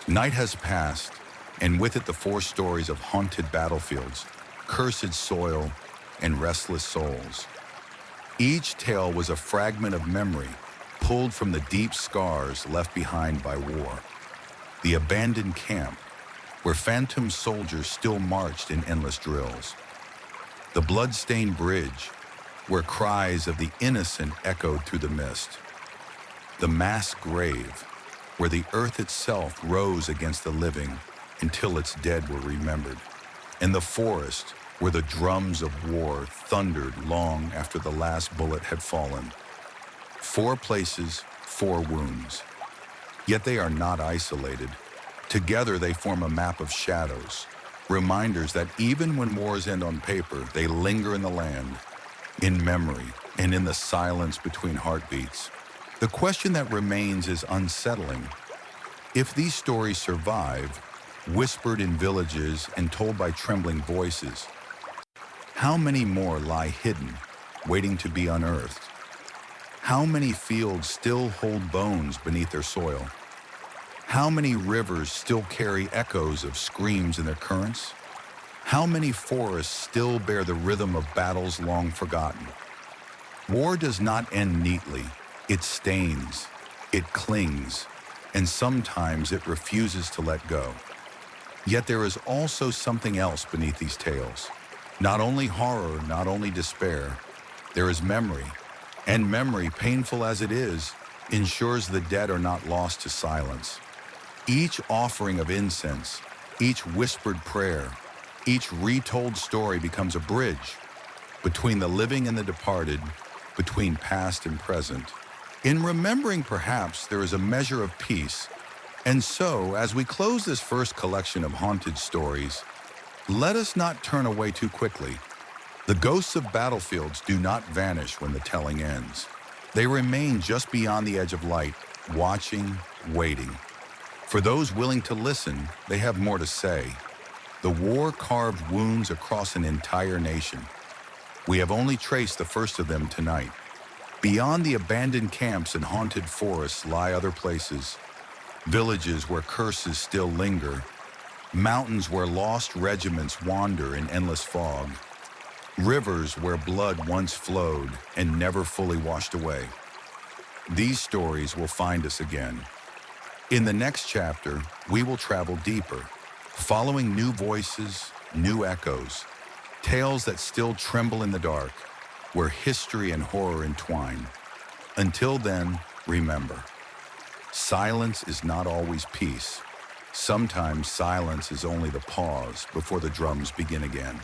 Night has passed, and with it the 4 stories of haunted battlefields, cursed soil, and restless souls. Each tale was a fragment of memory pulled from the deep scars left behind by war. The abandoned camp, where phantom soldiers still marched in endless drills. The blood-stained bridge, where cries of the innocent echoed through the mist. The mass grave, where the earth itself rose against the living until its dead were remembered. And the forest, where the drums of war thundered long after the last bullet had fallen. 4 places, 4 wounds. Yet they are not isolated. Together they form a map of shadows, reminders that even when wars end on paper, they linger in the land, in memory, and in the silence between heartbeats. The question that remains is unsettling. If these stories survive, whispered in villages and told by trembling voices, how many more lie hidden, waiting to be unearthed? How many fields still hold bones beneath their soil? How many rivers still carry echoes of screams in their currents? How many forests still bear the rhythm of battles long forgotten? War does not end neatly. It stains, it clings, and sometimes it refuses to let go. Yet there is also something else beneath these tales. Not only horror, not only despair, there is memory. And memory, painful as it is, ensures the dead are not lost to silence. Each offering of incense, each whispered prayer, each retold story becomes a bridge between the living and the departed, between past and present. In remembering, perhaps, there is a measure of peace. And so, as we close this first collection of haunted stories, let us not turn away too quickly. The ghosts of battlefields do not vanish when the telling ends. They remain just beyond the edge of light, watching, waiting. For those willing to listen, they have more to say. The war carved wounds across an entire nation. We have only traced the first of them tonight. Beyond the abandoned camps and haunted forests lie other places. Villages where curses still linger. Mountains where lost regiments wander in endless fog. Rivers where blood once flowed and never fully washed away. These stories will find us again. In the next chapter, we will travel deeper, following new voices, new echoes, tales that still tremble in the dark, where history and horror entwine. Until then, remember, silence is not always peace. Sometimes silence is only the pause before the drums begin again.